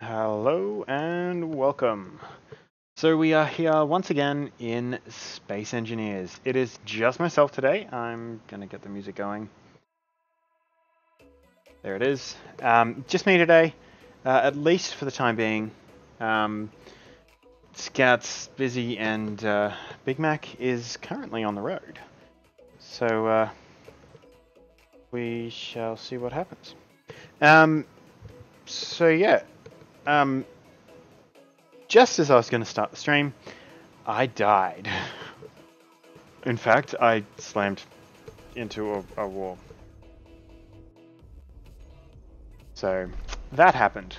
Hello and welcome. So we are here once again in Space Engineers. It is just myself today. I'm gonna get the music going. There it is. Just me today, at least for the time being. Scout's busy and BigMac is currently on the road. So we shall see what happens. So yeah. Just as I was going to start the stream, I died. In fact, I slammed into a wall. So, that happened.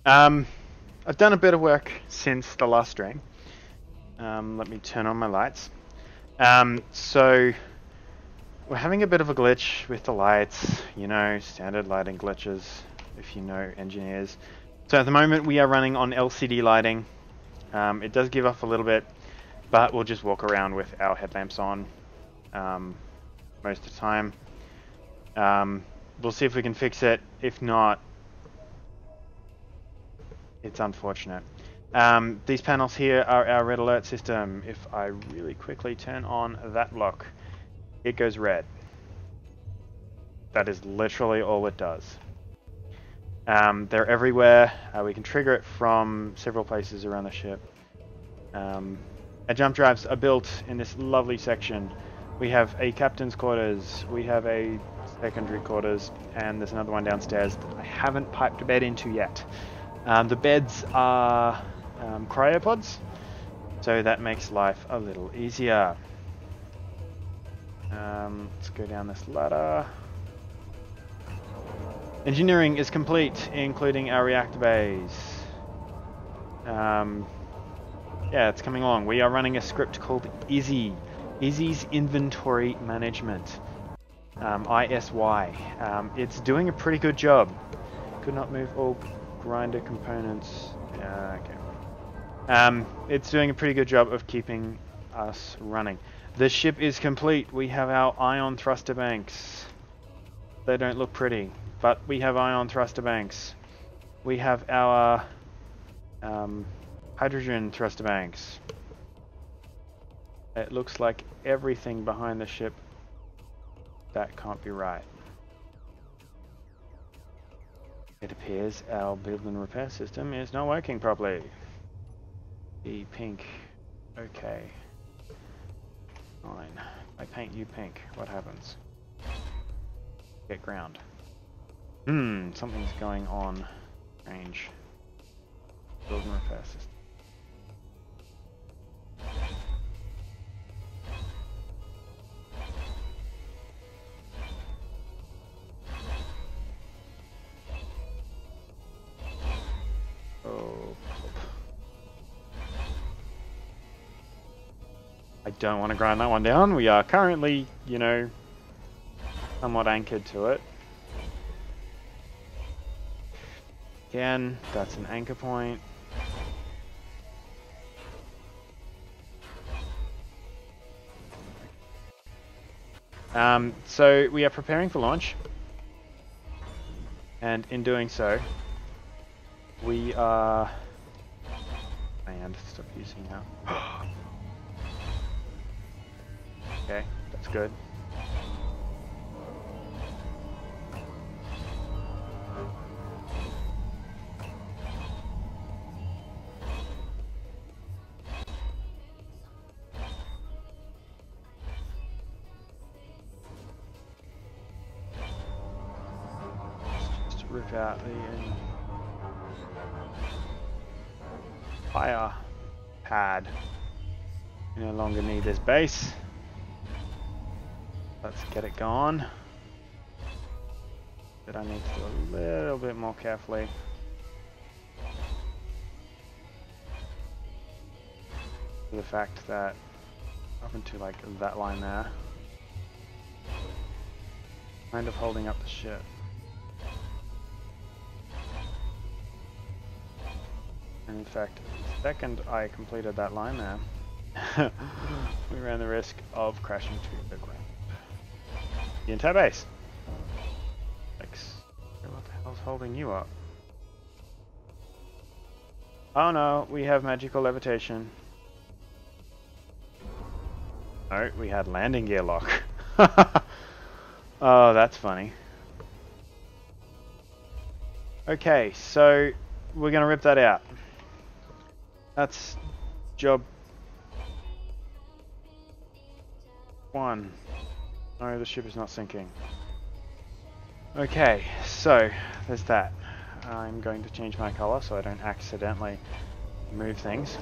I've done a bit of work since the last stream. Let me turn on my lights. So, we're having a bit of a glitch with the lights. You know, standard lighting glitches, if you know engineers. So at the moment we are running on LCD lighting. It does give up a little bit, but we'll just walk around with our headlamps on most of the time. We'll see if we can fix it. If not, it's unfortunate. These panels here are our red alert system. If I really quickly turn on that block, it goes red. That is literally all it does. They're everywhere. We can trigger it from several places around the ship. Our jump drives are built in this lovely section. We have a captain's quarters, we have a secondary quarters, and there's another one downstairs that I haven't piped a bed into yet. The beds are cryopods, so that makes life a little easier. Let's go down this ladder. Engineering is complete, including our reactor bays. Yeah, it's coming along. We are running a script called Izzy's Inventory Management. ISY. It's doing a pretty good job. Could not move all grinder components. Okay. It's doing a pretty good job of keeping us running. The ship is complete. We have our ion thruster banks. They don't look pretty, but we have ion thruster banks. We have our hydrogen thruster banks. It looks like everything behind the ship. That can't be right. It appears our build and repair system is not working properly. The pink. Okay. Fine. I paint you pink. What happens? Get ground. Something's going on. Strange. Build and repair system. Oh. I don't want to grind that one down. We are currently, you know, somewhat anchored to it. Again, that's an anchor point. So we are preparing for launch, and in doing so, we are. And stop using that. Okay, that's good. Rip out the fire pad. We no longer need this base. Let's get it going. But I need to do a little bit more carefully. The fact that up into like that line there, kind of holding up the ship. And in fact, the second I completed that line there, we ran the risk of crashing to the ground. The entire base. What the hell's holding you up? Oh no, we have magical levitation. No, we had landing gear lock. Oh, that's funny. Okay, so we're gonna rip that out. That's job 1. No, the ship is not sinking. Okay, so there's that. I'm going to change my color so I don't accidentally move things.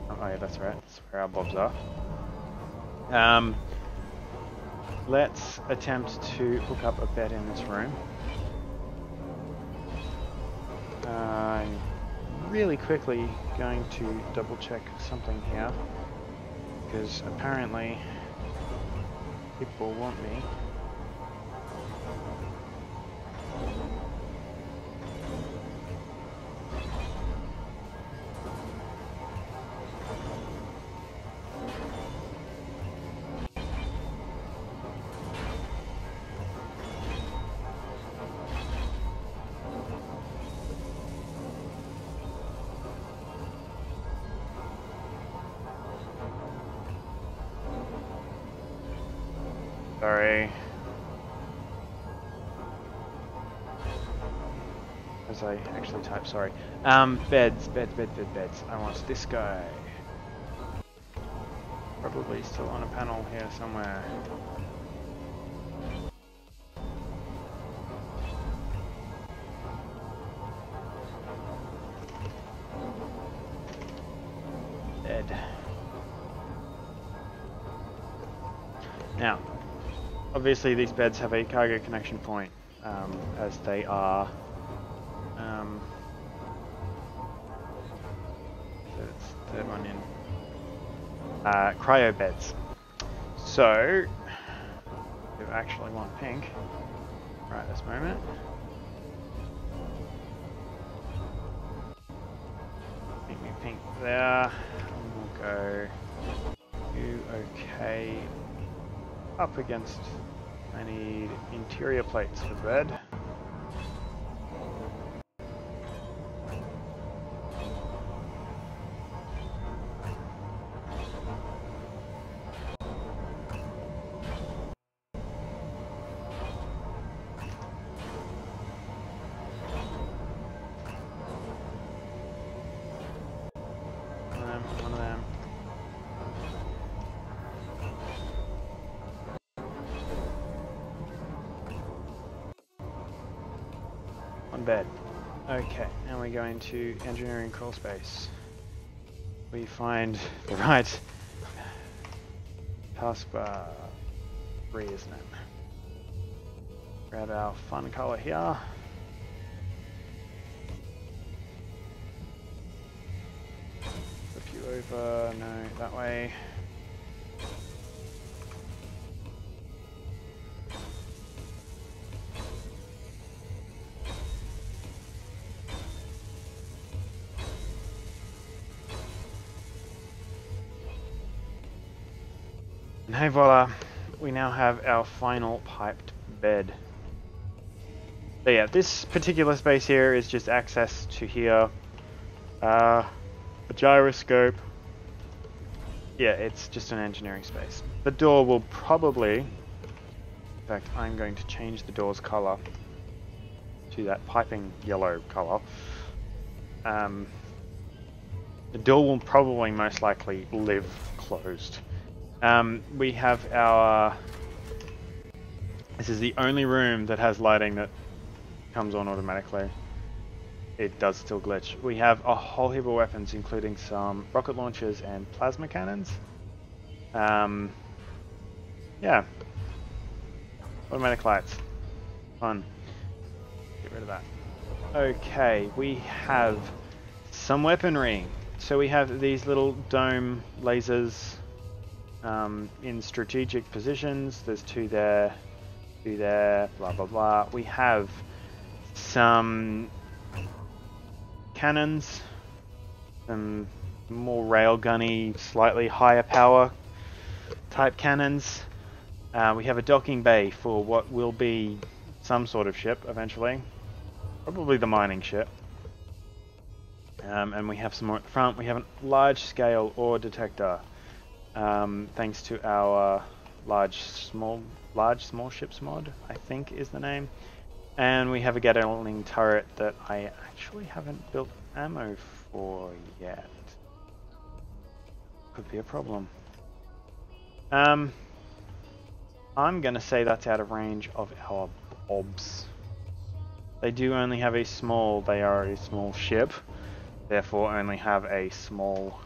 Oh yeah, that's right. That's where our bobs are. Let's attempt to hook up a bed in this room. I'm really quickly going to double check something here, because apparently people want me. Sorry. As I actually type, sorry. Beds. I want this guy. Probably still on a panel here somewhere. Bed. Now, obviously these beds have a cargo connection point, as they are so it's third one in cryo beds. So we actually want pink right this moment. Pink there. And we'll go you okay. Up against, I need interior plates for bed. One of them. On bed. Okay, now we go into engineering crawl space. We find the right taskbar 3, isn't it? Grab our fun color here. Flip you over, no, that way. And hey voila, we now have our final piped bed. So yeah, this particular space here is just access to here. A gyroscope. Yeah, it's just an engineering space. The door will probably, in fact I'm going to change the door's color to that piping yellow color. The door will probably most likely live closed. We have our... This is the only room that has lighting that comes on automatically. It does still glitch. We have a whole heap of weapons, including some rocket launchers and plasma cannons. Yeah. Automatic lights. Fun. Get rid of that. Okay, we have some weaponry. So we have these little dome lasers in strategic positions. There's 2 there, 2 there, blah blah blah. We have some cannons, some more railgunny, slightly higher power type cannons. We have a docking bay for what will be some sort of ship eventually, probably the mining ship. And we have some more at the front. We have a large scale ore detector, thanks to our large small ships mod, I think is the name. And we have a Gatling turret that I actually haven't built ammo for yet. Could be a problem. I'm gonna say that's out of range of our bobs. They do only have a small, they are a small ship, therefore only have a small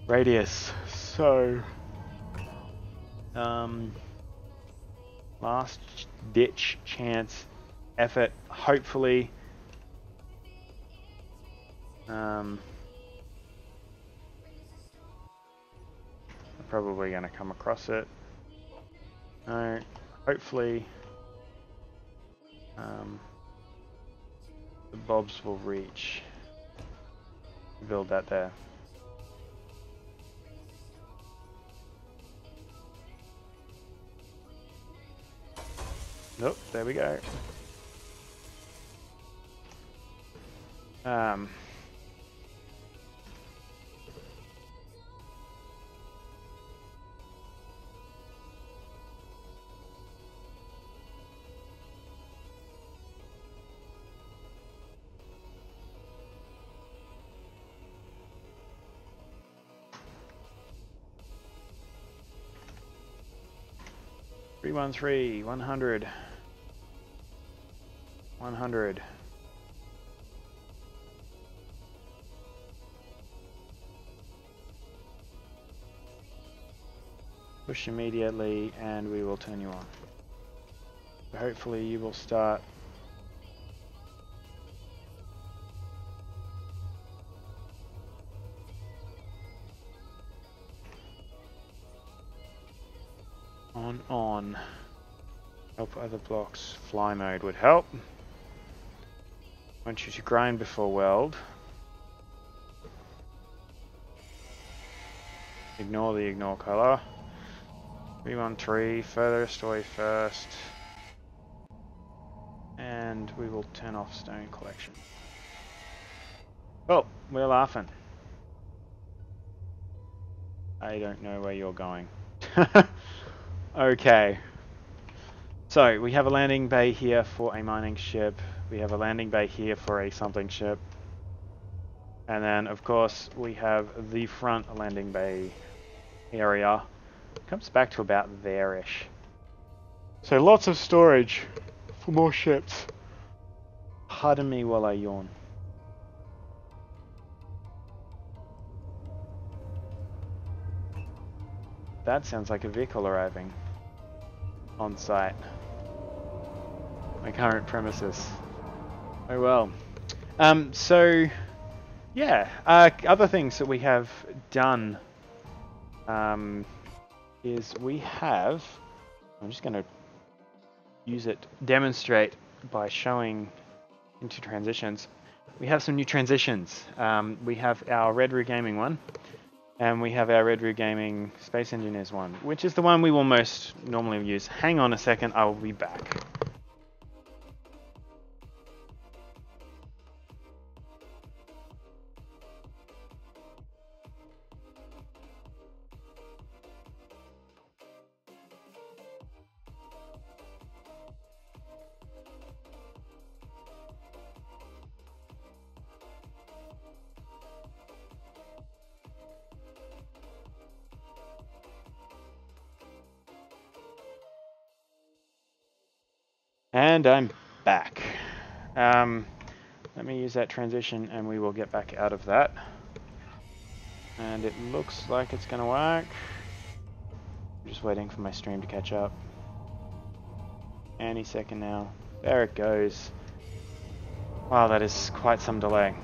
radius. So, last ditch chance effort, hopefully. I'm probably going to come across it. No, hopefully the bobs will reach. Build that there. Nope, there we go. 313, 100. 100. Push immediately and we will turn you on. So hopefully you will start on. Help other blocks. Fly mode would help. Want you to grind before weld. Ignore the ignore color. 313, furthest away first. And we will turn off stone collection. Oh, we're laughing. I don't know where you're going. Okay. So, we have a landing bay here for a mining ship. We have a landing bay here for a something ship. And then, of course, we have the front landing bay area. Comes back to about there-ish. So lots of storage for more ships. Pardon me while I yawn. That sounds like a vehicle arriving on site. My current premises. Oh well. So yeah, other things that we have done is we have, I'm just going to use it, demonstrate by showing into transitions. We have some new transitions. We have our Red Roux Gaming one, and we have our Red Roux Gaming Space Engineers one, which is the one we will most normally use. Hang on a second, I will be back. And I'm back. Let me use that transition and we will get back out of that. And it looks like it's going to work. I'm just waiting for my stream to catch up. Any second now. There it goes. Wow, that is quite some delay.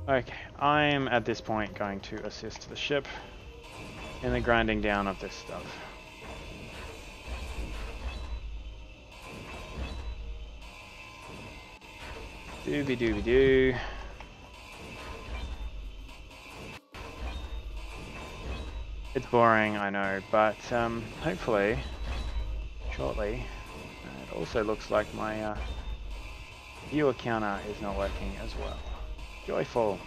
Okay, I am at this point going to assist the ship in the grinding down of this stuff. Dooby dooby doo. It's boring, I know, but hopefully, shortly, it also looks like my Viewer counter is not working as well. Joyful.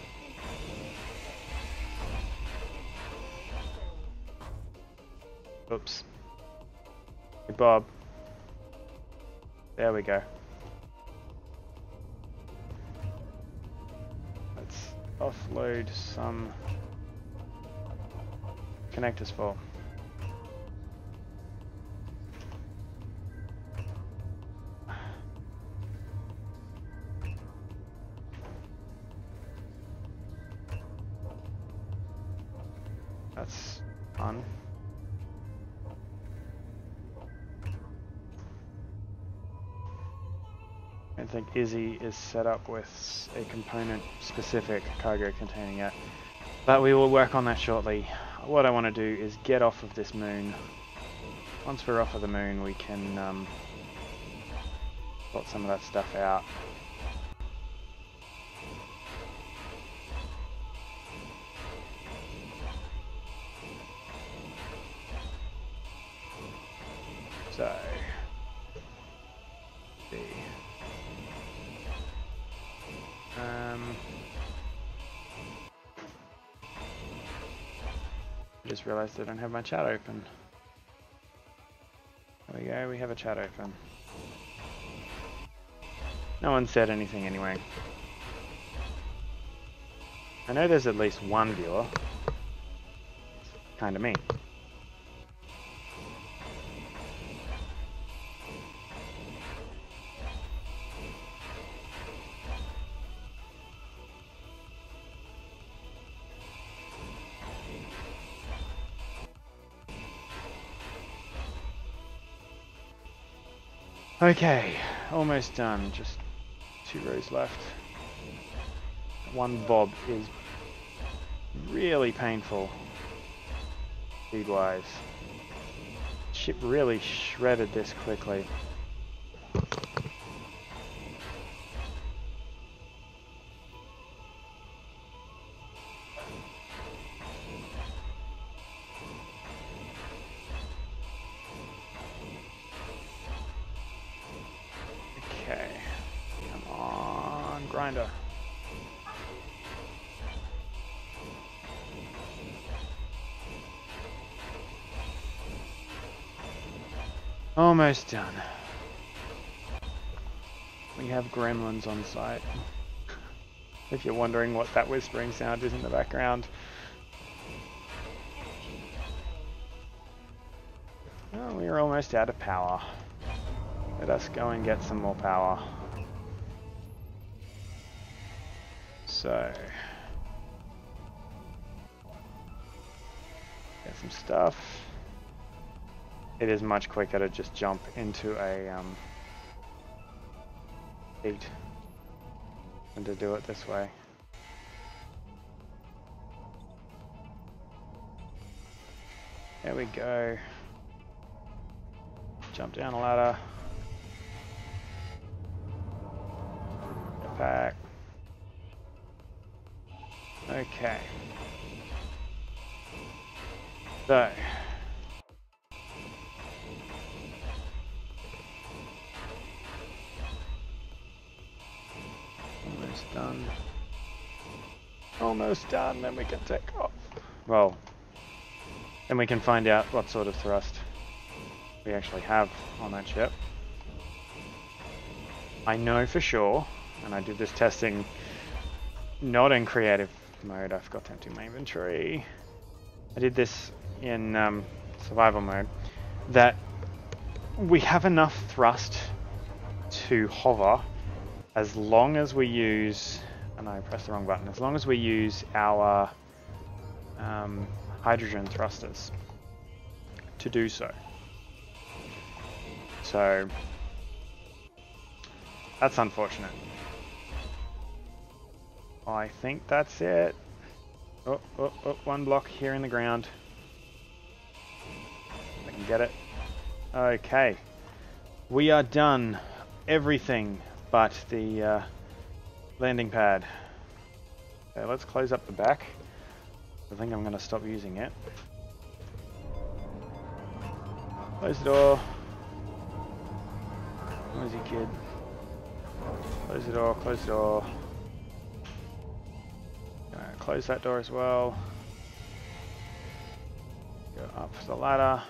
Oops. Hey, Bob. There we go. Let's offload some connectors full. That's fun. I don't think Izzy is set up with a component specific cargo containing it, but we will work on that shortly. What I want to do is get off of this moon. Once we're off of the moon, we can sort some of that stuff out. So, see. I just realized I don't have my chat open. There we go, we have a chat open. No one said anything anyway. I know there's at least one viewer. Kinda me. Okay, almost done. Just 2 rows left. One bob is really painful speed-wise. Ship really shredded this quickly. Grinder. Almost done. We have gremlins on site. If you're wondering what that whispering sound is in the background. Oh, we're almost out of power. Let us go and get some more power. So, get some stuff. It is much quicker to just jump into a heat than to do it this way. There we go. Jump down a ladder. Get back. Okay. So. Almost done. Almost done, then we can take off. Well, then we can find out what sort of thrust we actually have on that ship. I know for sure, and I did this testing not in creative mode. I forgot to empty my inventory. I did this in survival mode, that we have enough thrust to hover as long as we use, and I pressed the wrong button, as long as we use our hydrogen thrusters to do so. So that's unfortunate. I think that's it. Oh, one block here in the ground. I can get it. Okay. We are done. Everything but the landing pad. Okay, let's close up the back. I think I'm going to stop using it. Close the door. Noisy kid. Close the door, close the door. Close that door as well. Go up the ladder.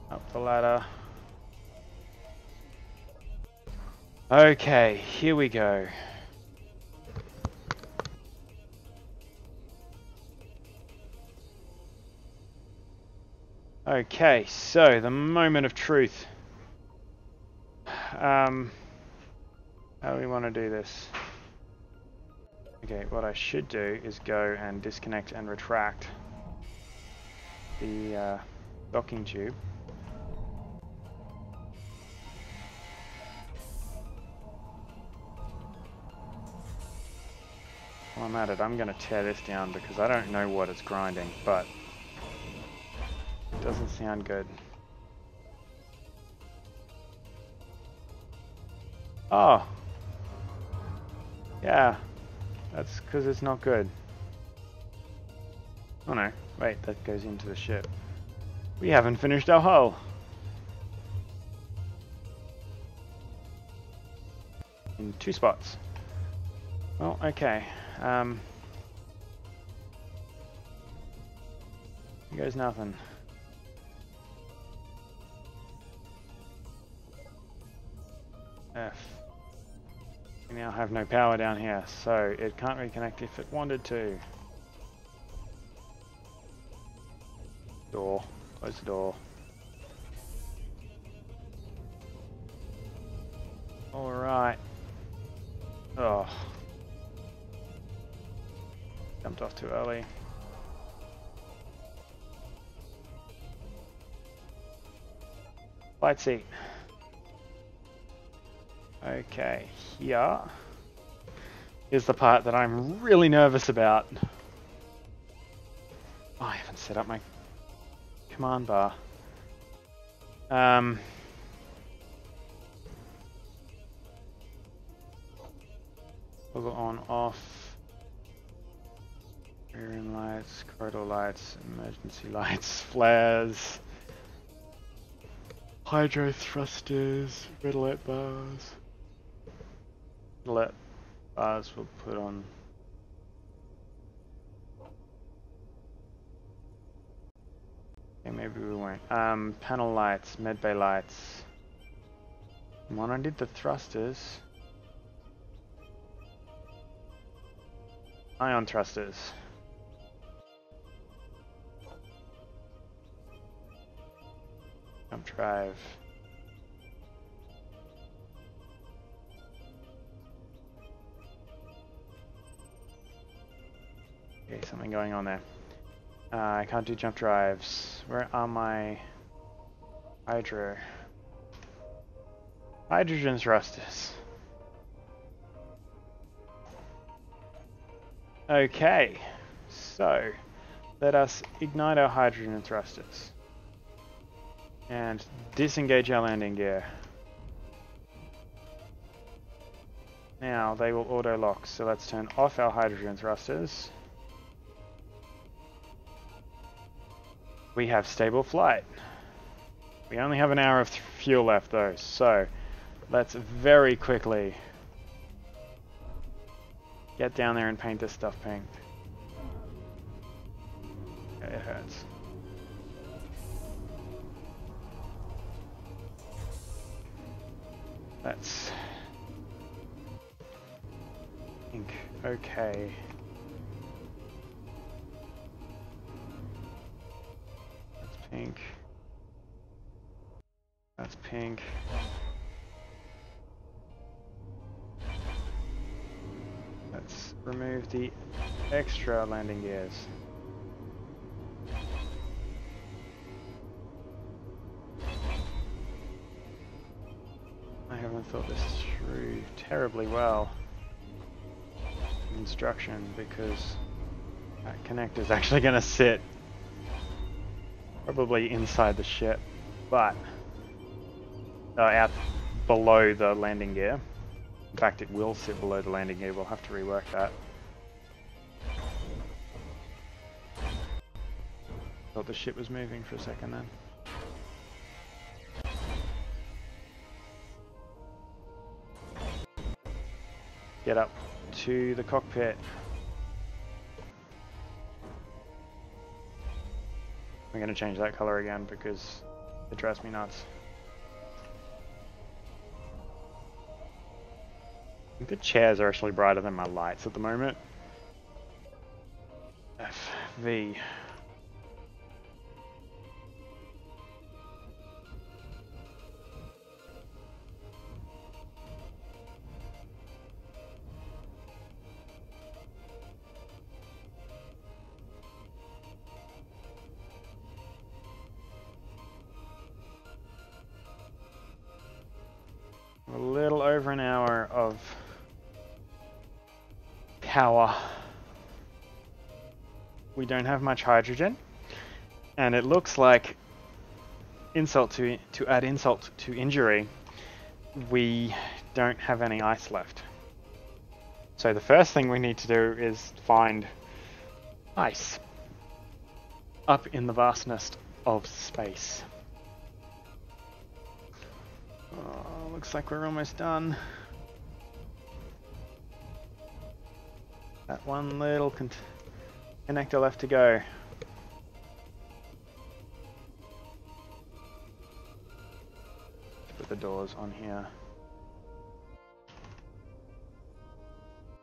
Up the ladder. Okay, here we go. Okay, so the moment of truth. How do we want to do this? Okay, what I should do is go and disconnect and retract the docking tube. While I'm at it, I'm going to tear this down because I don't know what it's grinding, but it doesn't sound good. Oh. Yeah. That's because it's not good. Oh no. Wait, that goes into the ship. We haven't finished our hull. In 2 spots. Well, okay. Here goes nothing. F. We now have no power down here, so it can't reconnect if it wanted to. Door. Close the door. Alright. Oh. Jumped off too early. Flight seat. Okay, here is the part that I'm really nervous about. Oh, I haven't set up my command bar. Toggle on, off. Rear end lights, corridor lights, emergency lights, flares. Hydro thrusters, red alert bars. Red alert bars we'll put on. Okay, maybe we won't. Panel lights, medbay lights. And when I did the thrusters, ion thrusters. Jump drive. Okay, something going on there. I can't do jump drives. Where are my hydrogen thrusters? Okay, so let us ignite our hydrogen thrusters and disengage our landing gear. Now they will auto lock, so let's turn off our hydrogen thrusters. We have stable flight. We only have an hour of fuel left though, so let's very quickly get down there and paint this stuff pink. Okay, it hurts. That's pink. Okay. That's pink. That's pink. Let's remove the extra landing gears. I haven't thought this through terribly well. Instruction, because that connector is actually going to sit probably inside the ship, but out below the landing gear. In fact, it will sit below the landing gear. We'll have to rework that. Thought the ship was moving for a second then. get up to the cockpit. I'm going to change that color again because it drives me nuts. I think the chairs are actually brighter than my lights at the moment. FV. A little over an hour of power. We don't have much hydrogen, and it looks like insult to add insult to injury, we don't have any ice left. So the first thing we need to do is find ice up in the vastness of space. Oh, looks like we're almost done. That one little connector left to go. Put the doors on here.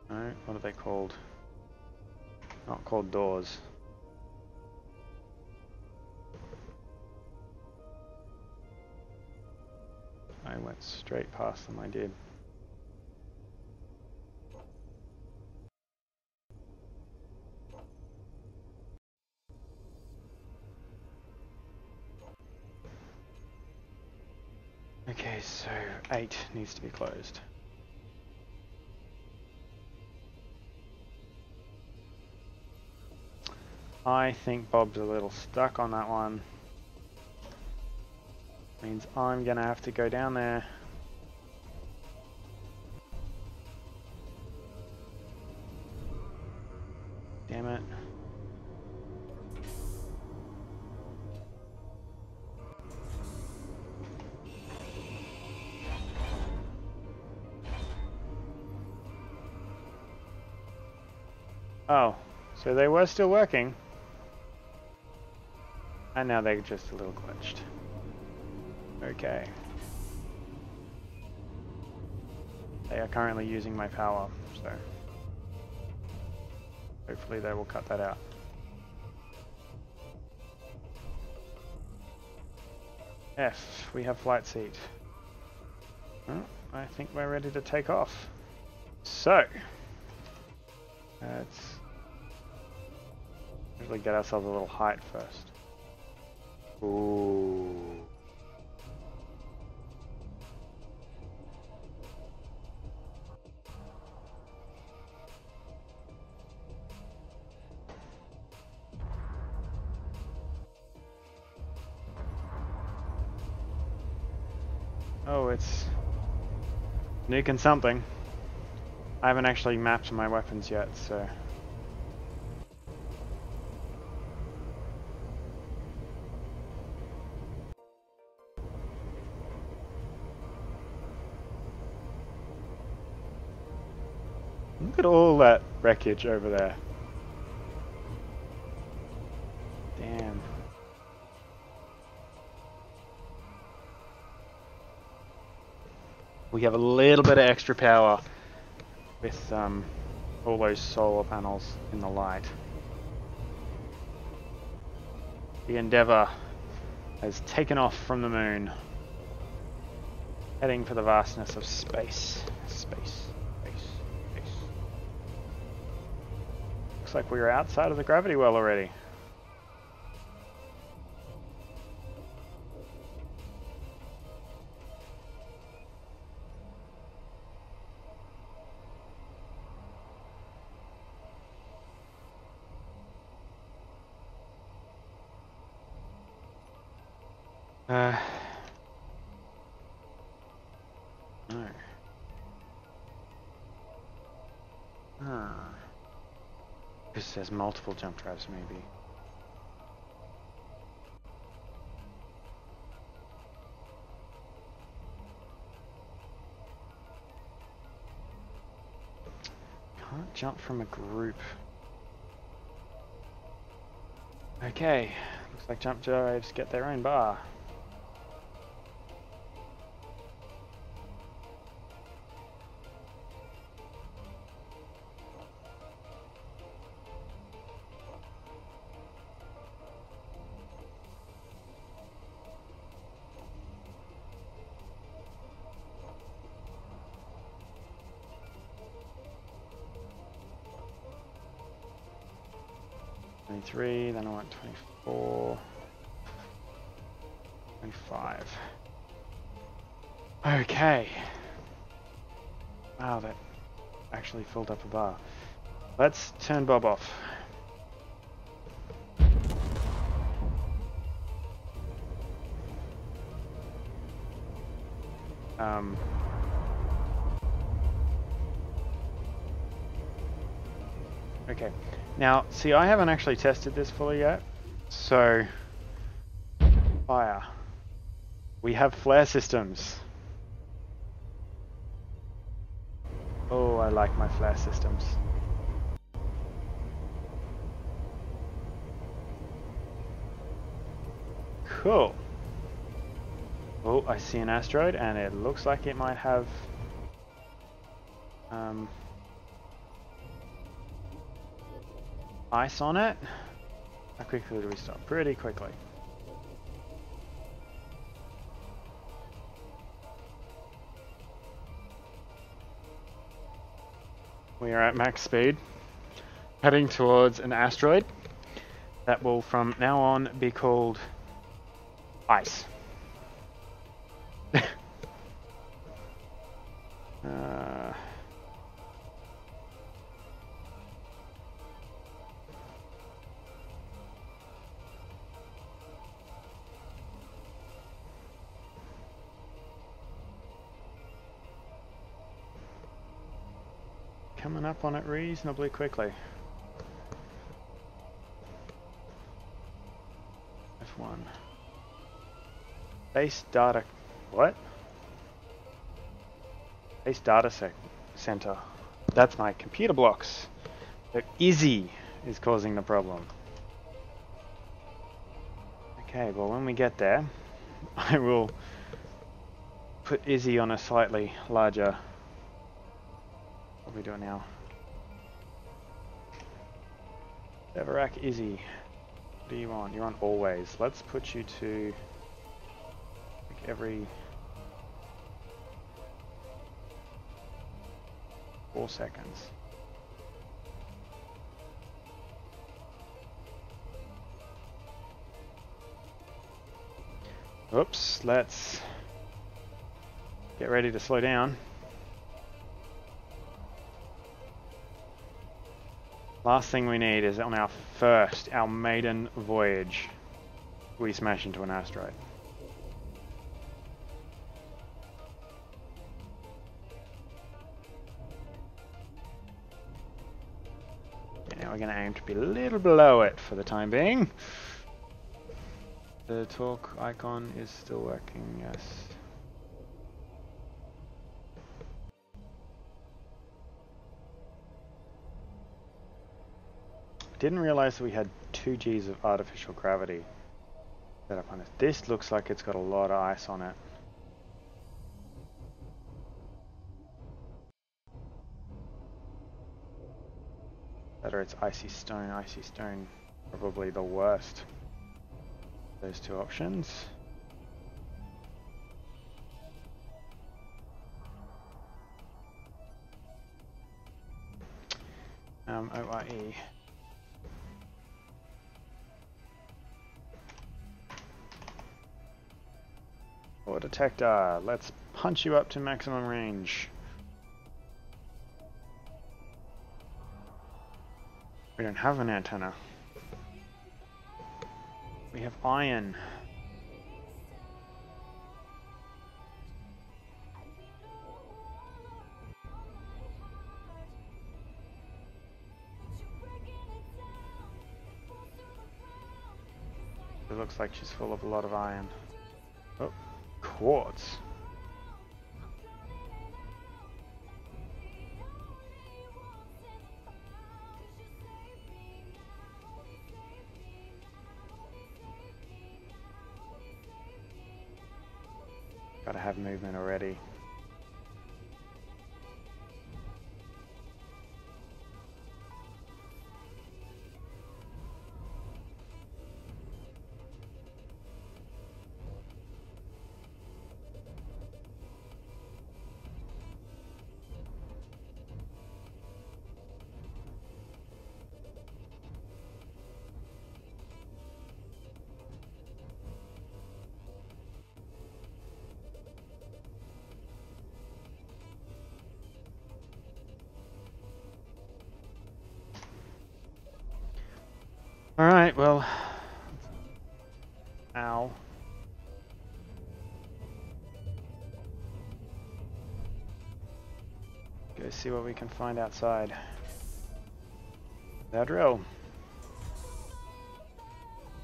No, what are they called? Not called doors. I went straight past them, I did. Okay, so 8 needs to be closed. I think Bob's a little stuck on that one. Means I'm gonna have to go down there. Damn it. Oh, so they were still working. And now they're just a little glitched. Okay. They are currently using my power, so hopefully they will cut that out. F, we have flight seat. Oh, I think we're ready to take off. So, let's usually get ourselves a little height first. Ooh. Oh, it's nuking something. I haven't actually mapped my weapons yet, so... Look at all that wreckage over there. Damn. We have a little bit of extra power with all those solar panels in the light. The Endeavour has taken off from the moon, heading for the vastness of space. Space. Looks like we were outside of the gravity well already. No. Because there's multiple jump drives, maybe. Can't jump from a group. Okay, looks like jump drives get their own bar. Then I want 24, 25. Okay. Wow, that actually filled up a bar. Let's turn Bob off. Okay. Now, see, I haven't actually tested this fully yet. So, fire. We have flare systems. Oh, I like my flare systems. Cool. Oh, I see an asteroid, and it looks like it might have ice on it. How quickly do we stop? Pretty quickly. We are at max speed, heading towards an asteroid that will from now on be called Ice. Coming up on it reasonably quickly. F1. Base data... What? Base data center. That's my computer blocks. So Izzy is causing the problem. Okay, well when we get there, I will put Izzy on a slightly larger... What are we doing now? Severac Izzy. What do you want? You're on always. Let's put you to like every 4 seconds. Oops, let's get ready to slow down. Last thing we need is on our maiden voyage, we smash into an asteroid. Okay, now we're going to aim to be a little below it for the time being. The talk icon is still working, yes. Didn't realize that we had 2 Gs of artificial gravity set up on it. This looks like it's got a lot of ice on it. Better it's icy stone, probably the worst. Those 2 options. OIE. Or detector, let's punch you up to maximum range. We don't have an antenna. We have iron. It looks like she's full of a lot of iron. Oh. Quartz. have movement already. Alright, well... Ow. Go see what we can find outside. Our drill.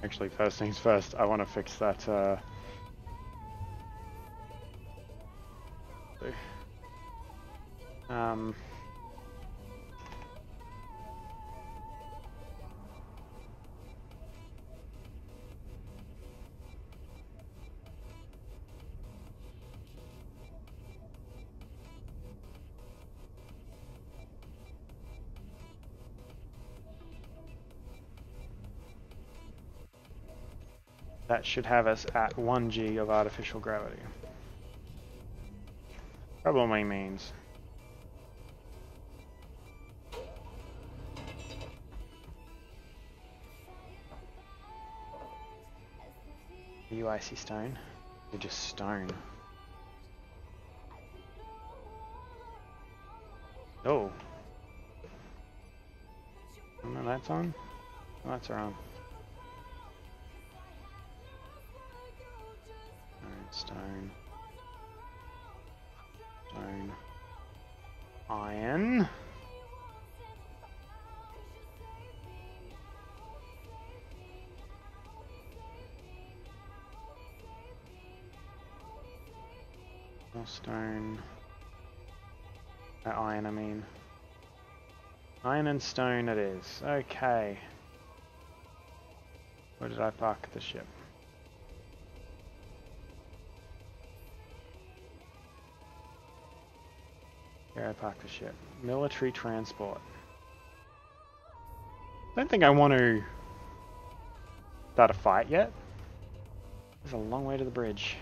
Actually, first things first, I want to fix that, that should have us at 1 g of artificial gravity. Probably means are you icy stone? You're just stone. Oh. No, that's on? No, that's on. Stone. Stone. Iron. More stone. Iron, I mean. Iron and stone it is. Okay. Where did I park the ship? Here I park the ship. Military transport. Don't think I want to start a fight yet. There's a long way to the bridge.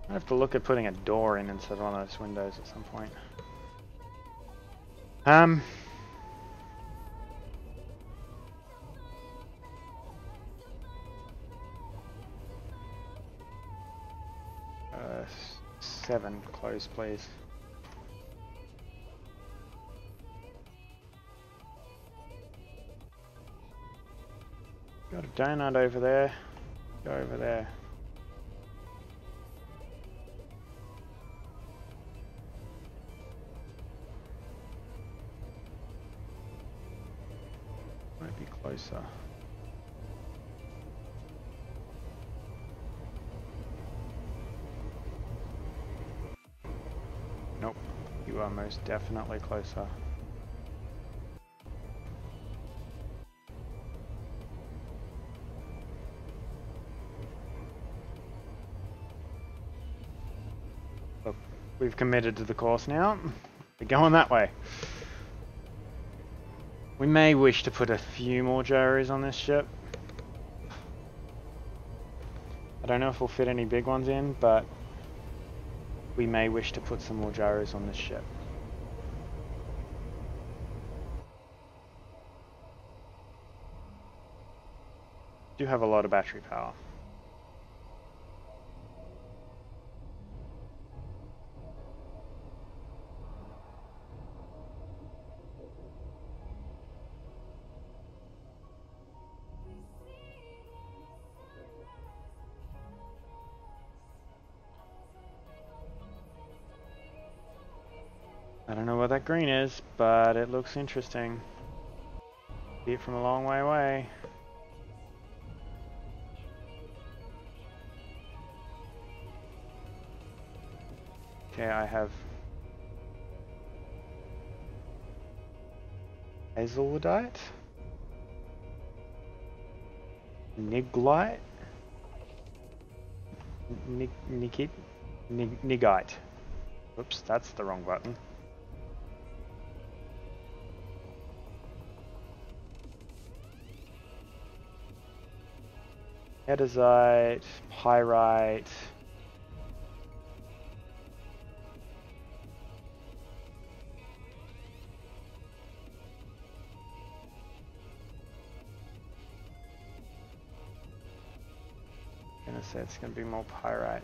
I have to look at putting a door in instead of one of those windows at some point. Seven, close please. Got a donut over there. Go over there. Might be closer. Nope, you are most definitely closer. Look, we've committed to the course now. We're going that way. We may wish to put a few more gyros on this ship. I don't know if we'll fit any big ones in, but we may wish to put some more gyros on this ship. Do have a lot of battery power. I don't know what that green is, but it looks interesting. See it from a long way away. Okay, I have Hazelwoodite? Niglite? Nigite. Oops, that's the wrong button. Edazite, pyrite. I'm gonna say it's gonna be more pyrite.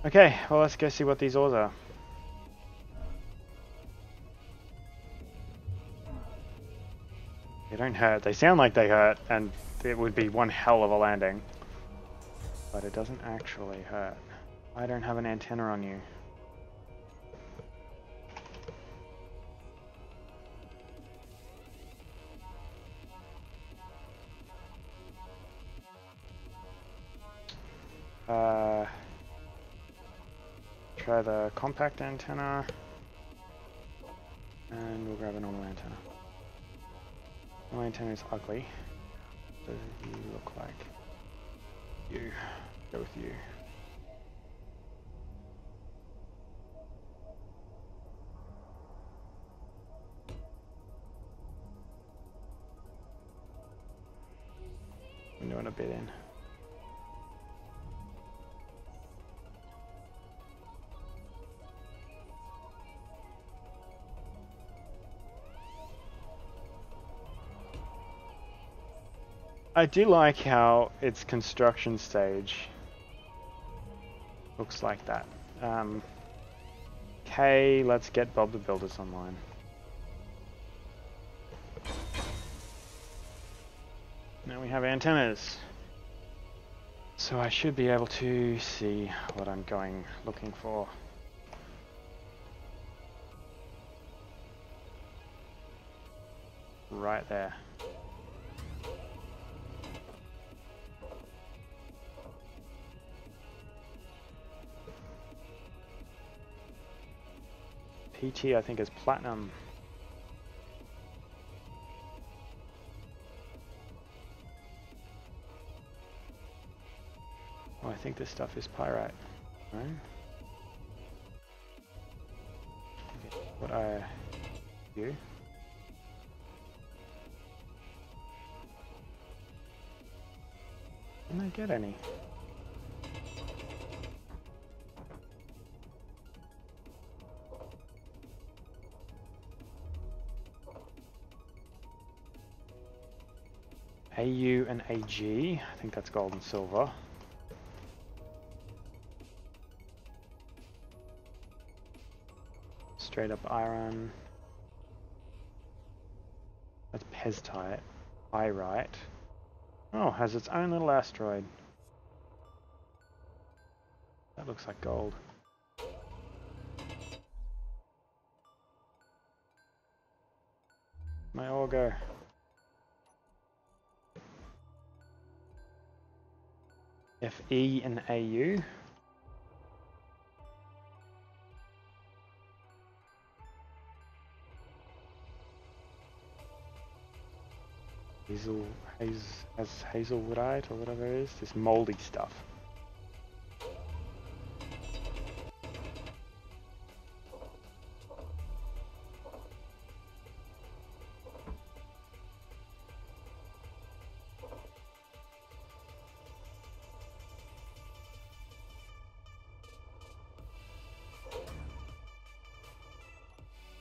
Okay, well let's go see what these ores are. They don't hurt. They sound like they hurt, and it would be one hell of a landing. But it doesn't actually hurt. I don't have an antenna on you. Try the compact antenna. And we'll grab a normal antenna. My antenna is ugly. What do you look like? You. Go with you. I'm doing a bit in. I do like how its construction stage looks like that. Okay, let's get Bob the Builders online. Now we have antennas. So I should be able to see what I'm looking for. Right there. PT I think is platinum. Oh, I think this stuff is pyrite, right? What I do? Didn't I get any? AU and AG, I think that's gold and silver. Straight up iron. That's peztite. Pyrite. Oh, has its own little asteroid. That looks like gold. My ore go. FE and AU. Hazelwoodite or whatever it is, this moldy stuff.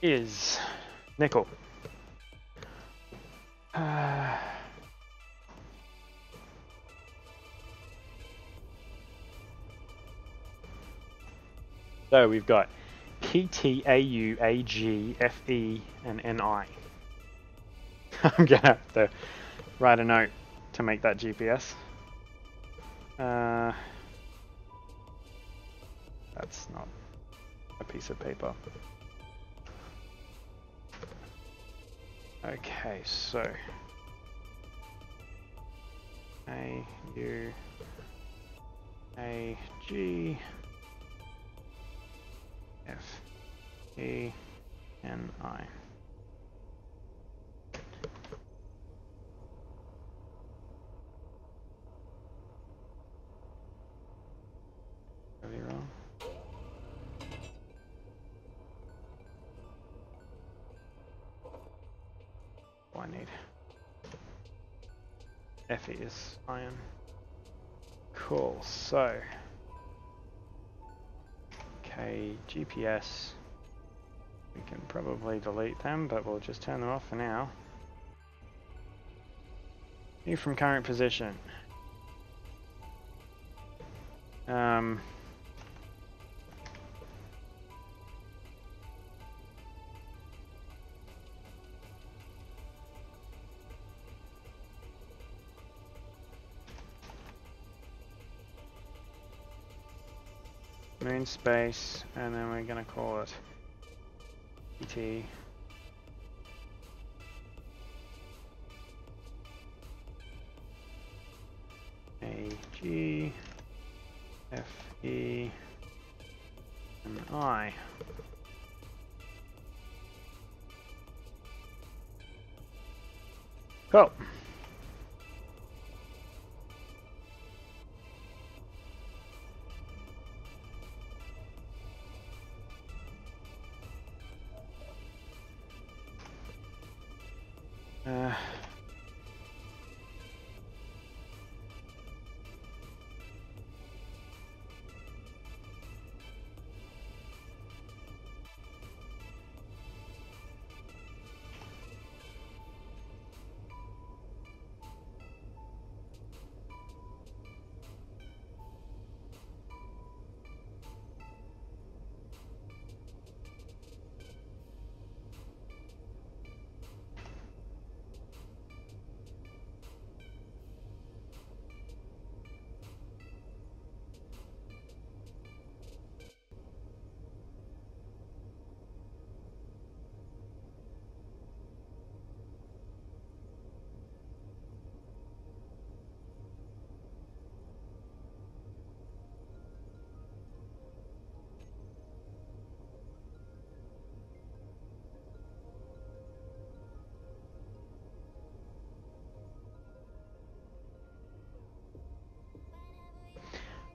Is nickel. So we've got PT, AU, AG, FE, and NI. I'm gonna have to write a note to make that GPS. That's not a piece of paper. Okay, so AU, AG, FE, NI. Fe is iron. Cool, so okay, GPS, we can probably delete them, but we'll just turn them off for now. View from current position. Moon space, and then we're gonna call it ET. A G F E and I. Cool.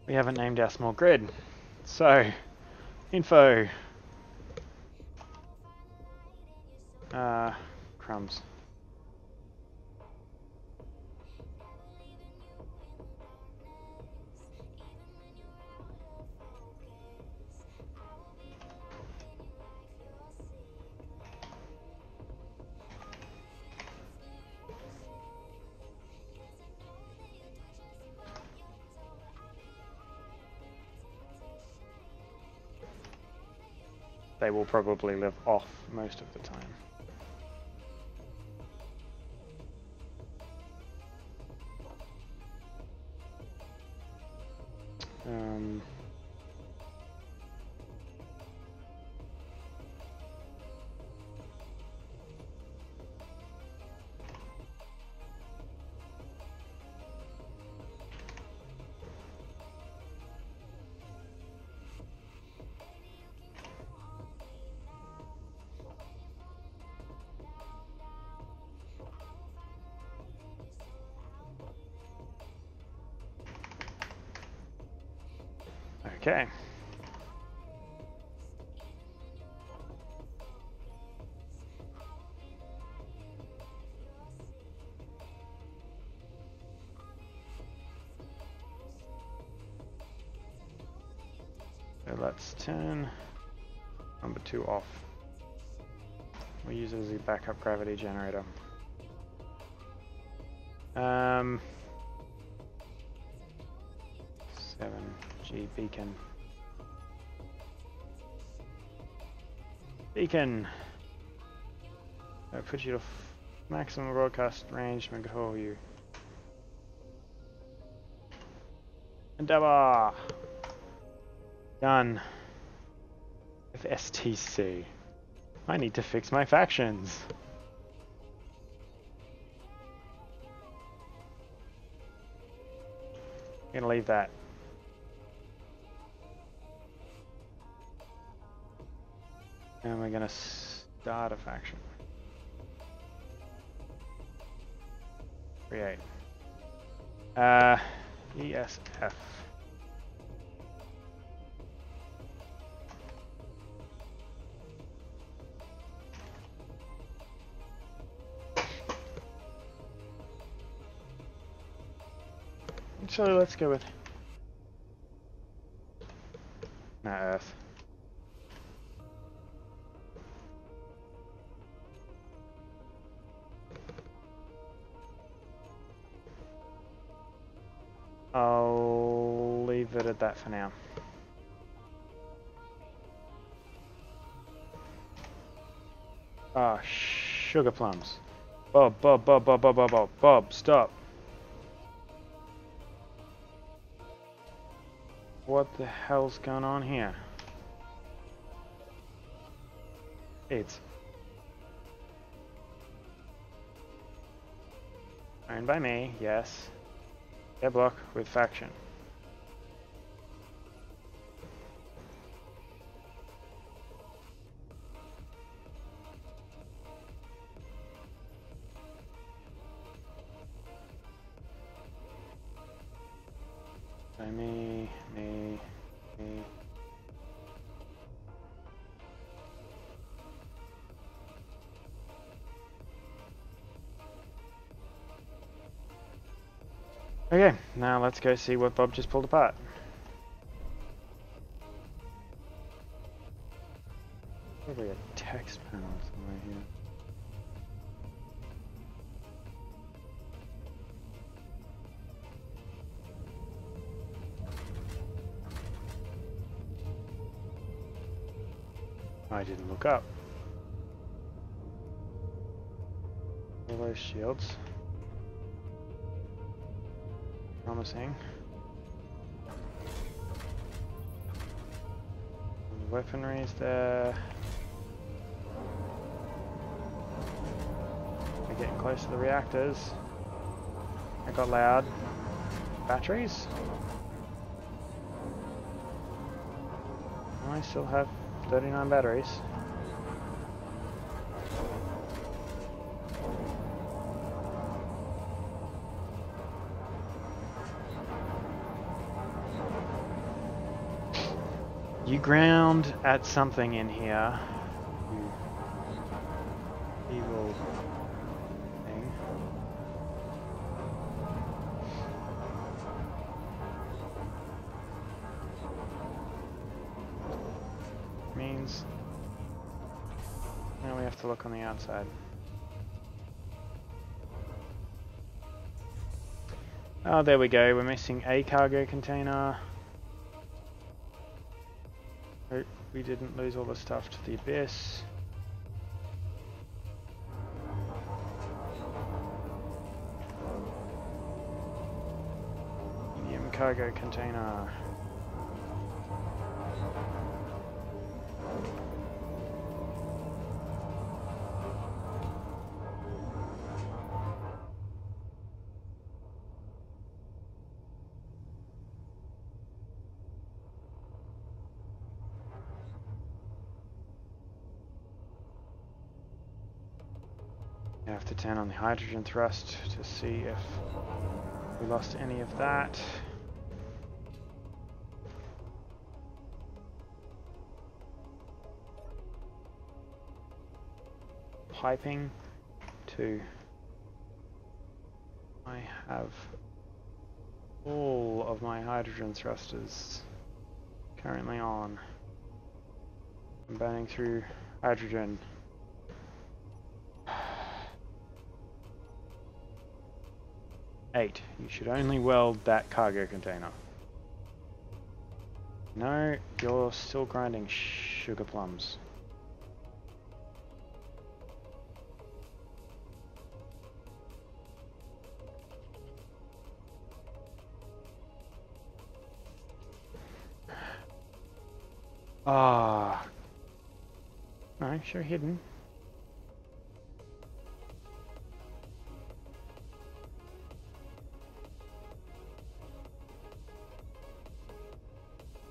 We haven't named our small grid. So, info. Crumbs. They will probably live off most of the time. Okay. So let's turn number 2 off. We'll use it as a backup gravity generator. 7G beacon. Beacon! That puts you to maximum broadcast range, make it hold you. Endeavor! Done. With STC. I need to fix my factions. I'm gonna leave that. And we're gonna start a faction. Create. ESF. Actually, let's go with Earth. I'll leave it at that for now. Ah, sugar plums. Bob, Bob, Bob, Bob, Bob, Bob, Bob, Bob, stop. What the hell's going on here? It's owned by me, yes. A block with faction. By me. Okay, now let's go see what Bob just pulled apart. Probably a text panel somewhere here. I didn't look up. All those shields. Promising. The weaponry is there. We're getting close to the reactors. It got loud. Batteries? I still have 39 batteries. You ground at something in here. You evil thing. Means now we have to look on the outside. Oh, there we go. We're missing a cargo container. Hope we didn't lose all the stuff to the abyss. Medium cargo container. I have to turn on the hydrogen thrust to see if we lost any of that. Piping 2. I have all of my hydrogen thrusters currently on. I'm burning through hydrogen. Eight. You should only weld that cargo container. No, you're still grinding sugar plums. Ah. No, sure hidden.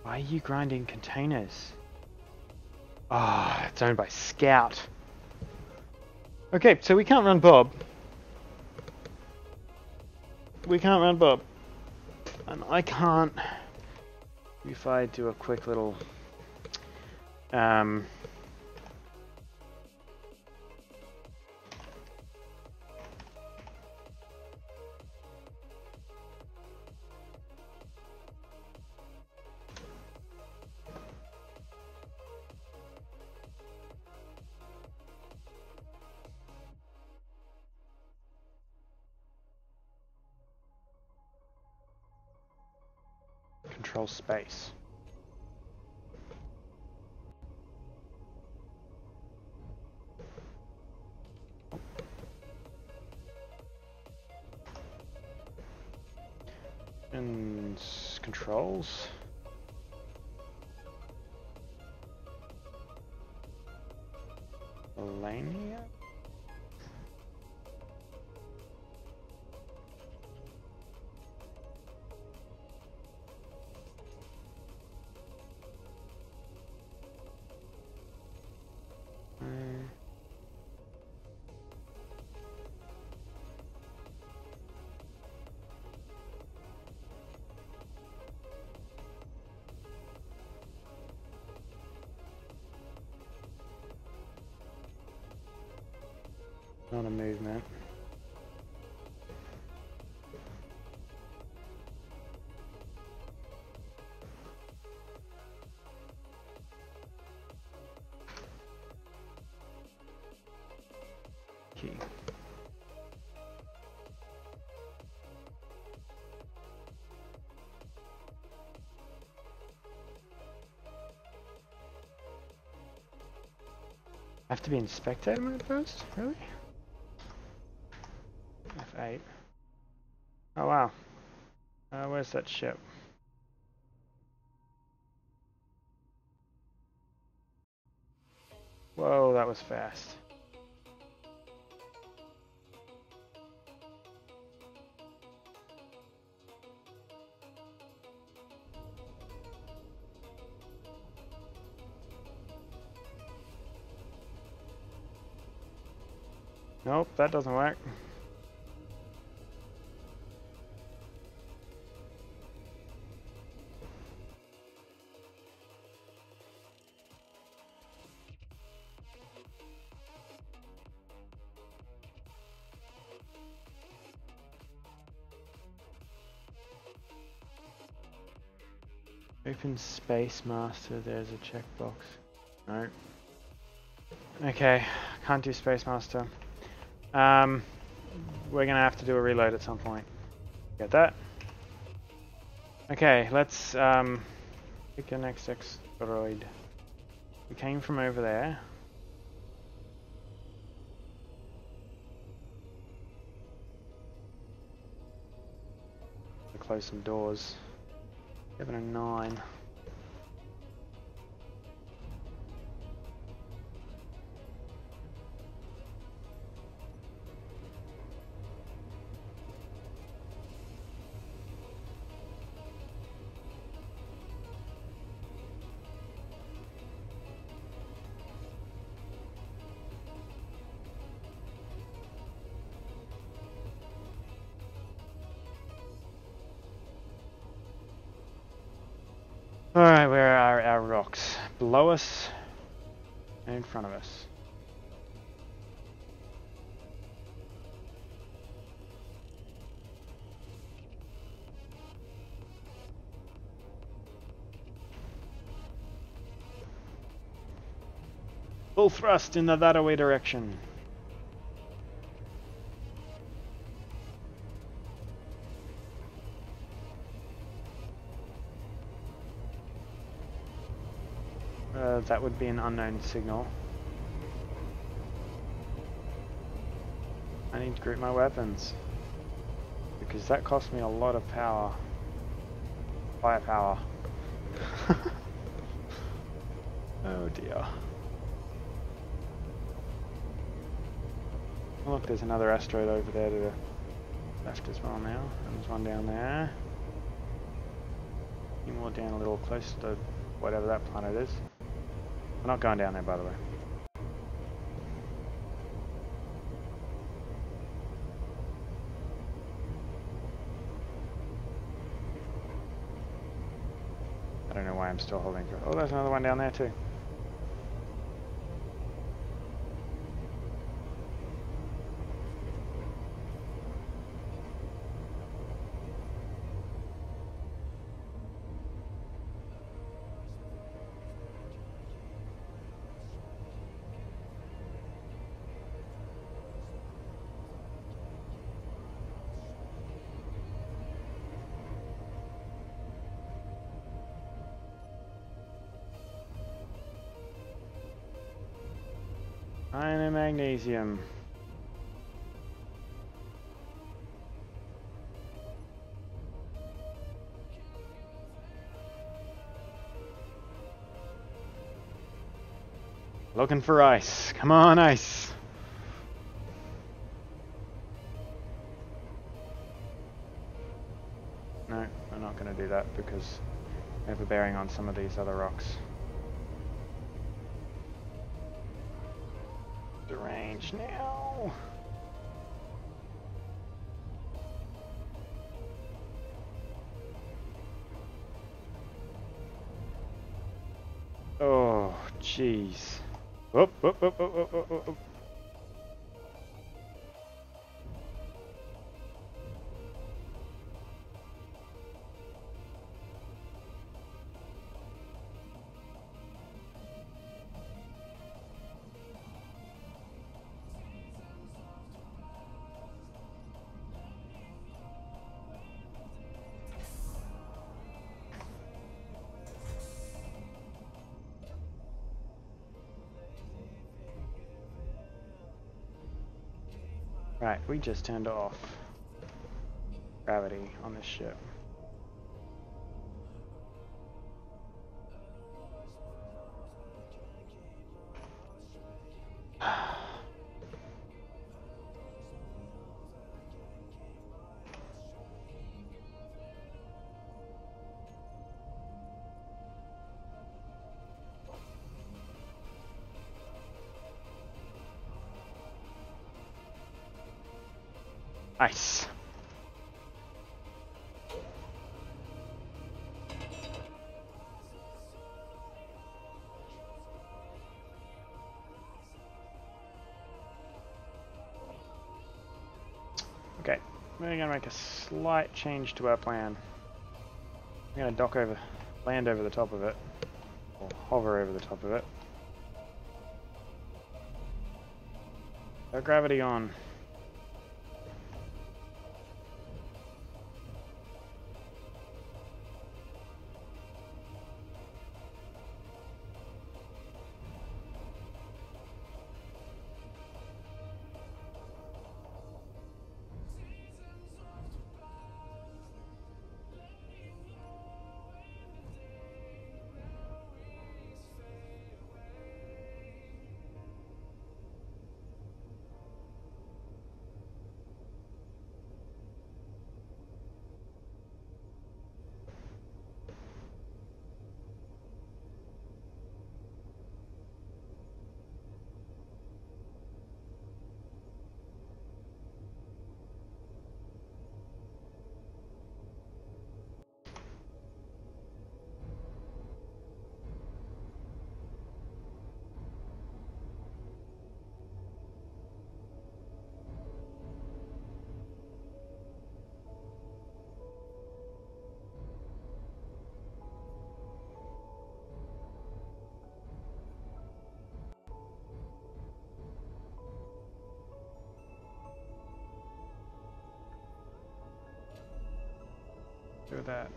Why are you grinding containers? Ah, it's owned by Scout. Okay, so we can't run Bob. We can't run Bob. And I can't... If I do a quick little... control space. And controls. Lania. Not a movement. Key. I have to be in spectator mode first? Really? F8. Oh wow. Where's that ship? Whoa, that was fast. Nope, that doesn't work. Open Space Master, there's a checkbox. No. Okay, can't do Space Master. We're gonna have to do a reload at some point. Get that? Okay, let's pick your next asteroid. We came from over there. Close some doors. 7 and 9. Alright, where are our rocks? Below us and in front of us. Full thrust in the that-away direction. That would be an unknown signal. I need to group my weapons because that cost me a lot of power. Firepower. Oh dear. Oh, look, there's another asteroid over there to the left as well now. And there's one down there. A few more down a little close to whatever that planet is. We're not going down there, by the way. I don't know why I'm still holding through. Oh, there's another one down there too. Iron and magnesium. Looking for ice. Come on, ice. No, we're not going to do that because we have a bearing on some of these other rocks. Deranged now. Oh, jeez. Whoop, whoop, whoop, whoop, whoop, whoop, whoop. Right, we just turned off gravity on this ship. Nice. Okay, we're going to make a slight change to our plan. We're going to land over the top of it, or hover over the top of it. Our gravity on. Do that.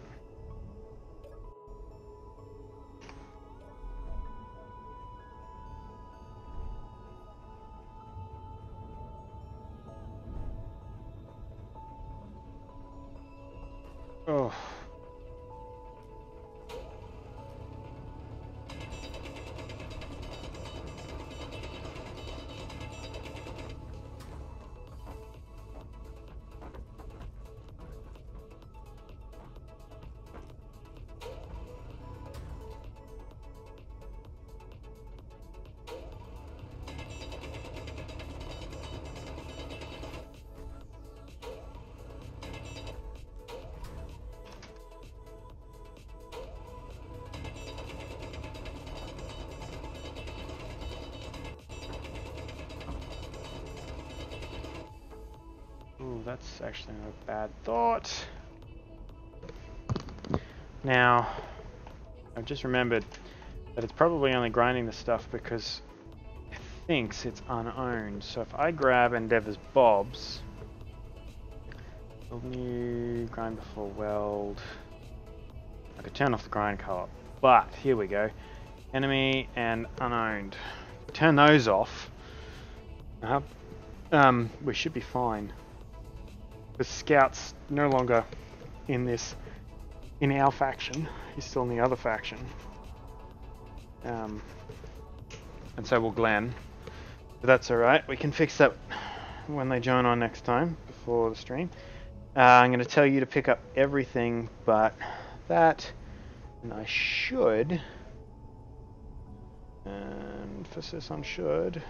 Oh. Ooh, that's actually not a bad thought. Now, I've just remembered that it's probably only grinding the stuff because it thinks it's unowned. So if I grab Endeavor's bobs, build new, grind before weld. I could turn off the grind co-op, but here we go. Enemy and unowned. Turn those off. We should be fine. The Scout's no longer in our faction. He's still in the other faction. And so will Glenn. But that's alright. We can fix that when they join on next time, before the stream. I'm going to tell you to pick up everything but that. And I should... emphasis on should...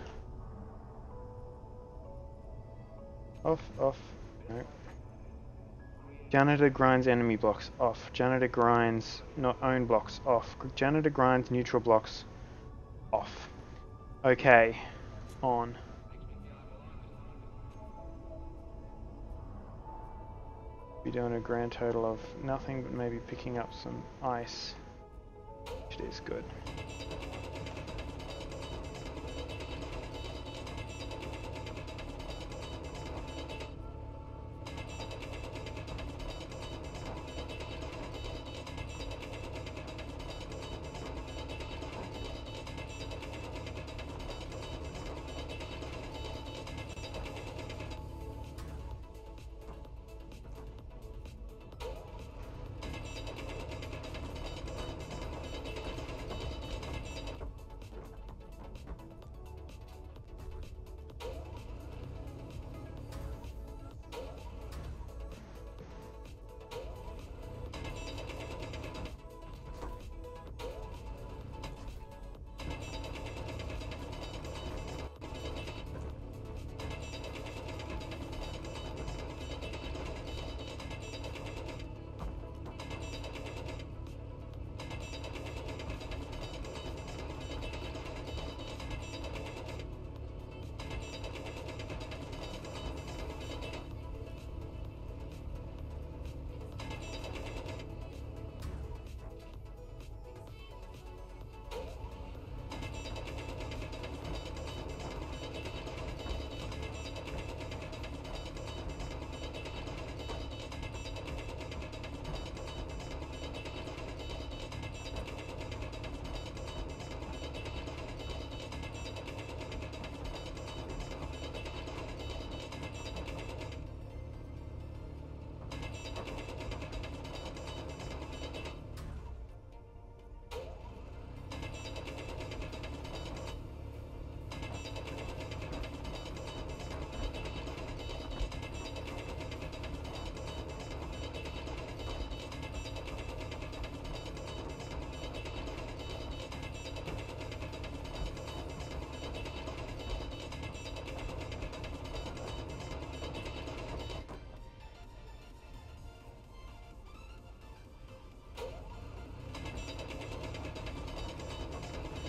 Off. No. Janitor grinds enemy blocks off. Janitor grinds not own blocks off. Janitor grinds neutral blocks off. Okay. On. Be doing a grand total of nothing but maybe picking up some ice. Which is good.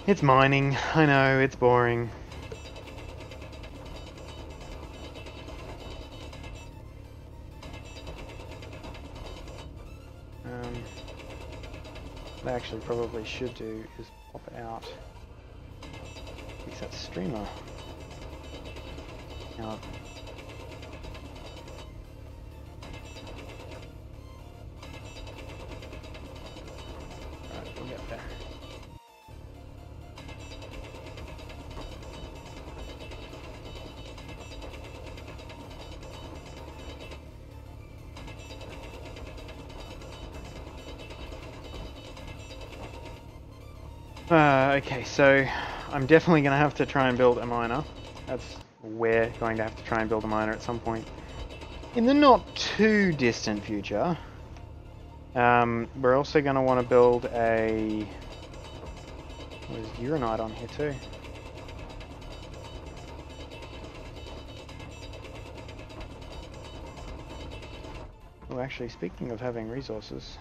It's mining. I know, it's boring. What I actually probably should do is pop out. Fix that streamer. Now, right, we'll get there. Okay, so I'm definitely going to have to try and build a miner. We're going to have to try and build a miner at some point in the not too distant future. We're also going to want to build a... There's uranite on here too. Oh, actually, speaking of having resources...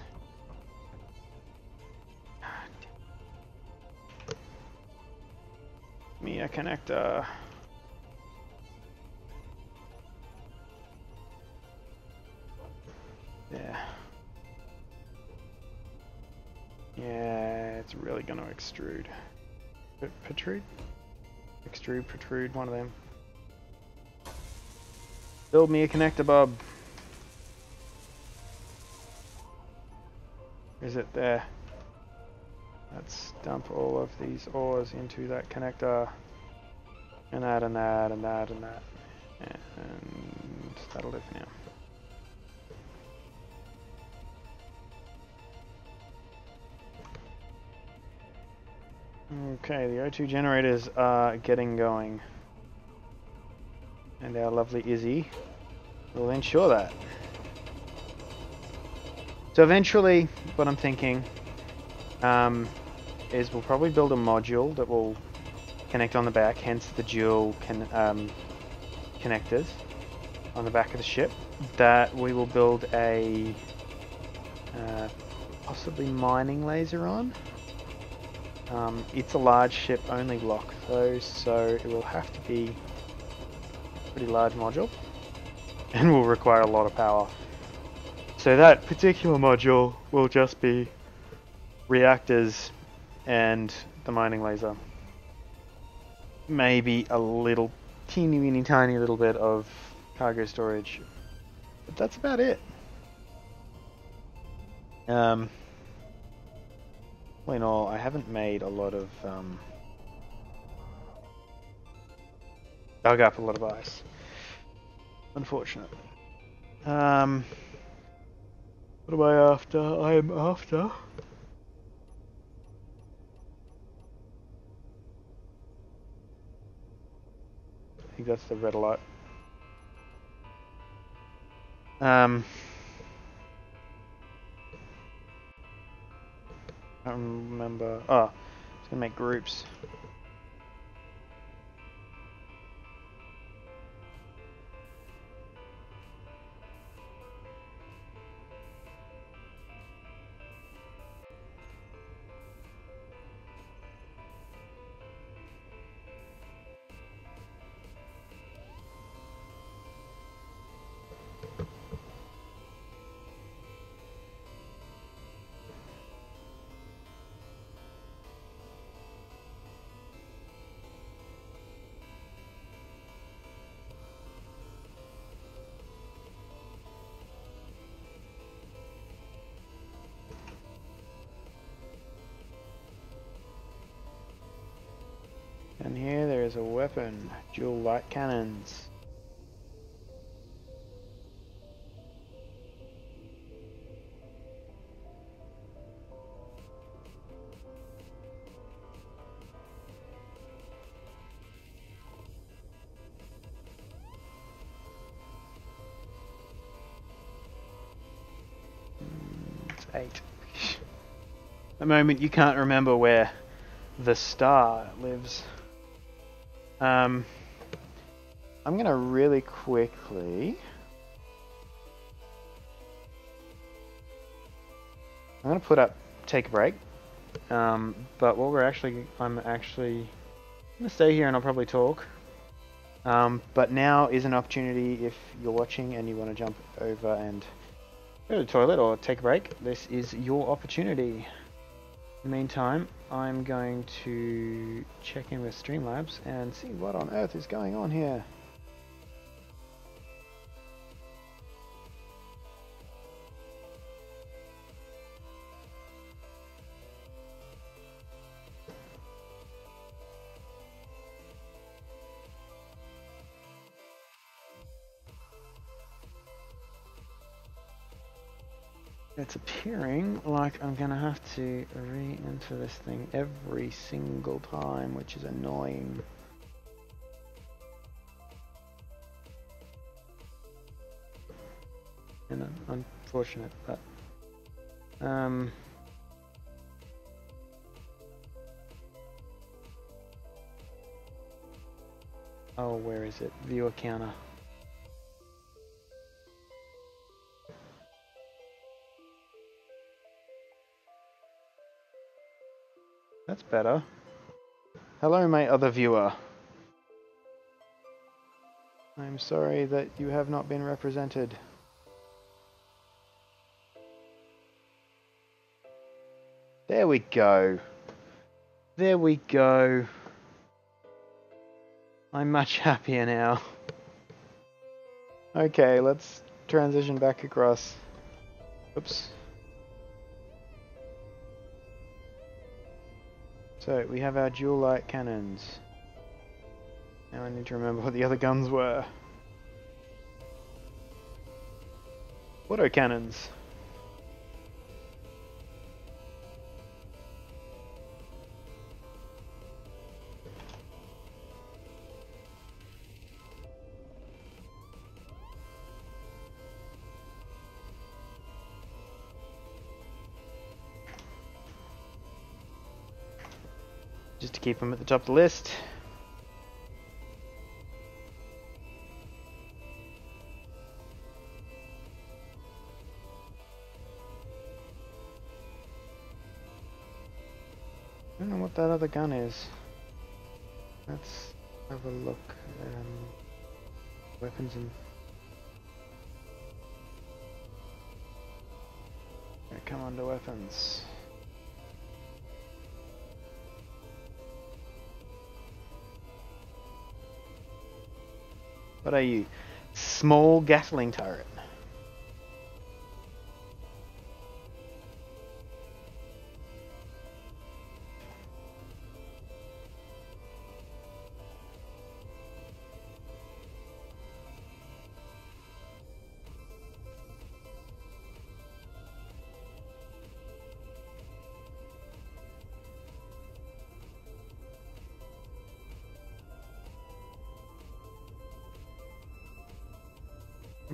me a connector. Yeah, it's really gonna extrude. Protrude? Extrude, protrude, one of them. Build me a connector, bub. Is it there? Let's dump all of these ores into that connector. And that, and that, and that, and that. And that'll do for now. Okay, the O2 generators are getting going. And our lovely Izzy will ensure that. So eventually, what I'm thinking is we'll probably build a module that will connect on the back, hence the dual connectors on the back of the ship. That we will build a possibly mining laser on. It's a large ship only block though, so it will have to be a pretty large module and will require a lot of power. So that particular module will just be reactors and the mining laser. Maybe a little teeny tiny little bit of cargo storage, but that's about it. All in all, I haven't made a lot of dug up a lot of ice, unfortunately. What am I after? I am after I think that's the red alert. I don't remember. Oh, it's gonna make groups. And here there is a weapon, dual light cannons. It's 8. The moment you can't remember where the star lives. I'm gonna really quickly. I'm gonna put up take a break. But what I'm actually gonna stay here and I'll probably talk. But now is an opportunity if you're watching and you want to jump over and go to the toilet or take a break. This is your opportunity. In the meantime, I'm going to check in with Streamlabs and see what on earth is going on here. It's appearing like I'm gonna have to re-enter this thing every single time, which is annoying. And unfortunate, but oh, where is it? Viewer counter. That's better. Hello, my other viewer. I'm sorry that you have not been represented. There we go. There we go. I'm much happier now. Okay, let's transition back across. Oops. So we have our dual light cannons. Now I need to remember what the other guns were. Autocannons. Just to keep them at the top of the list. I don't know what that other gun is. Let's have a look. Weapons and... come on to weapons. What are you? Small Gatling turret.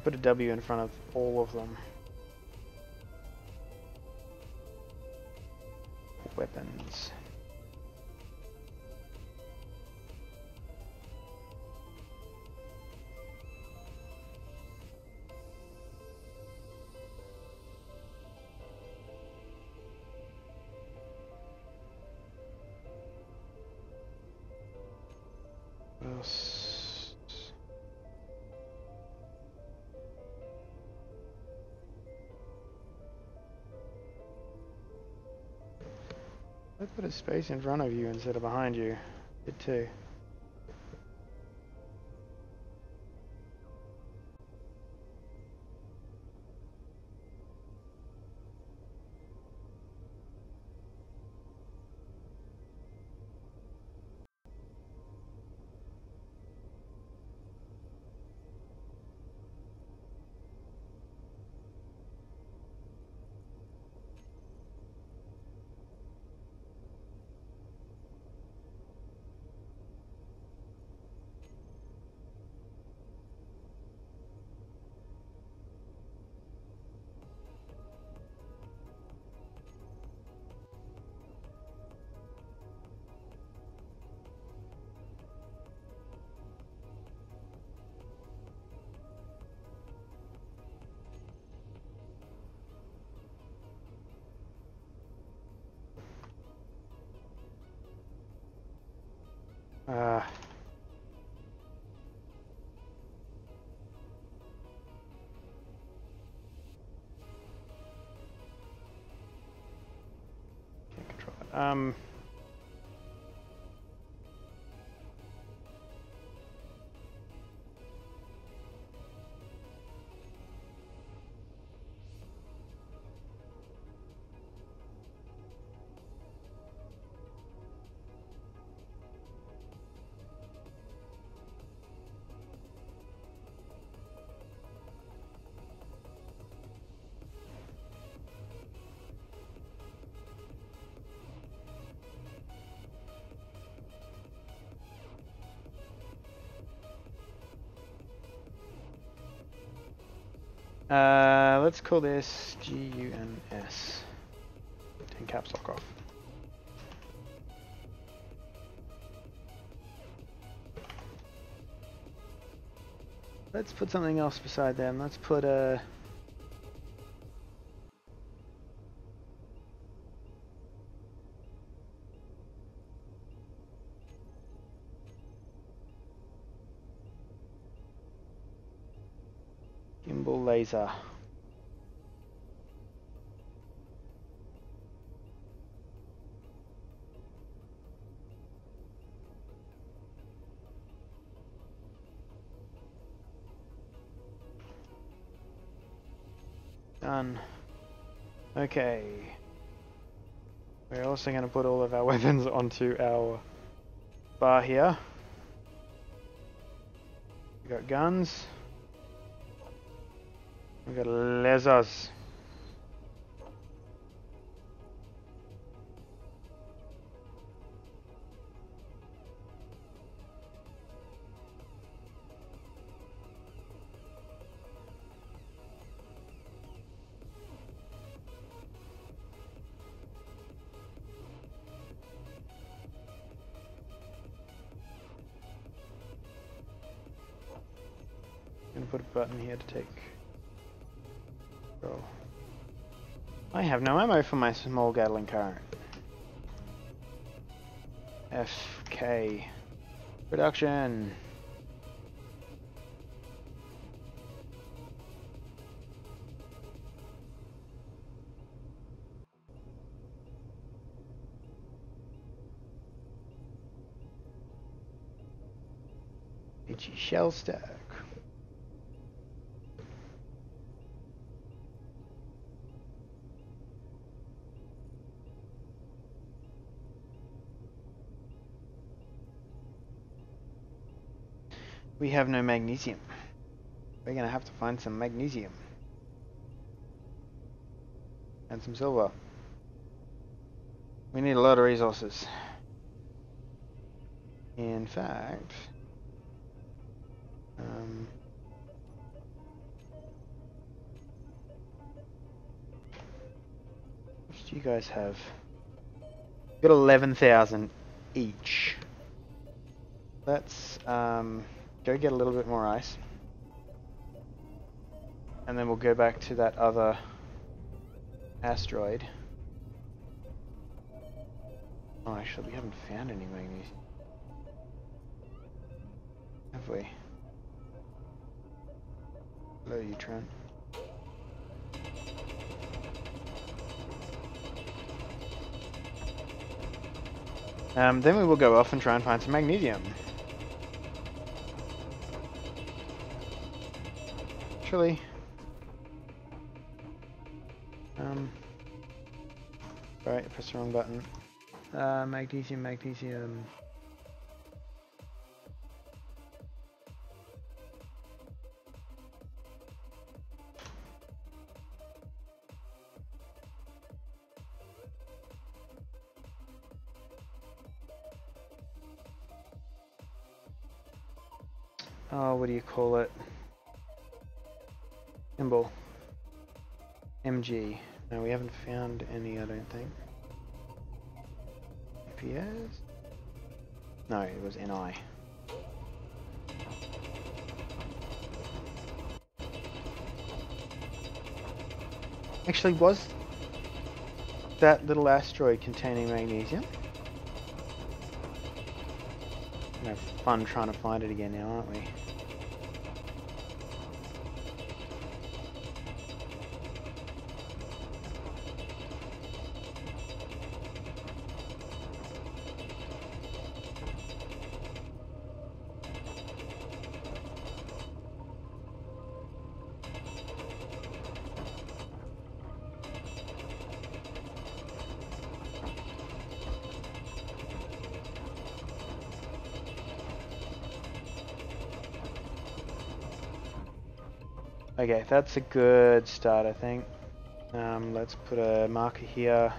Put a W in front of all of them. Weapons. What else? I put a space in front of you instead of behind you. Did too. Uh, can't control it. Let's call this GUNS. Take caps lock off. Let's put something else beside them. Let's put a... gimbal laser. Done. Okay. We're also going to put all of our weapons onto our bar here. got guns. We got lasers. I'm gonna put a button here to take control. I have no ammo for my small Gatling current. FK. Production. Itchy shell stack. We have no magnesium. We're gonna have to find some magnesium. And some silver. We need a lot of resources. In fact... what do you guys have? We've got 11,000 each. Let's go get a little bit more ice. And then we'll go back to that other asteroid. Oh, actually, we haven't found any magnesium. Have we? Hello, Utron. Then we will go off and try and find some magnesium. Actually, right, press the wrong button. Magnesium. Oh, what do you call it? Symbol. MG. No, we haven't found any, I don't think. PS? No, it was NI. Actually, was that little asteroid containing magnesium? We're gonna have fun trying to find it again now, aren't we? Okay, that's a good start, I think. Let's put a marker here.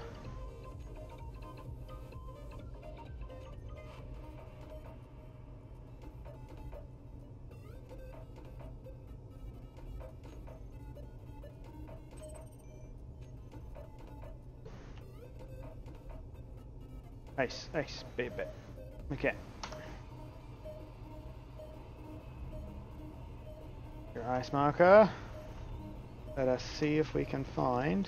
Nice, baby. Okay. Your ice marker. Let us see if we can find.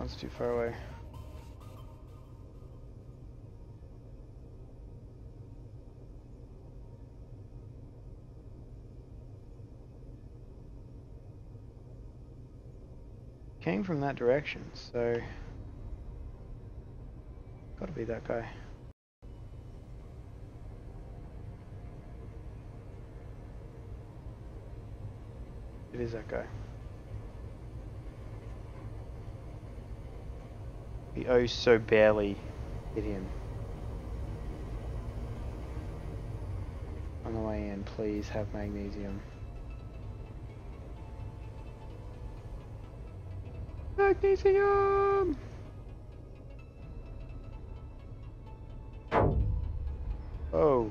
one's too far away. Came from that direction, so gotta be that guy. It is that guy. We oh so barely hit him. On the way in, please have magnesium. Magnesium! Oh.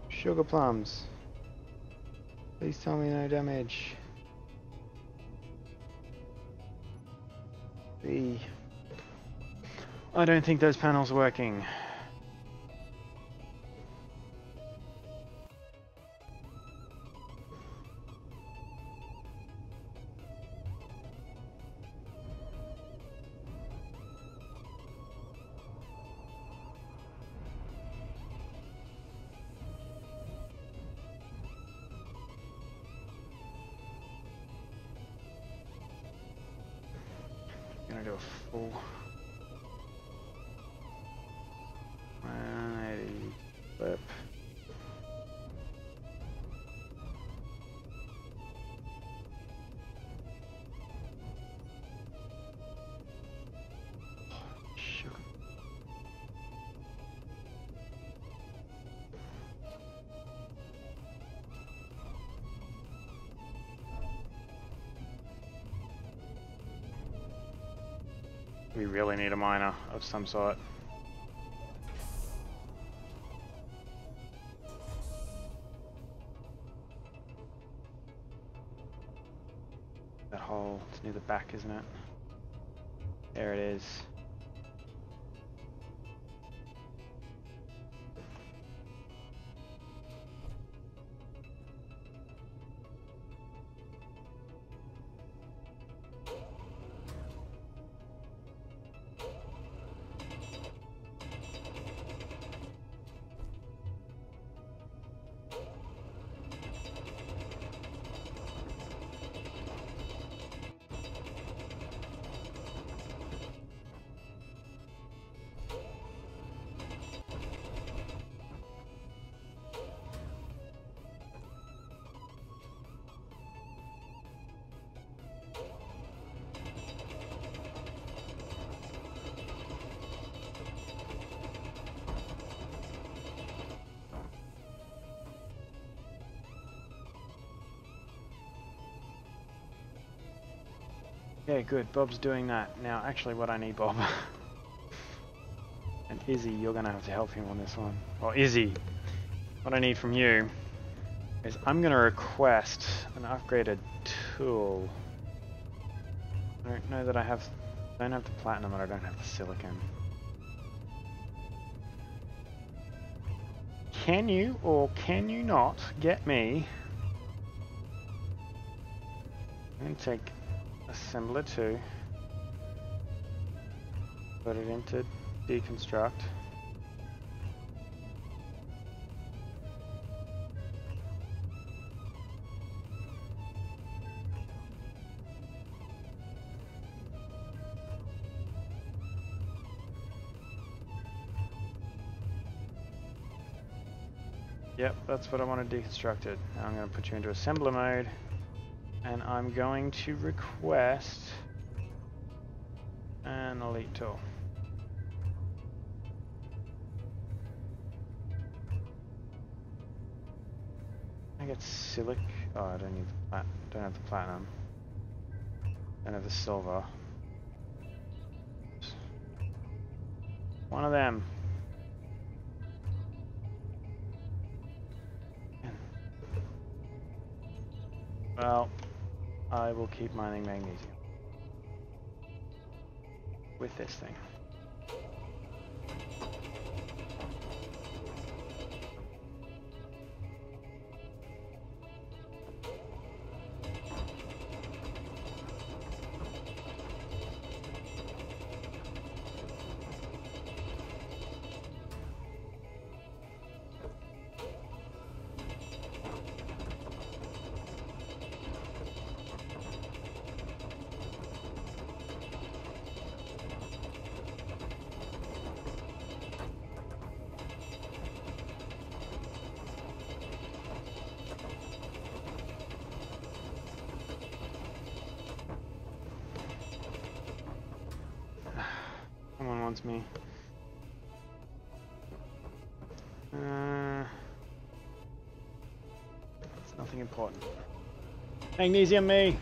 Sugar plums. Please tell me no damage. I don't think those panels are working. I'm gonna do a full 180 flip. Sugar. We really need a miner of some sort. That hole, it's near the back, isn't it? There it is. Yeah, good. Bob's doing that. Now, actually what I need, Bob, and Izzy, you're going to have to help him on this one. Or Izzy, what I need from you is I'm going to request an upgraded tool. I don't know that I don't have the platinum and I don't have the silicon. Can you or can you not get me? I'm going to take assembler 2, put it into deconstruct. Yep, that's what I want to deconstruct it. Now I'm going to put you into assembler mode. And I'm going to request an elite tool. I get silic. Oh, I don't need the don't have the platinum. Don't have the silver. One of them. Well, I will keep mining magnesium with this thing. wants me. It's nothing important. Magnesium me!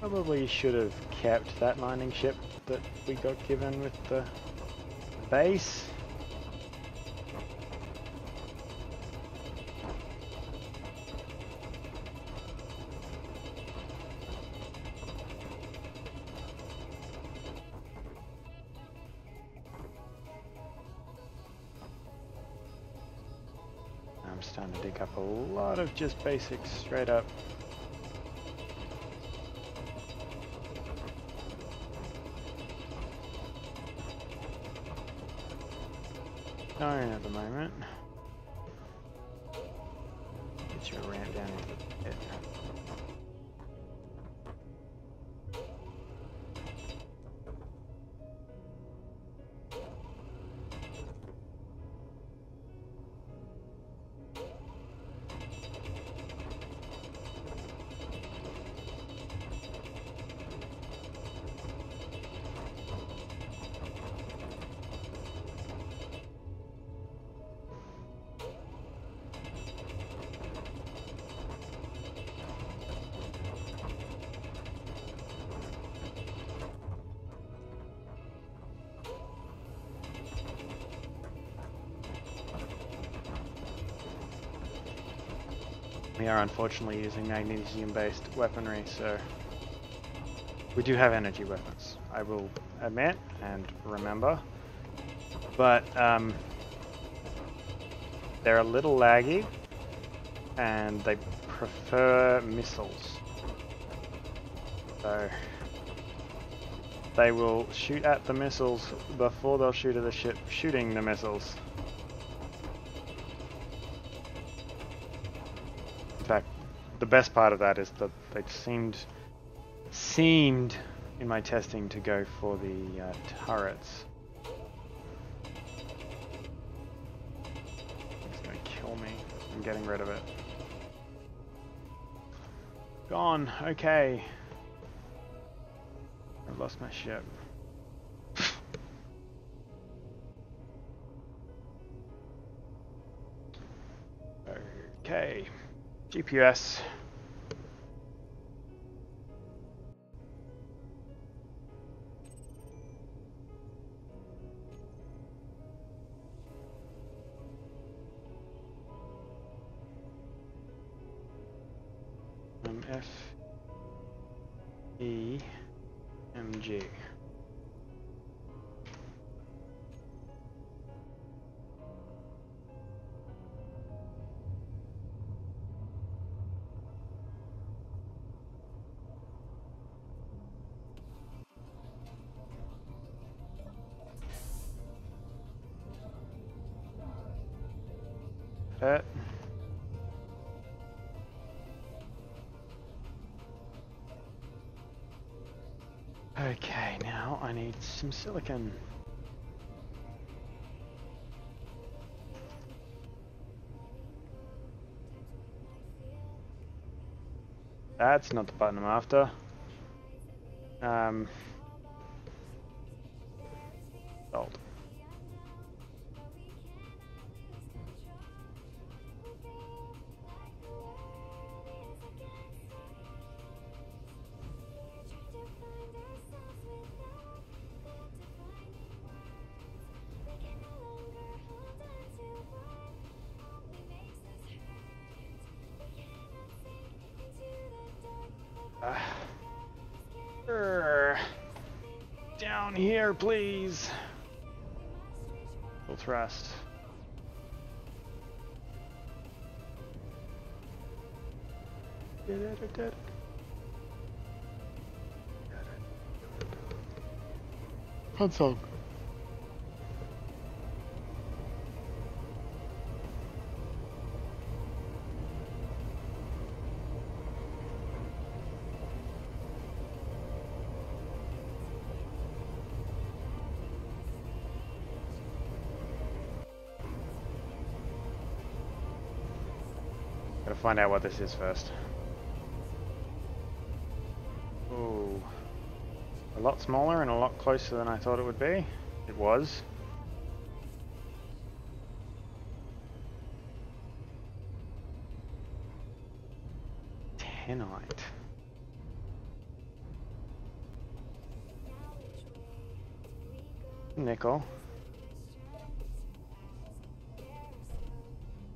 Probably should have kept that mining ship that we got given with the base. I'm starting to dig up a lot of just basics straight up. Iron at the moment. Get your ramp down into the pit. We are unfortunately using magnesium-based weaponry, so we do have energy weapons, I will admit and remember, but they're a little laggy and they prefer missiles. So they will shoot at the missiles before they'll shoot at the ship shooting the missiles. In fact, the best part of that is that they seemed in my testing to go for the turrets. It's gonna kill me. I'm getting rid of it. Gone. Okay. I lost my ship. Okay. GPS. FEMG. That. Okay, now I need some silicon. That's not the button I'm after. Sold. Down here, please. Full thrust. Console. Gotta find out what this is first. Ooh. A lot smaller and a lot closer than I thought it would be. It was. Tenite. Nickel.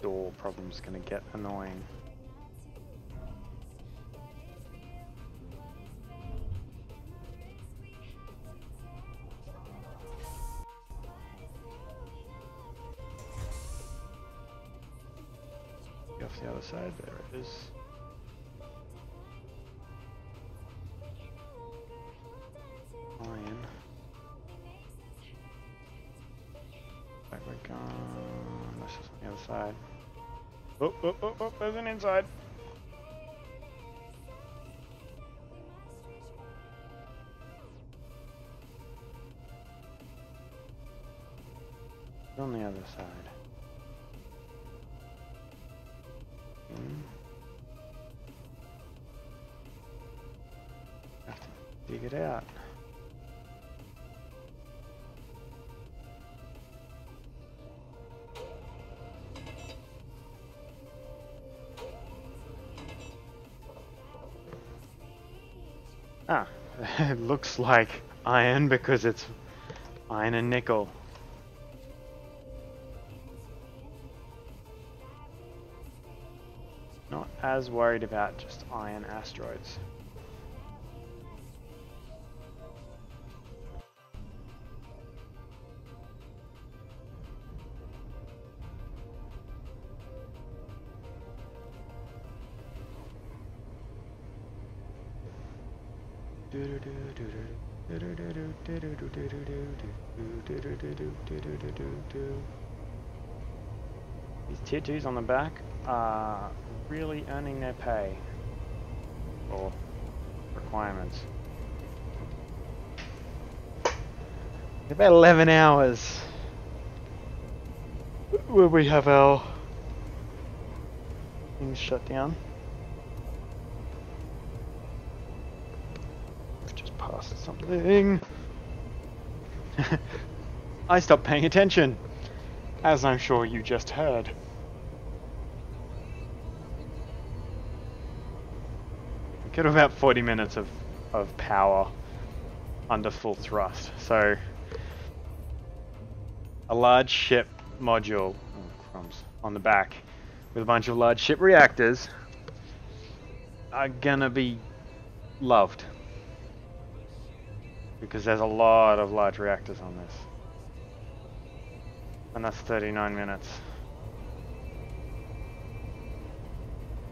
Door problem's gonna get annoying. Go off the other side, there it is. Iron. Back we're gone. That's just on the other side. Oh, oh, oh, oh, there's an inside. On the other side. Have to dig it out. Ah, it looks like iron because it's iron and nickel. Not as worried about just iron asteroids. These tier 2s on the back are really earning their pay or requirements. About 11 hours will we have our things shut down. Just passed something. I stopped paying attention, as I'm sure you just heard. Get about 40 minutes of power under full thrust. So a large ship module, oh crumbs, on the back with a bunch of large ship reactors are gonna be loved. Because there's a lot of large reactors on this. And that's 39 minutes.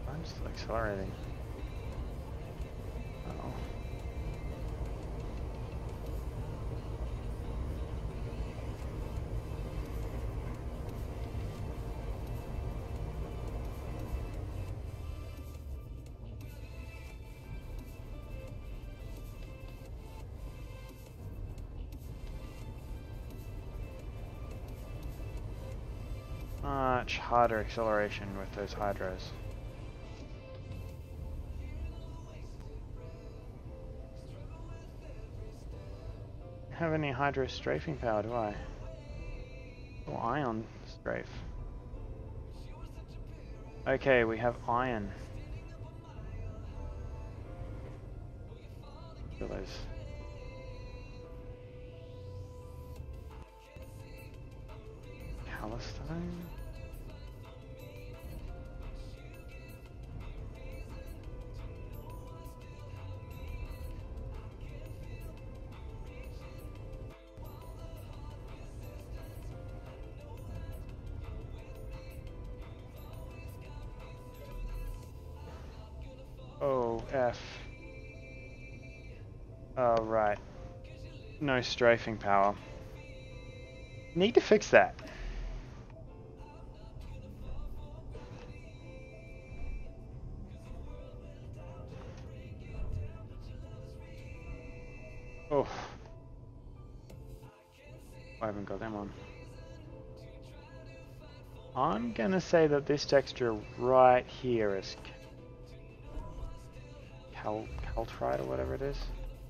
I'm still accelerating. Uh-oh. Much harder acceleration with those hydros. Have any hydro strafing power, do I? Or ion strafe. Okay, we have iron. Look at those. Palestine? Oh, F. Oh, right. No strafing power. Need to fix that. Oh. I haven't got them on. I'm gonna say that this texture right here is caltrite or whatever it is.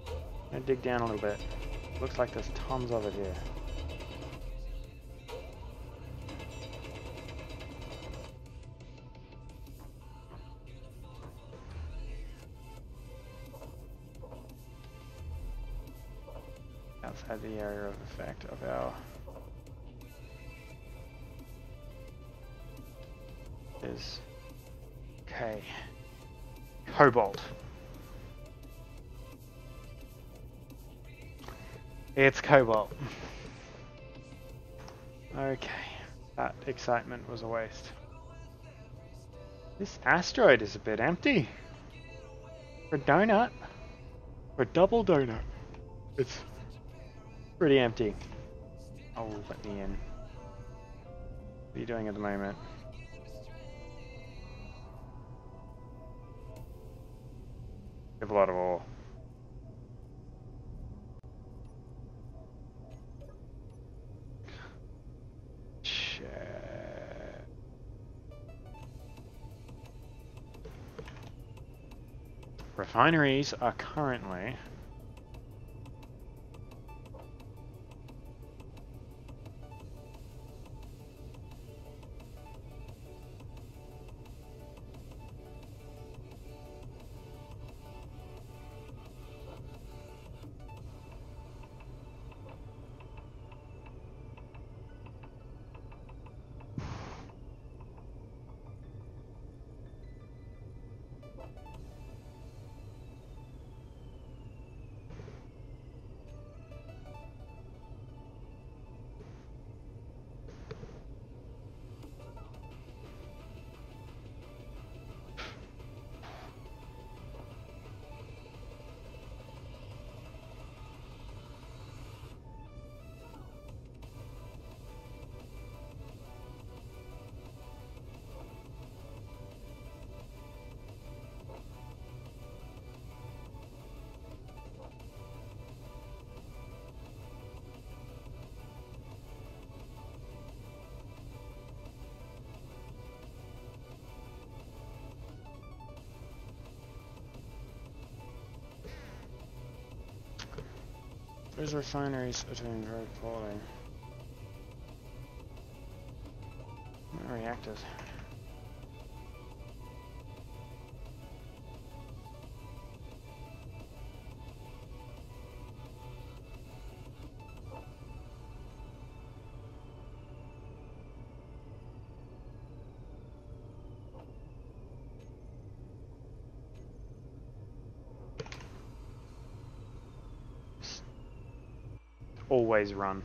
I'm gonna dig down a little bit. Looks like there's tons of it here. Outside the area of effect of our is okay. Cobalt. It's cobalt. Okay, that excitement was a waste. This asteroid is a bit empty. For a donut. For a double donut. It's pretty empty. Oh, let me in. What are you doing at the moment? We have a lot of ore. Shit. Refineries are currently those refineries are doing very poorly. Reactors. Always run.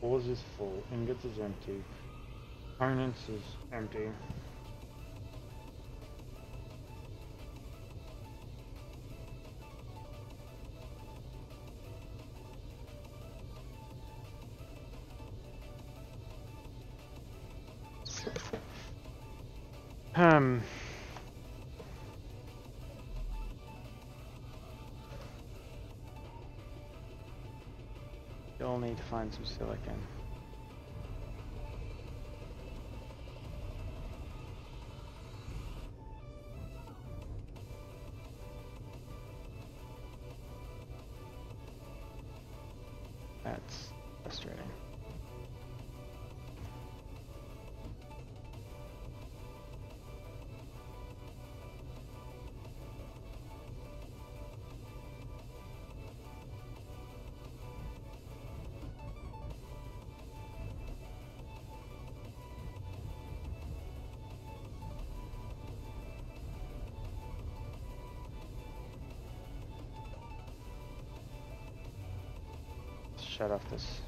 Ores is full, ingots is empty, components is empty. You'll need to find some silicon. That's frustrating. Shut off this.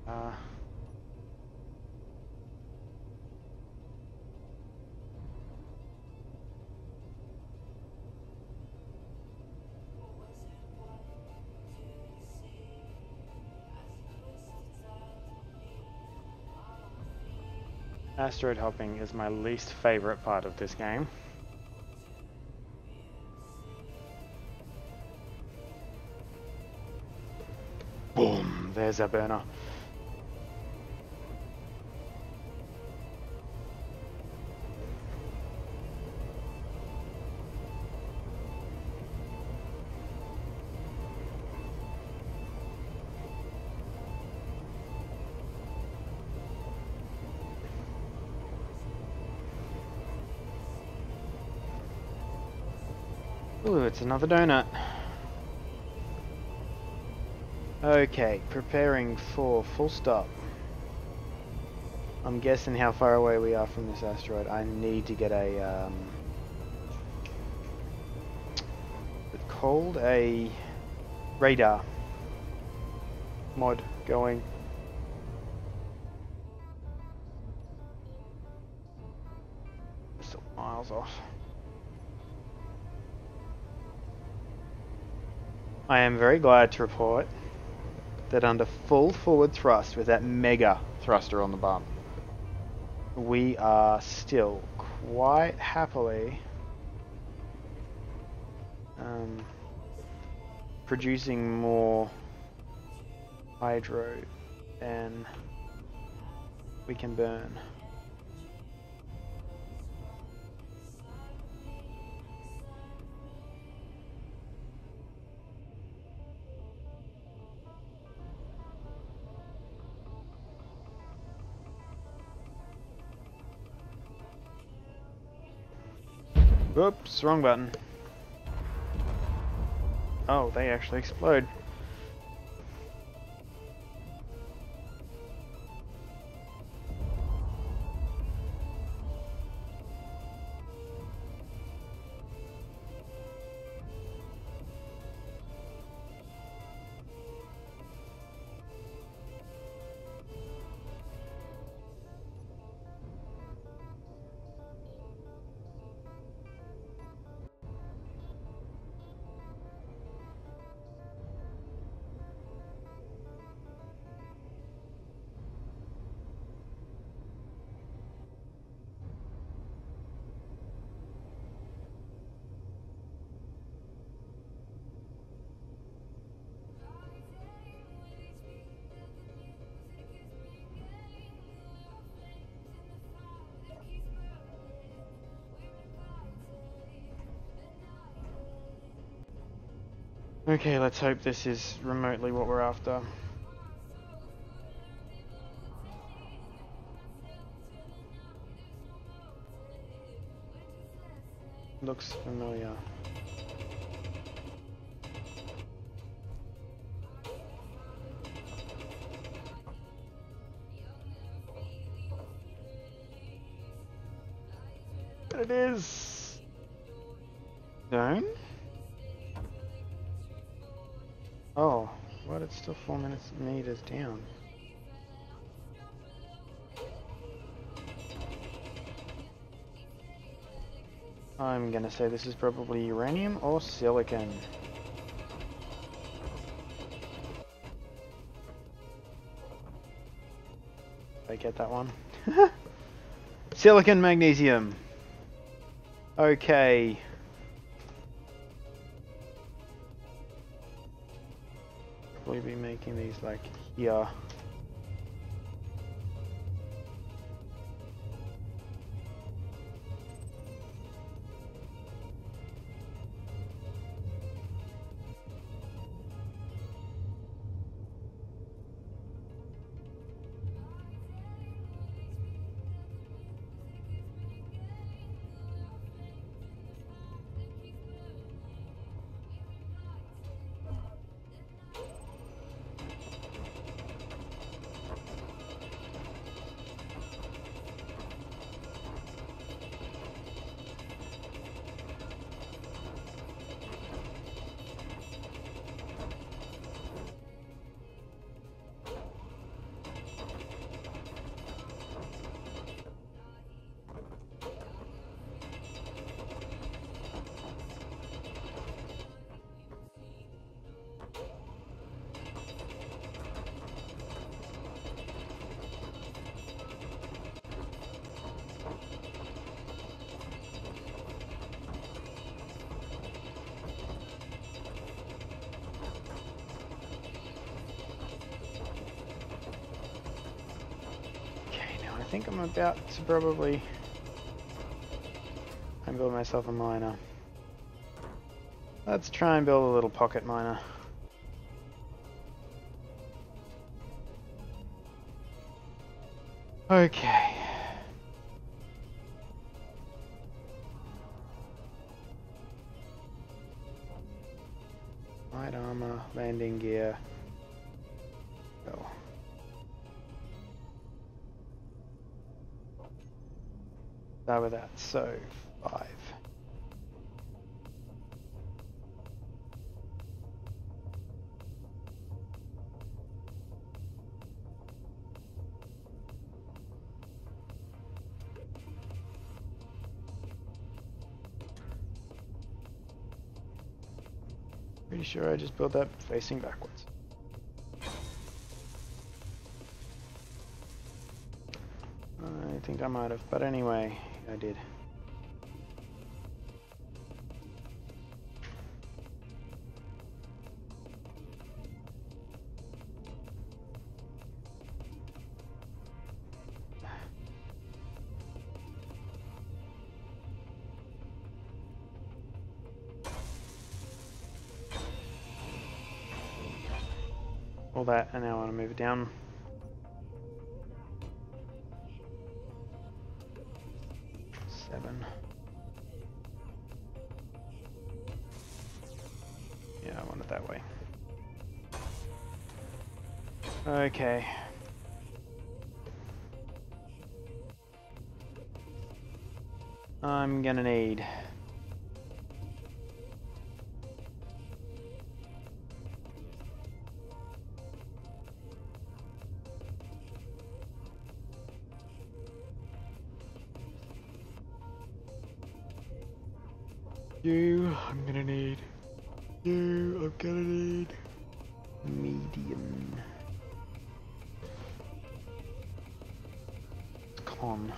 Uh, Asteroid hopping is my least favorite part of this game. Boom! There's a burner. Ooh, it's another donut. Okay, preparing for full stop. I'm guessing how far away we are from this asteroid. I need to get a it's called a radar mod going. Still miles off. I am very glad to report that under full forward thrust with that mega thruster on the bump, we are still quite happily producing more hydro than we can burn. Oops, wrong button. Oh, they actually explode. Okay, let's hope this is remotely what we're after. Looks familiar. It is zone. Oh, what? It's still 4 meters down. I'm gonna say this is probably uranium or silicon. Did I get that one? Silicon magnesium. Okay. Probably be making these like here. think I'm about to probably build myself a miner. Let's try and build a little pocket miner. Okay. Light armor, landing gear. Go. Start with that. So 5. Pretty sure I just built that facing backwards. I think I might have, but anyway, I did. All that, and now I want to move it down. Yeah, I want it that way. Okay. I'm gonna need I'm gonna need medium. Con.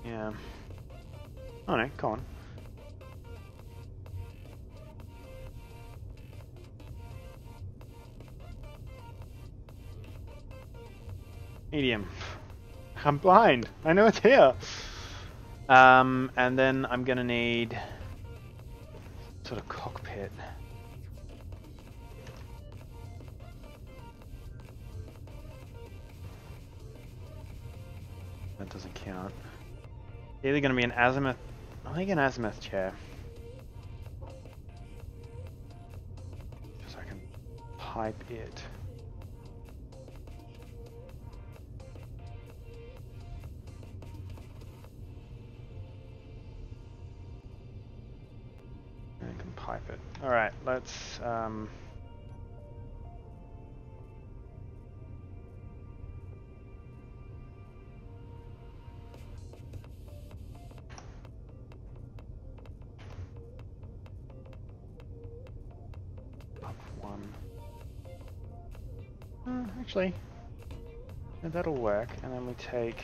Yeah. Oh no, con. Medium. I'm blind. I know it's here. And then I'm gonna need sort of cockpit. That doesn't count. Either gonna be an azimuth. I think an azimuth chair. Just so I can pipe it. Pipe it. Alright, let's up one. Actually, that'll work, and then we take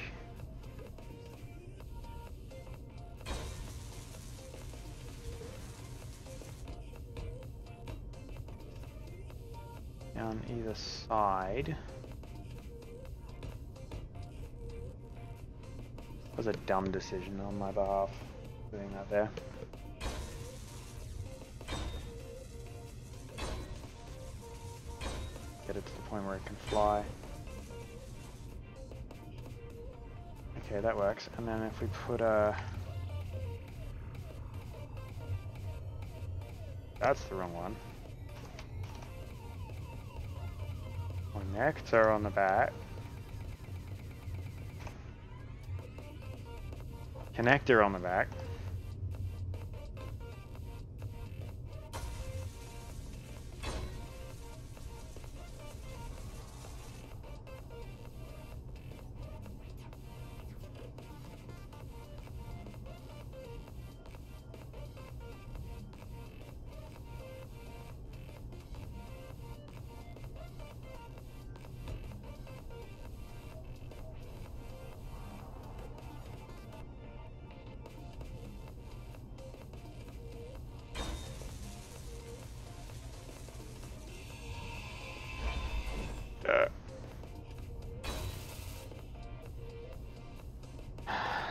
down either side. That was a dumb decision on my behalf, doing that there. Get it to the point where it can fly. Okay, that works. And then if we put a... That's the wrong one. Connector on the back. Connector on the back.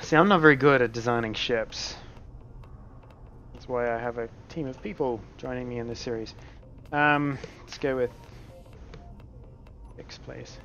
See, I'm not very good at designing ships. That's why I have a team of people joining me in this series. Let's go with X, please.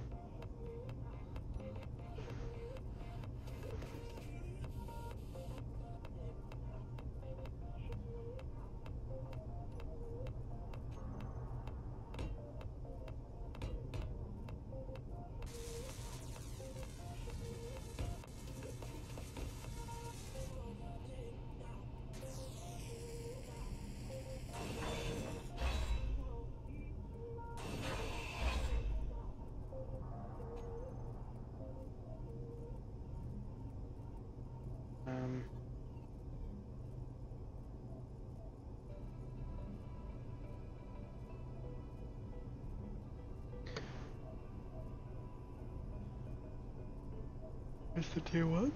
Where's the tier ones?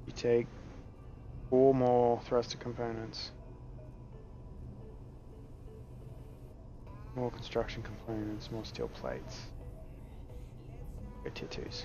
You take 4 more thruster components. More construction components, more steel plates. Go tier 2s.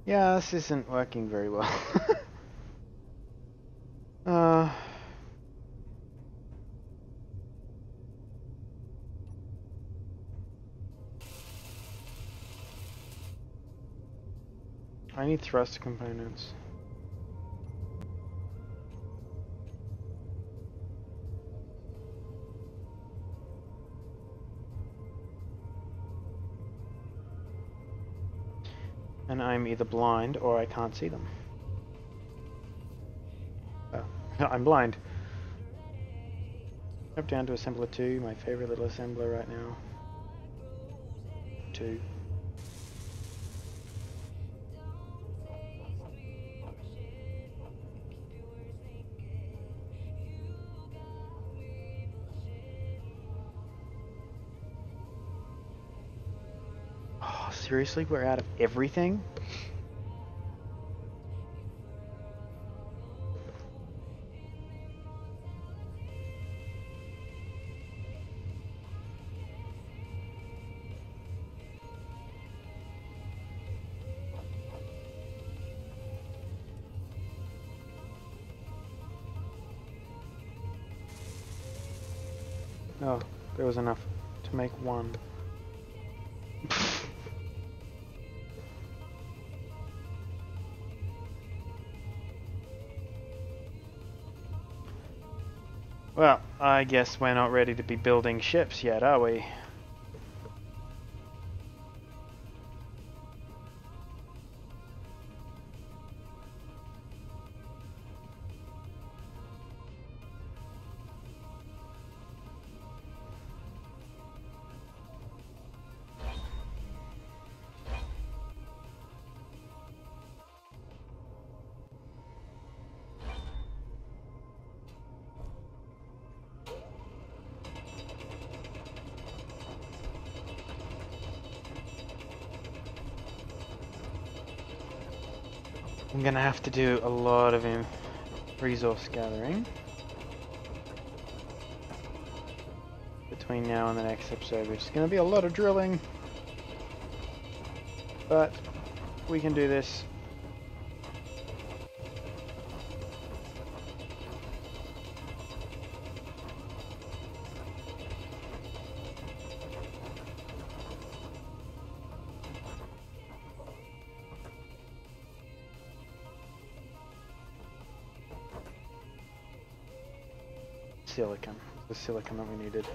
Yeah, this isn't working very well. I need thruster components. And I'm either blind or I can't see them. Oh, I'm blind. Up down to assembler 2, my favorite little assembler right now. 2. Oh, seriously? We're out of everything? Oh, there was enough to make one. Well, I guess we're not ready to be building ships yet, are we? I'm gonna have to do a lot of resource gathering between now and the next episode, which is gonna be a lot of drilling, but we can do this. Silicon. The silicon that we needed.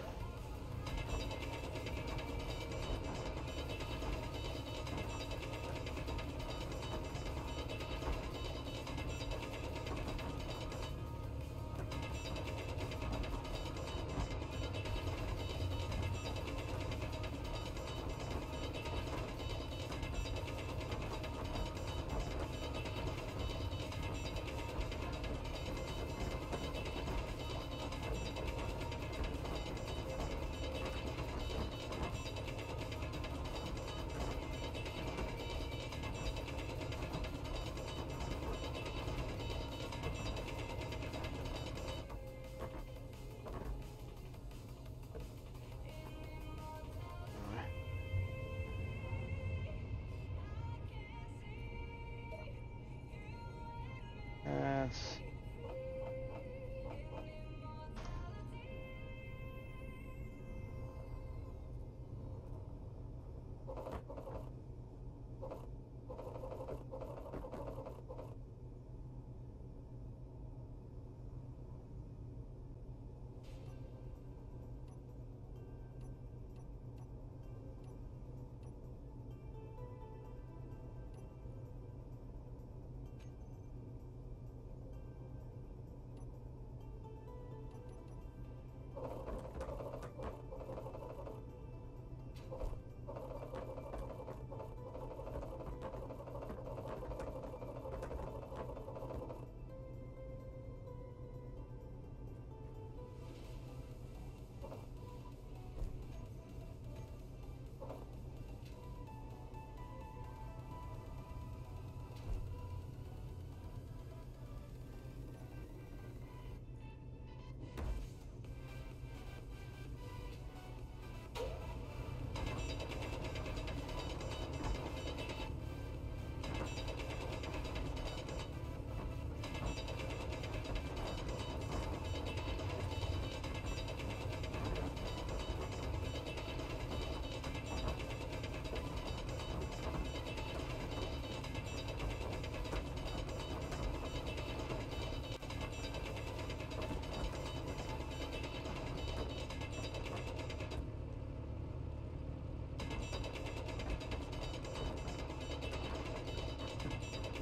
That's...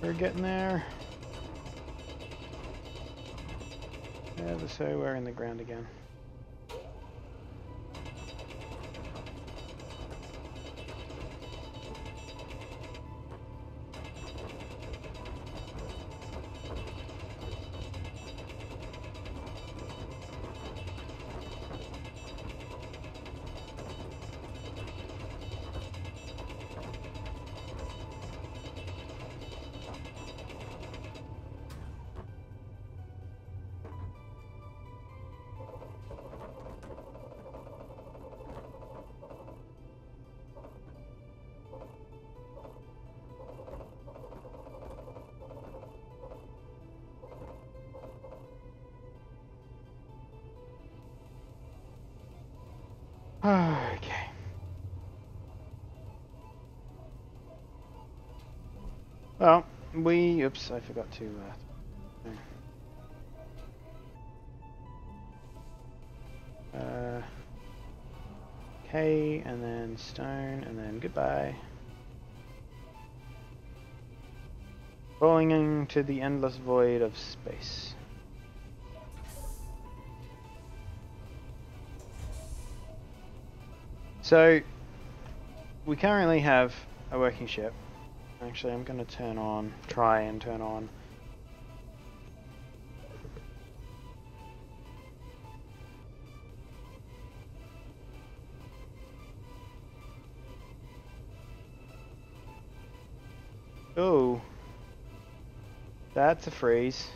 We're getting there. Yeah, so we're in the ground again. Okay. Well, oops, I forgot to, okay, and then stone, and then goodbye. Falling into the endless void of space. So, we currently have a working ship. Actually, I'm going to try and turn on. Oh, that's a freeze.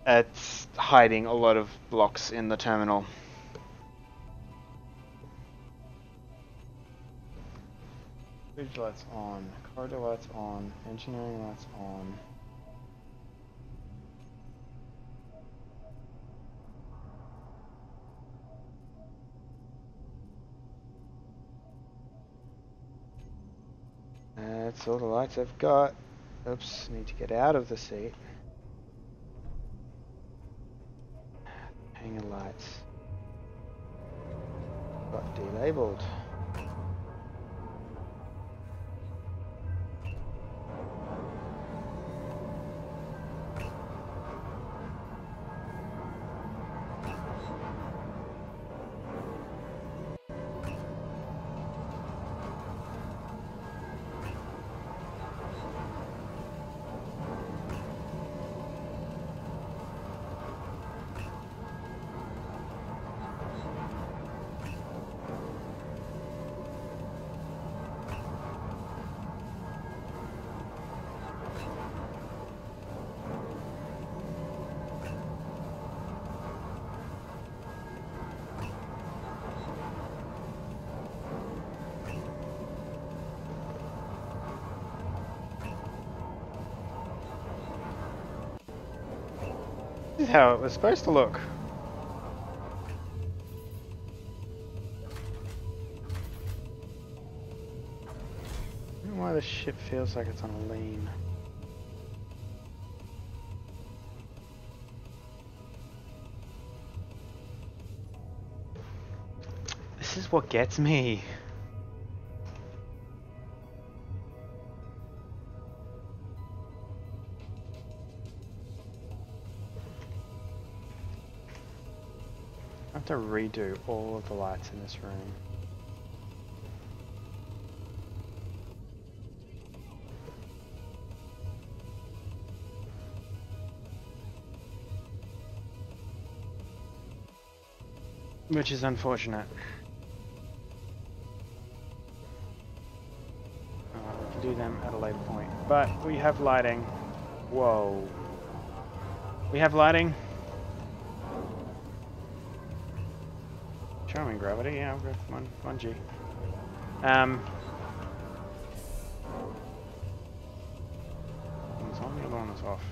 It's hiding a lot of blocks in the terminal. Bridge lights on, corridor lights on, engineering lights on. That's all the lights I've got. Oops, need to get out of the seat. Hanger lights. Got delabeled. This is how it was supposed to look. I don't know why the ship feels like it's on a lean. This is what gets me. I have to redo all of the lights in this room. Which is unfortunate. We can do them at a later point. But we have lighting. Whoa. We have lighting. Charming gravity, yeah, we've got 1G. One's on, the other one is off.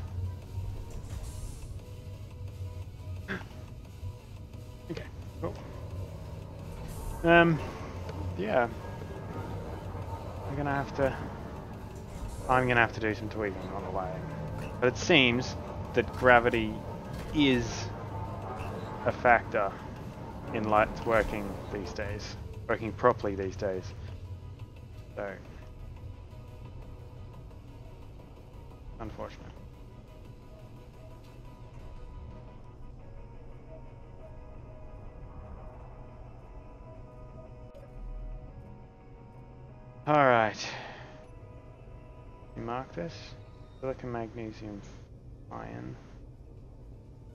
Okay, cool. Yeah. I'm gonna have to do some tweaking on the lighting. But it seems that gravity is a factor in lights working these days, working properly these days. So, unfortunate. All right. You mark this. Silicon, magnesium, iron.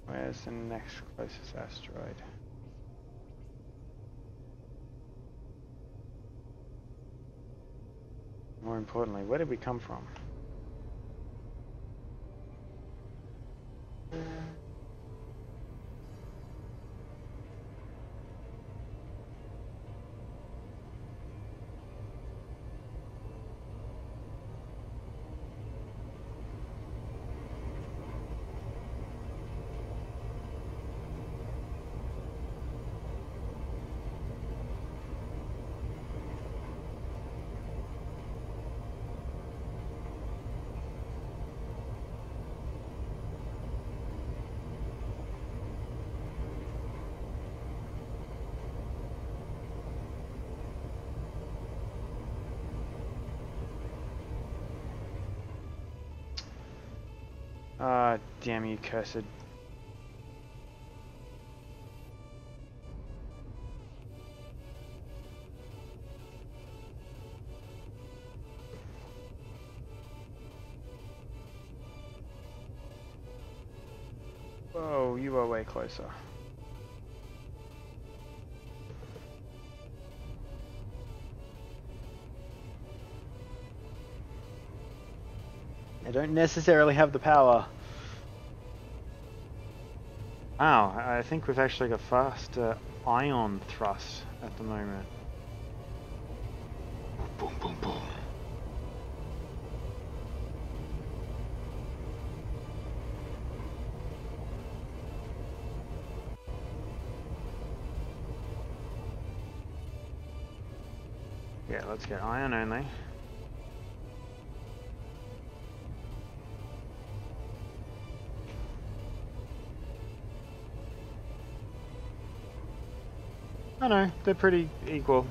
Where's the next closest asteroid? More importantly, where did we come from? Ah, damn you, cursed. Whoa, you are way closer. I don't necessarily have the power. Wow, I think we've actually got faster ion thrust at the moment. Boom, boom, boom. Yeah, let's get ion only. I know, they're pretty equal.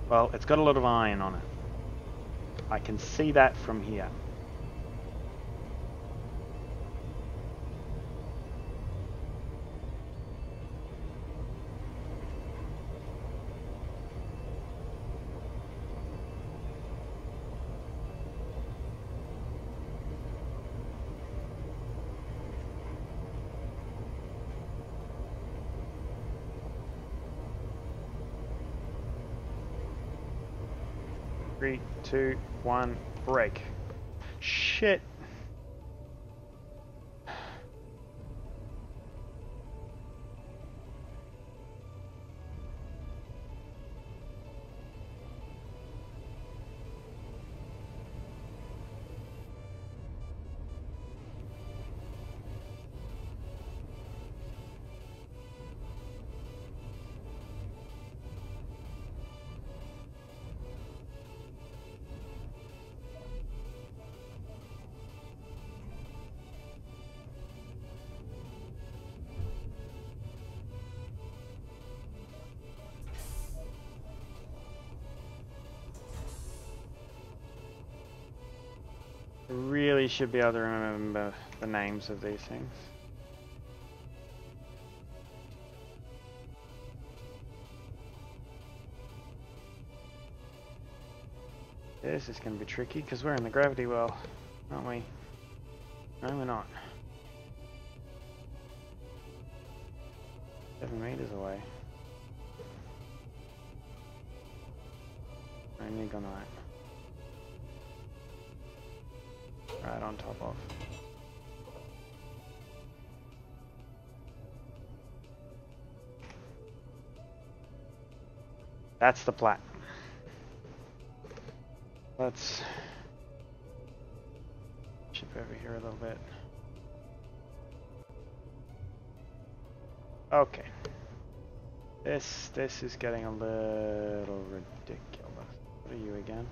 Well, it's got a lot of iron on it. I can see that from here. Three, two, one, break. Shit. Really should be able to remember the names of these things. This is going to be tricky because we're in the gravity well, aren't we? No, we're not. 7 meters away. Only gonna right on top of. That's the plat. Let's ship over here a little bit. Okay. This is getting a little ridiculous. What are you again?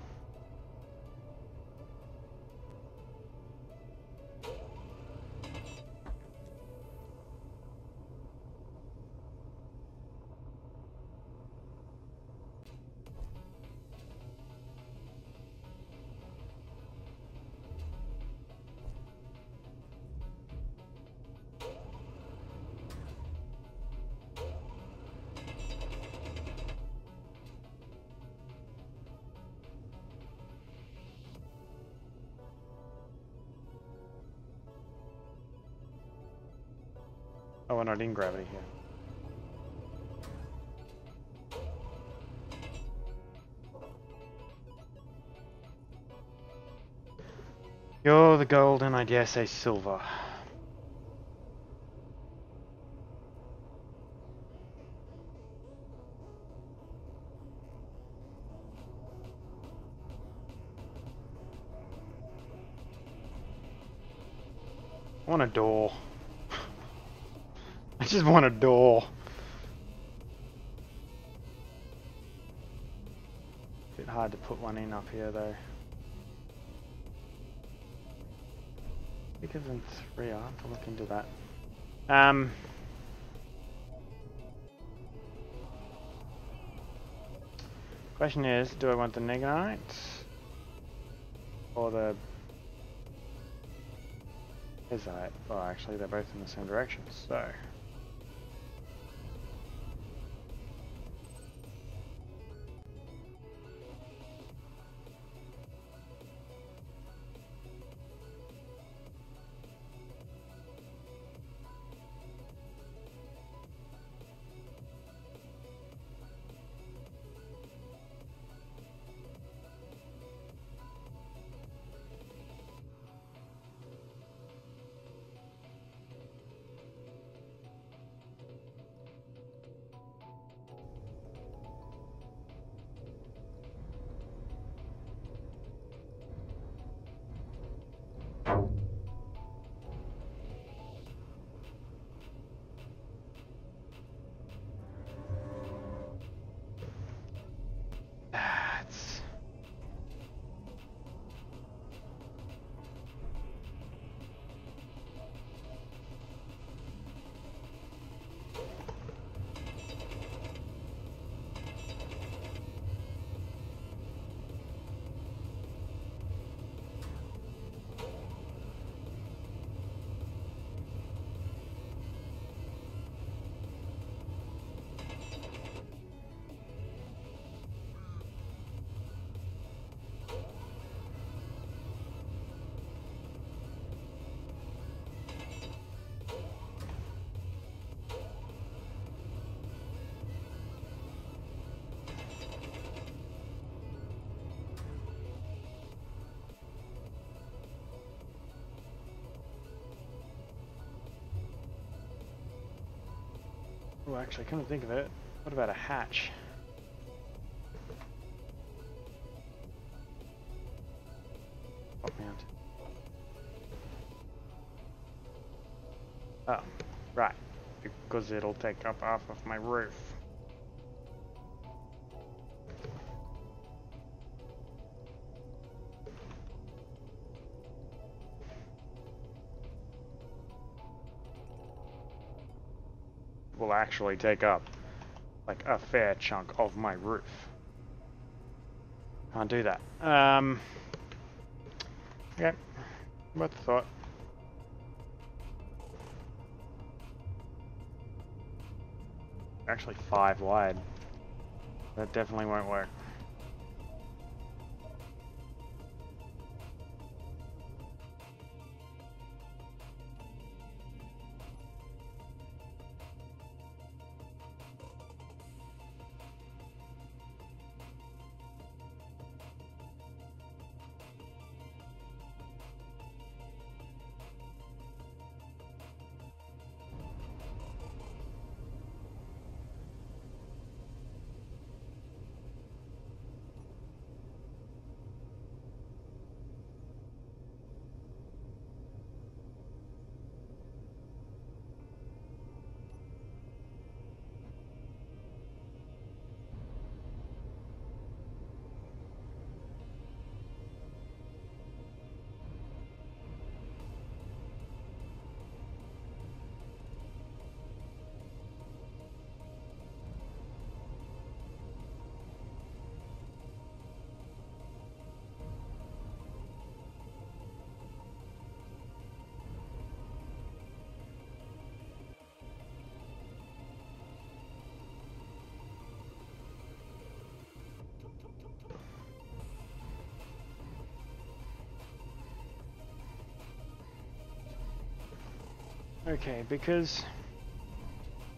Oh, we're not in gravity here. You're the gold and I dare say silver. I want a door. I just want a door. Bit hard to put one in up here though. Bigger than 3, I'll have to look into that. Question is, do I want the Negonite or the Hesite? Well, actually, they're both in the same direction, so. Oh, actually, come to think of it, what about a hatch? Top mount. Oh, right. Because it'll take up half of my roof. Will actually take up like a fair chunk of my roof. Can't do that. Okay, worth the thought. Actually 5 wide. That definitely won't work. Okay, because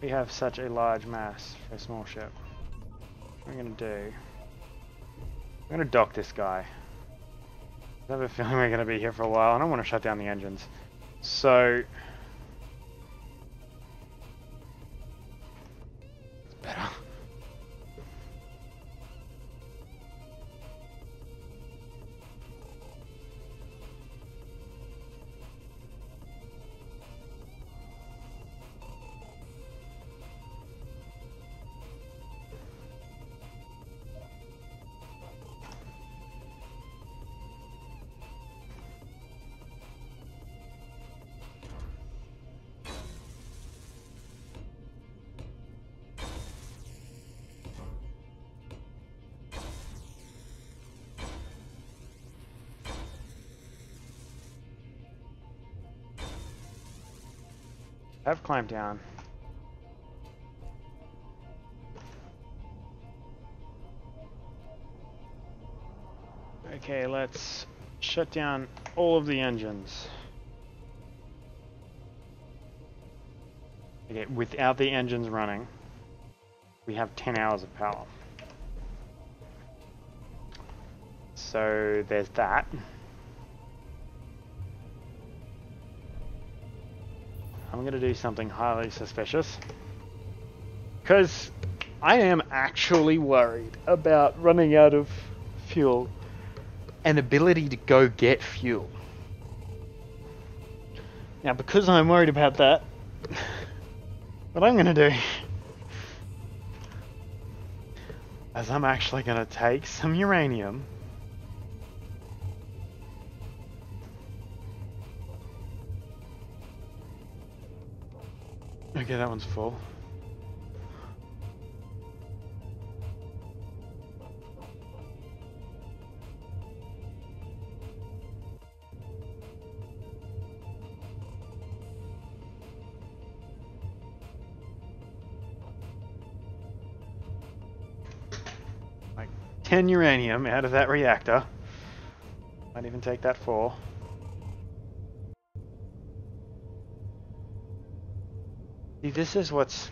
we have such a large mass for a small ship, what I'm going to do, I'm going to dock this guy. I have a feeling we're going to be here for a while, and I want to shut down the engines. So, it's better. Have climbed down. Okay, let's shut down all of the engines. Okay, without the engines running, we have 10 hours of power. So there's that. I'm going to do something highly suspicious, because I am actually worried about running out of fuel and ability to go get fuel. Now, because I'm worried about that, what I'm going to do is I'm actually going to take some uranium okay, that one's full. Like 10 uranium out of that reactor. Might even take that 4. See, this is what's...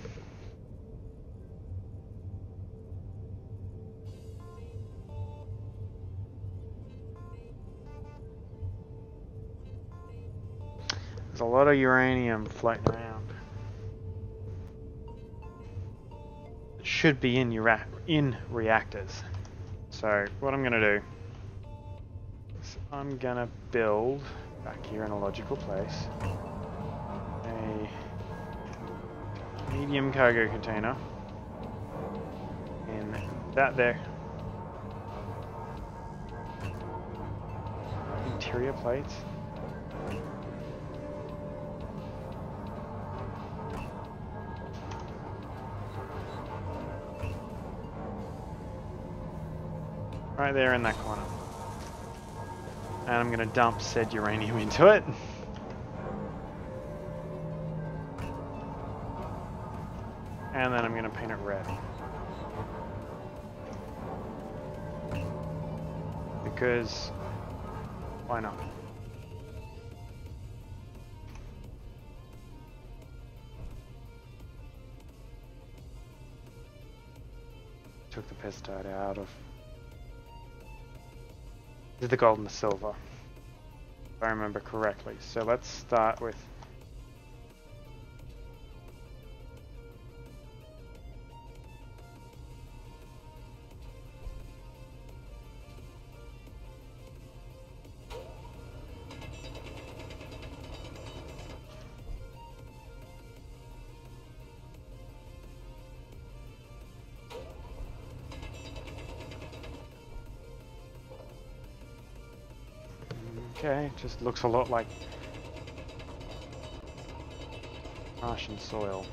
There's a lot of uranium floating around. It should be in reactors. So what I'm going to do is I'm going to build, back here in a logical place, a medium cargo container, and that there. Interior plates. Right there in that corner. And I'm going to dump said uranium into it. And then I'm going to paint it red. Because why not? Took the pesticide out of... This is the gold and the silver, if I remember correctly. So let's start with... Okay, just looks a lot like Martian soil.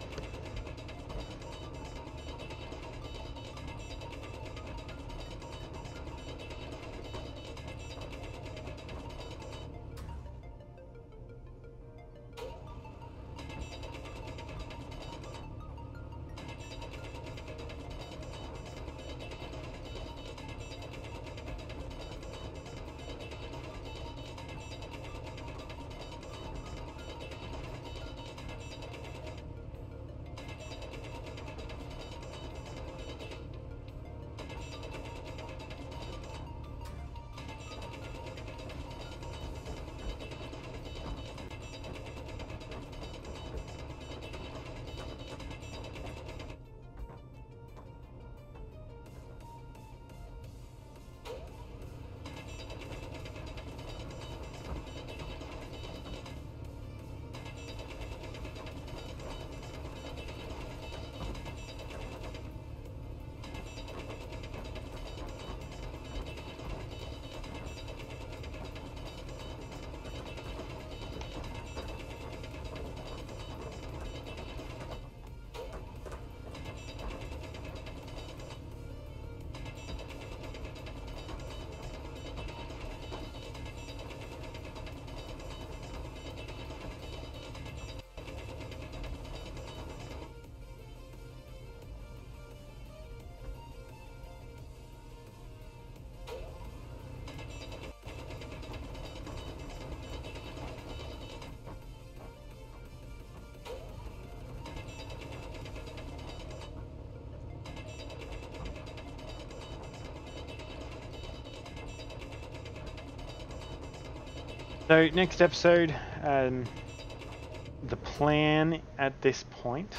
So next episode, the plan at this point,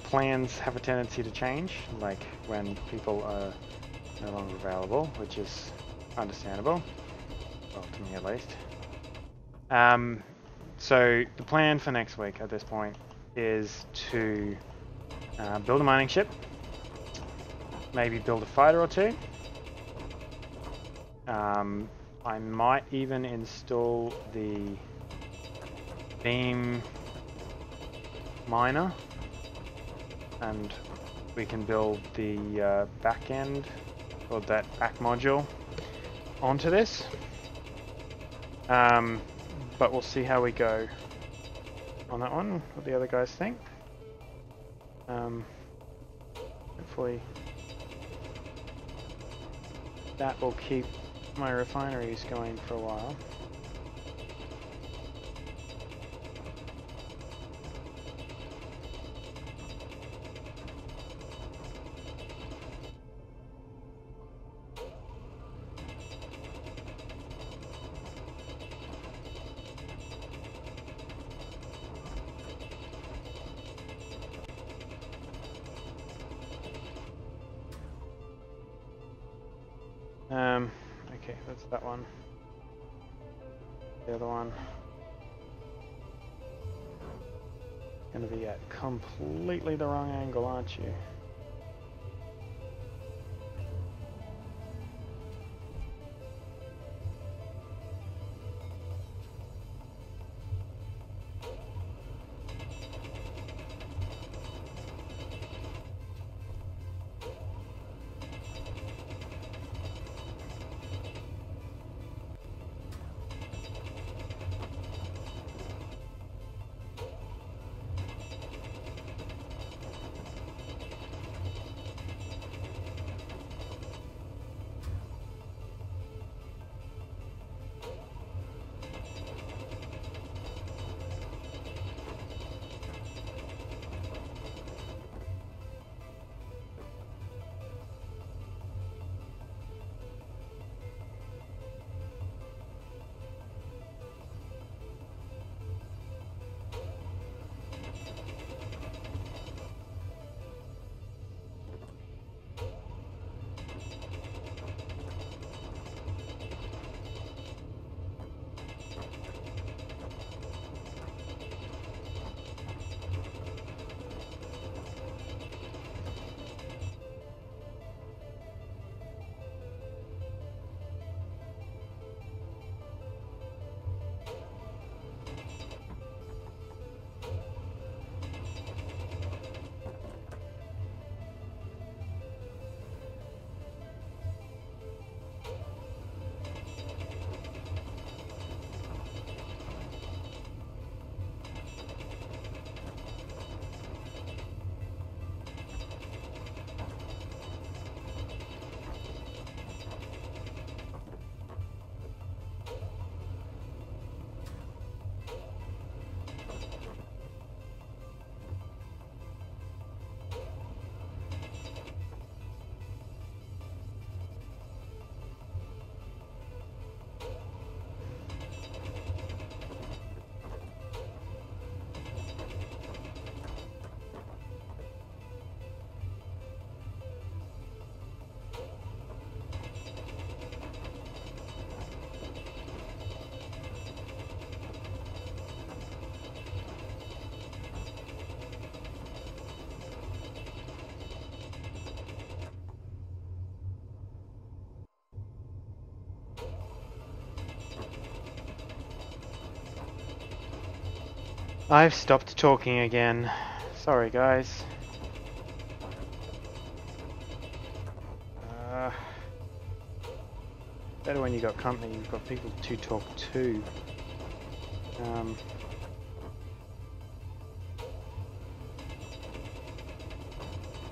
plans have a tendency to change, like when people are no longer available, which is understandable, well, to me at least. So the plan for next week at this point is to build a mining ship, maybe build a fighter or two. I might even install the beam miner, and we can build the back end, or that back module, onto this. But we'll see how we go on that one, what the other guys think. Hopefully that will keep my refineries going for a while. Okay, that's that one. The other one gonna be at completely the wrong angle, aren't you? I've stopped talking again. Sorry, guys. Better when you got company, you've got people to talk to.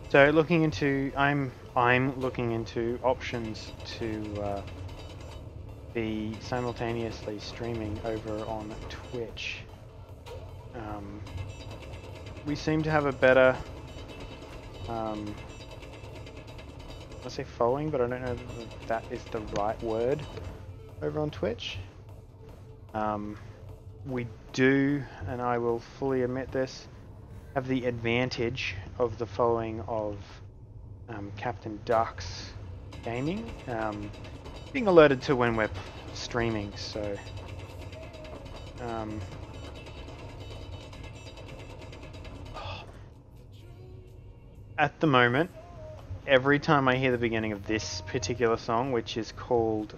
So looking into, I'm looking into options to be simultaneously streaming over on Twitch. We seem to have a better, let's say following, but I don't know if that is the right word over on Twitch. We do, and I will fully admit this, have the advantage of the following of Captain Duck's gaming, being alerted to when we're streaming, so at the moment, every time I hear the beginning of this particular song, which is called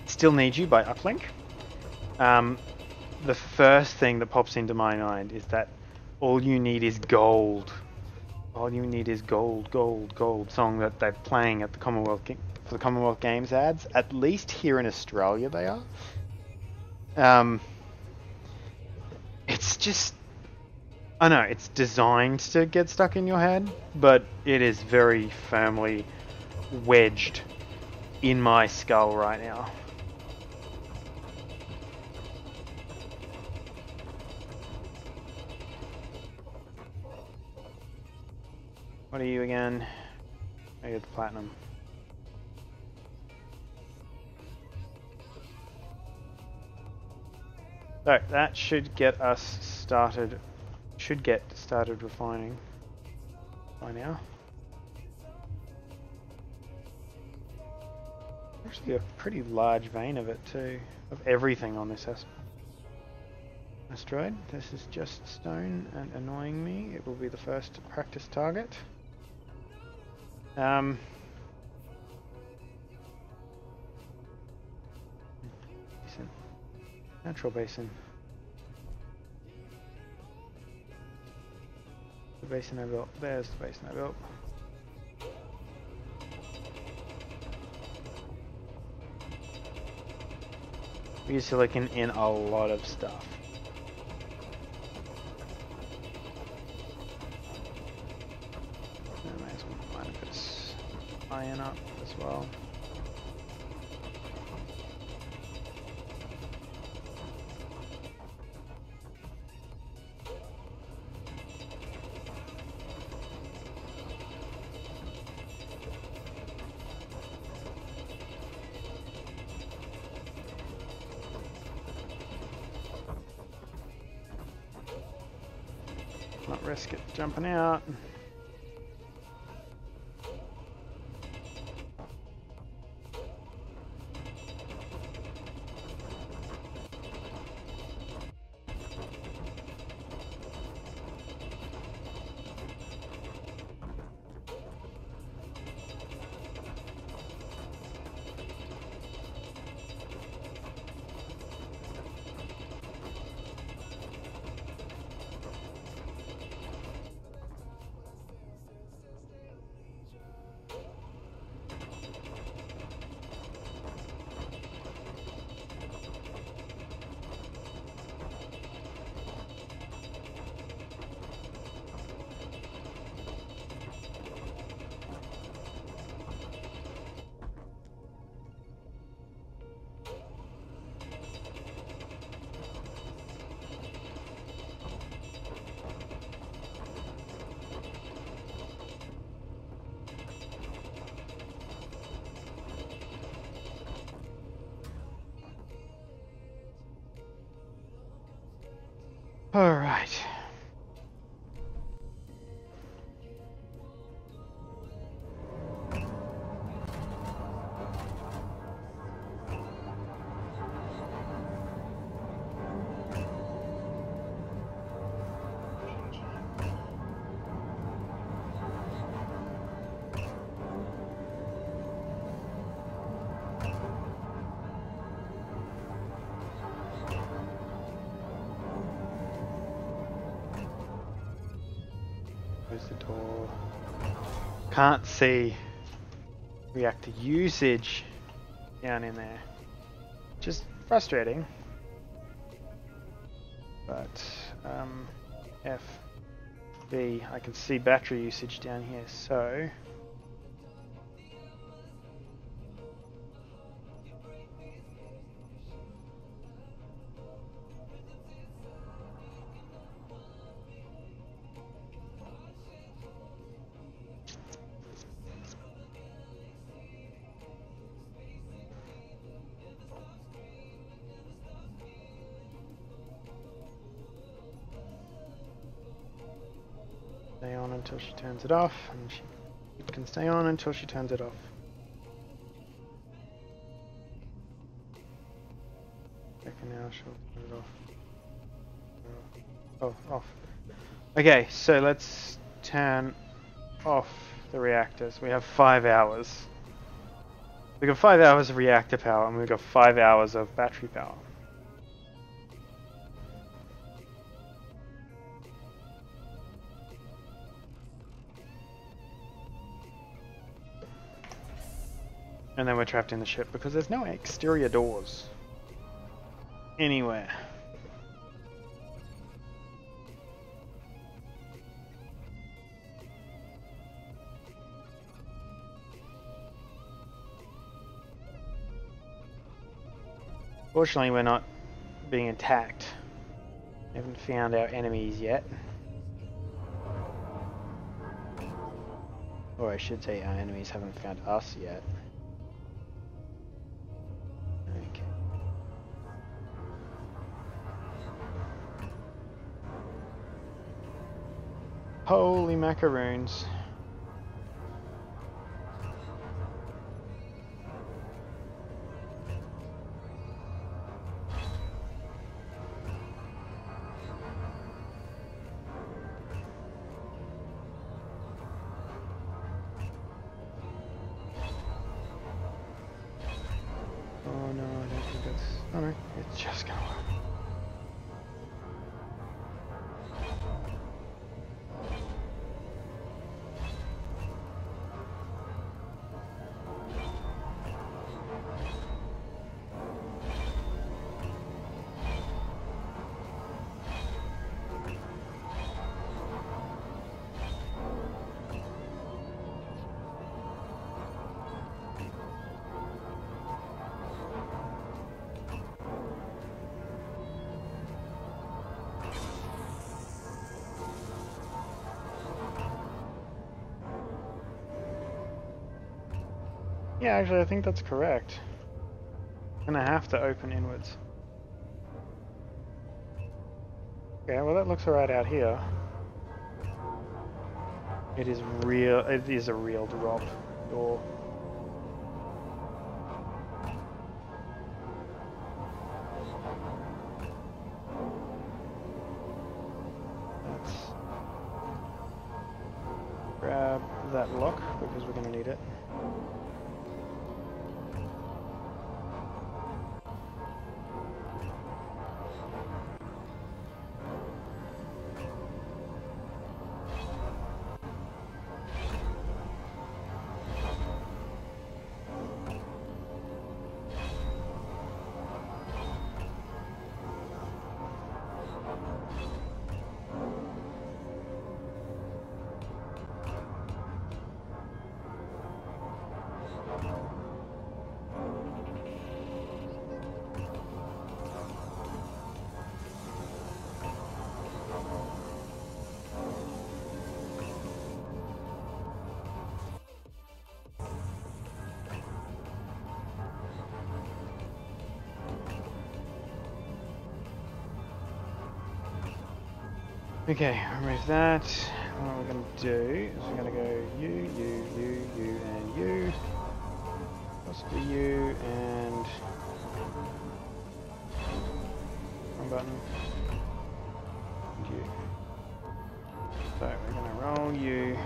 Still Need You by Uplink, the first thing that pops into my mind is that all you need is gold. All you need is gold, gold, gold song that they're playing at the for the Commonwealth Games ads. At least here in Australia they are. It's just, I know, it's designed to get stuck in your head, but it is very firmly wedged in my skull right now. What are you again? I get the platinum. So that should get us started. Should get started refining by now. Actually, a pretty large vein of it too, of everything on this asteroid. This is just stone and annoying me. It will be the first practice target. Basin. Natural basin. The basin I built. There's the basin I built. We use silicon in a lot of stuff. I might as well line a bit of iron up as well. Not risk it jumping out. All right. Close the door. Can't see reactor usage down in there. Just frustrating. But F, B, I can see battery usage down here, so until she turns it off, and it can stay on until she turns it off. Second now she'll turn it off. Oh, off. Okay, so let's turn off the reactors. We have 5 hours. We've got 5 hours of reactor power, and we've got 5 hours of battery power. And then we're trapped in the ship because there's no exterior doors anywhere. Fortunately, we're not being attacked. We haven't found our enemies yet. Or I should say our enemies haven't found us yet. Okay. Holy macaroons. Oh no, I don't think that's... Oh no, it's just gonna work. Yeah, actually I think that's correct. I'm gonna have to open inwards. Okay, well that looks alright out here. It is real, it is a real drop door. Let's grab that lock because we're gonna need it. Okay, remove that. What we're going to do is we're going to go you, and you. Possibly you, and... Wrong button. And you. So we're going to roll you.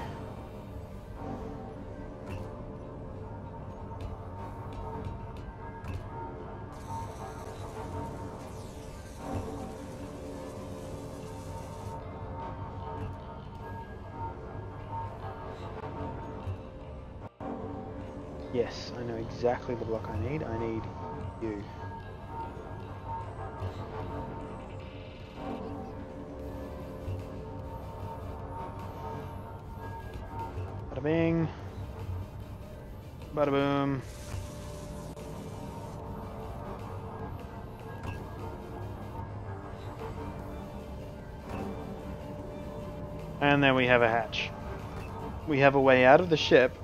Yes, I know exactly the block I need. I need you. Bada bing. Bada boom. And then we have a hatch. We have a way out of the ship.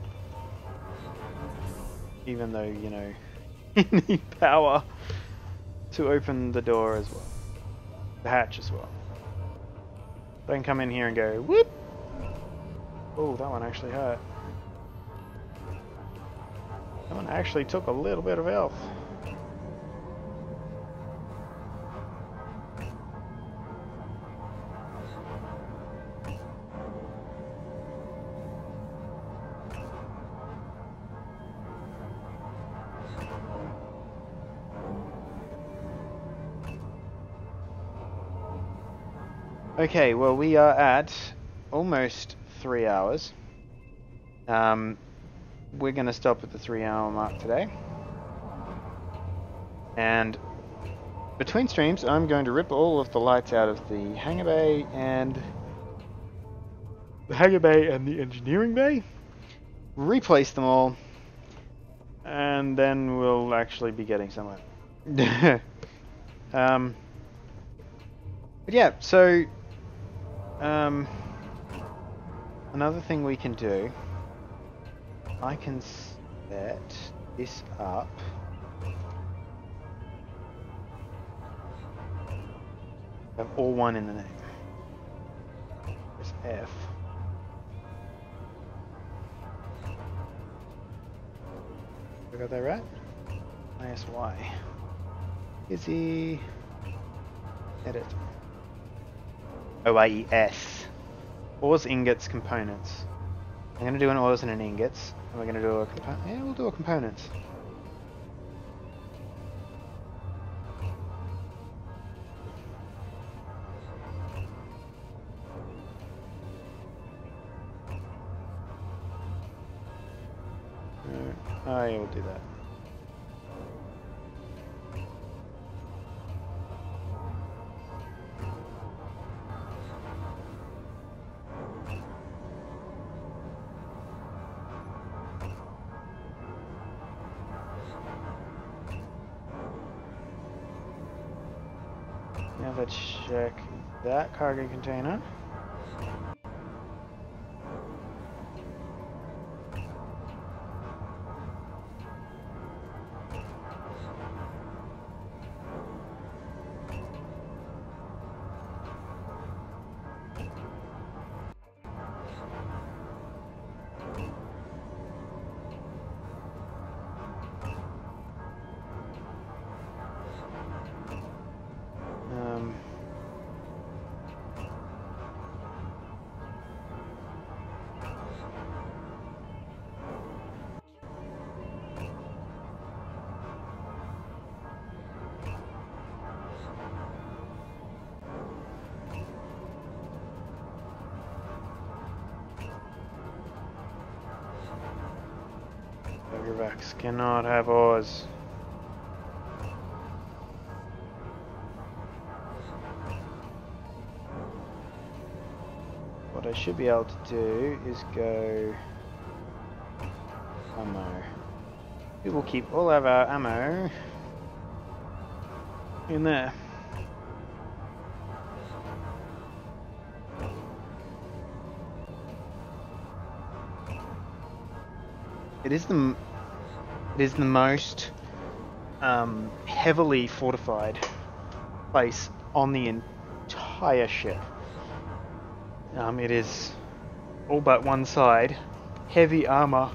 Even though, you know, you need power to open the door as well. The hatch as well. So I can come in here and go, whoop! Oh, that one actually hurt. That one actually took a little bit of health. Okay, well we are at almost 3 hours. We're going to stop at the 3-hour mark today. And between streams, I'm going to rip all of the lights out of the hangar bay and the engineering bay, replace them all, and then we'll actually be getting somewhere. But yeah, so another thing we can do, I can set this up. Have all one in the name. Press F. I got that right? ISY. Izzy. Edit. OIES. Ores, ingots, components. I'm going to do an ores and an ingots. And we're going to do a component. Yeah, we'll do a components. Oh yeah, we'll do that. Now let's check that cargo container. Buggervax cannot have ores. What I should be able to do is go ammo. We will keep all of our ammo in there. It is the most heavily fortified place on the entire ship. It is all but one side heavy armor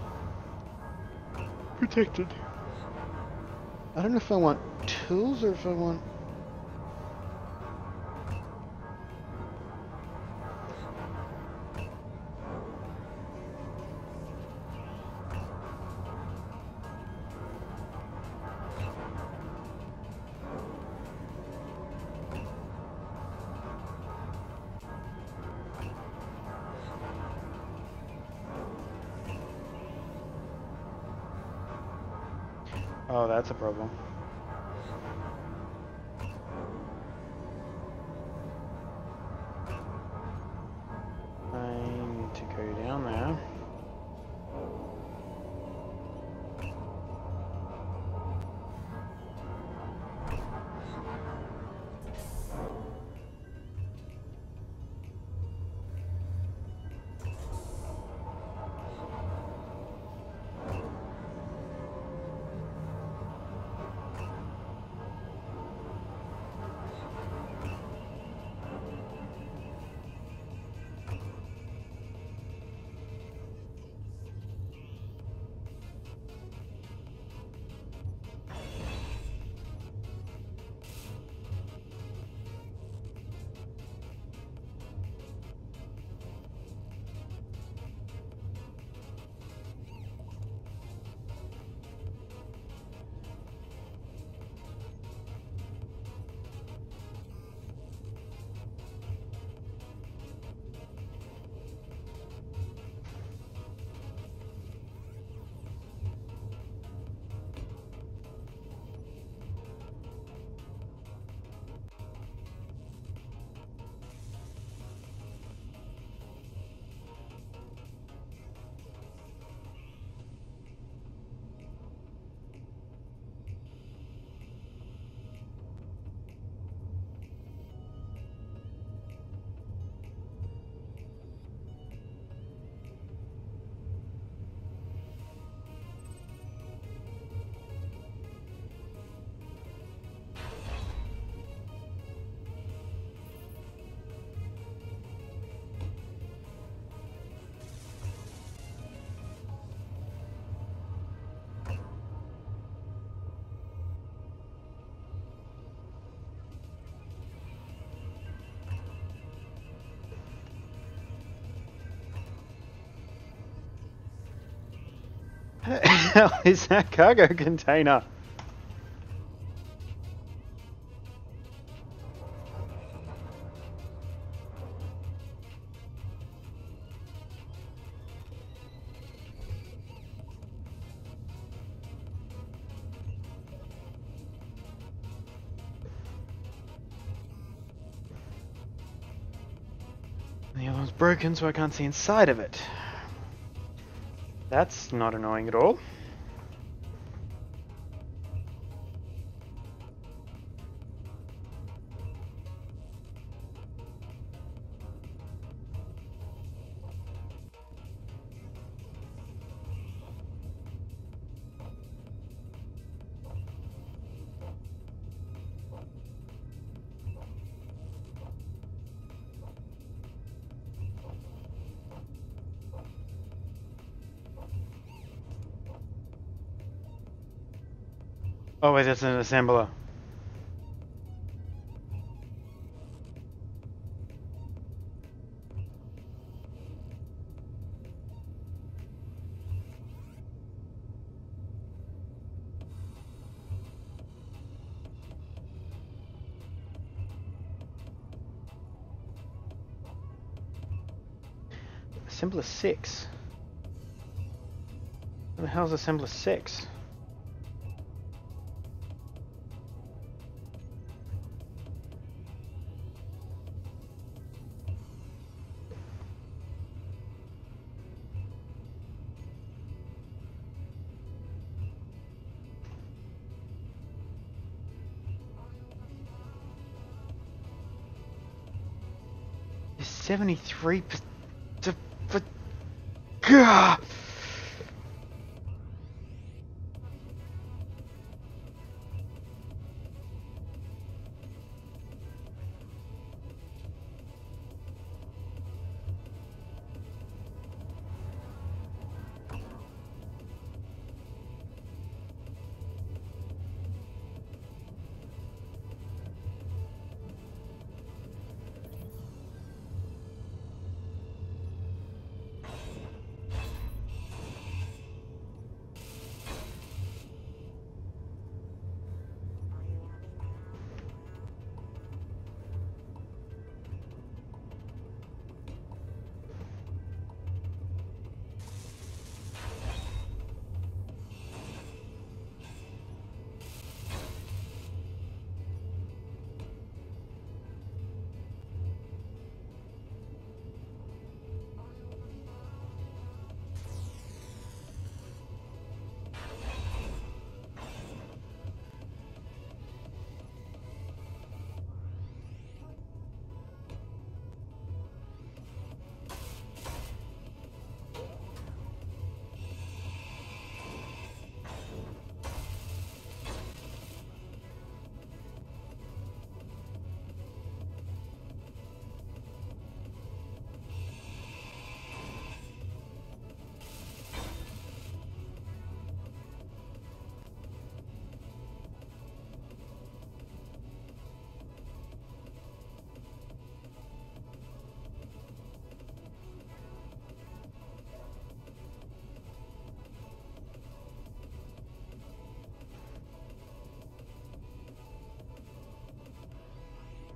protected. I don't know if I want tools or if I want... Oh, that's a problem. I need to go down there. What the hell is that cargo container? The other one's broken, so I can't see inside of it. That's not annoying at all. Oh wait, that's an assembler. Assembler 6? Where the hell's assembler 6? There's 73%. Gah!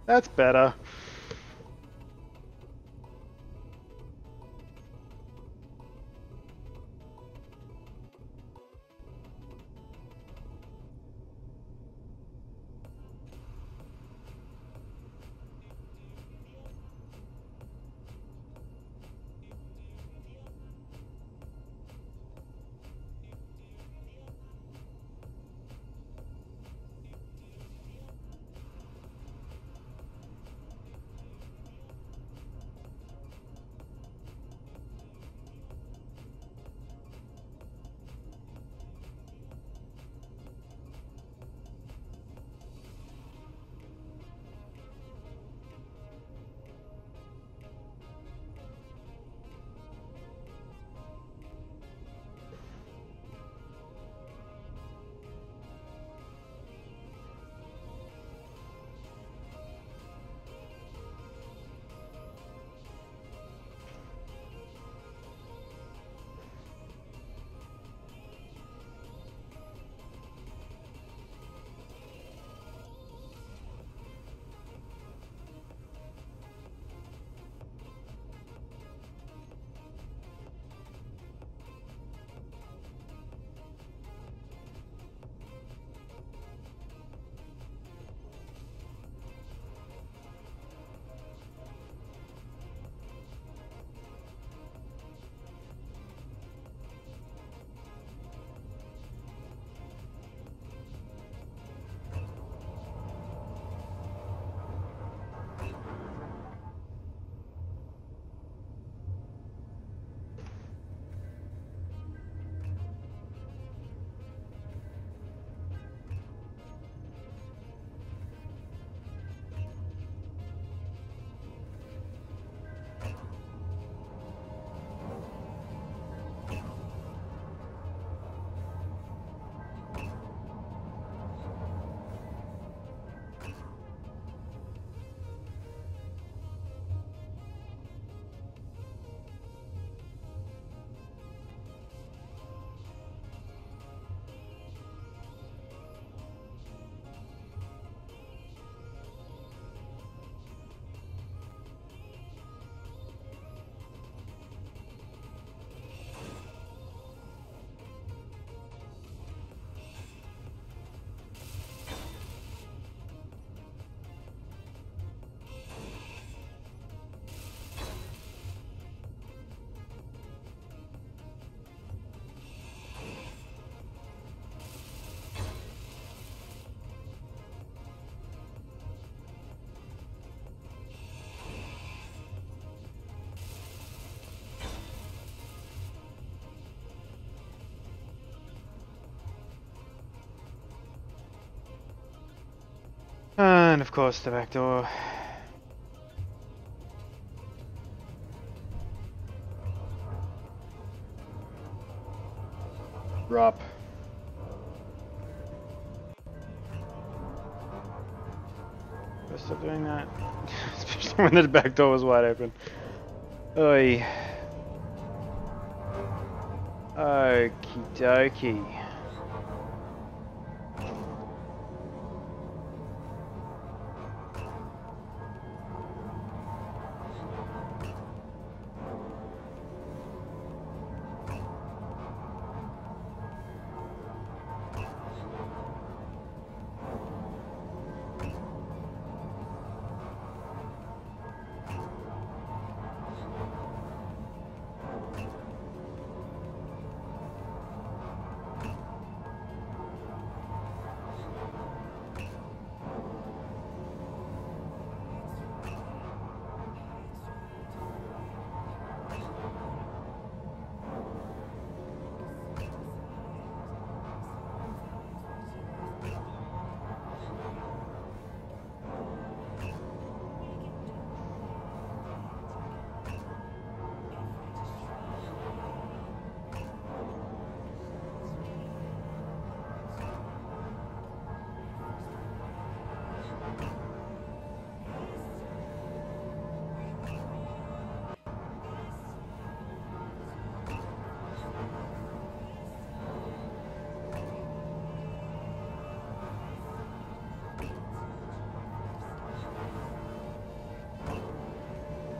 That's better. And of course the back door. Drop. Gotta stop doing that. Especially when the back door was wide open. Oi. Okie dokie.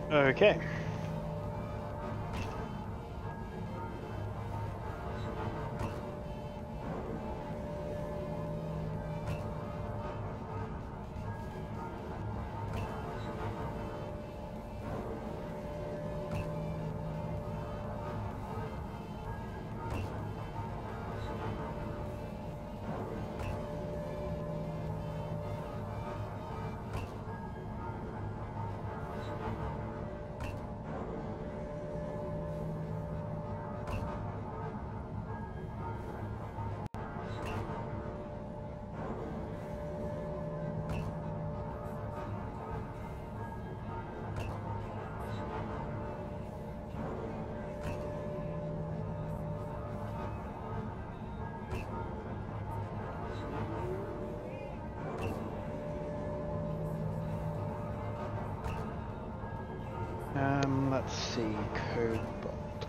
Okay. Let's see, cobalt.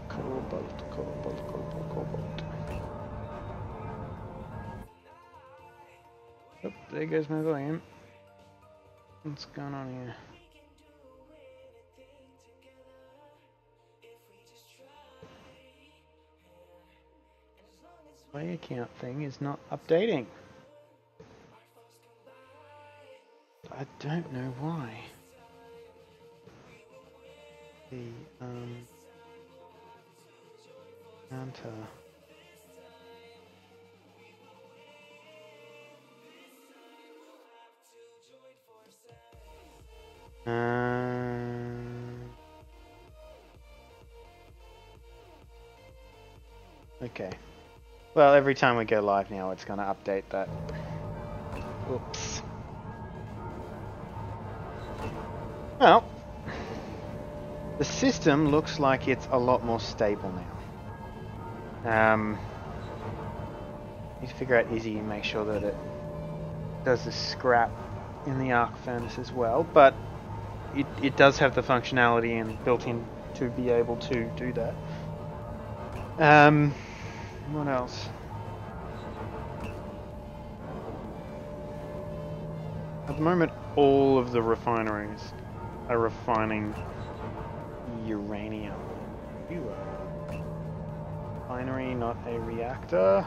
Oh, there goes my volume. What's going on here? Play account thing is not updating. I don't know why. The counter. Okay. Well, every time we go live now, it's going to update that. Oops. Well, the system looks like it's a lot more stable now. Need to figure out Izzy and make sure that it does the scrap in the arc furnace as well, but it does have the functionality and built in to be able to do that. What else? At the moment, all of the refineries are refining uranium. You are refinery, not a reactor.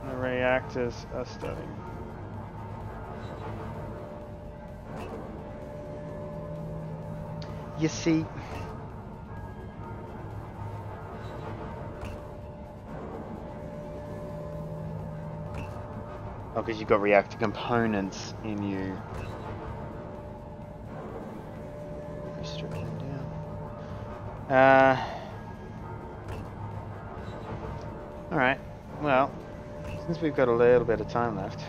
The reactors are starting. You see, oh, because you've got reactor components in you. Strip them down. All right. Well, since we've got a little bit of time left,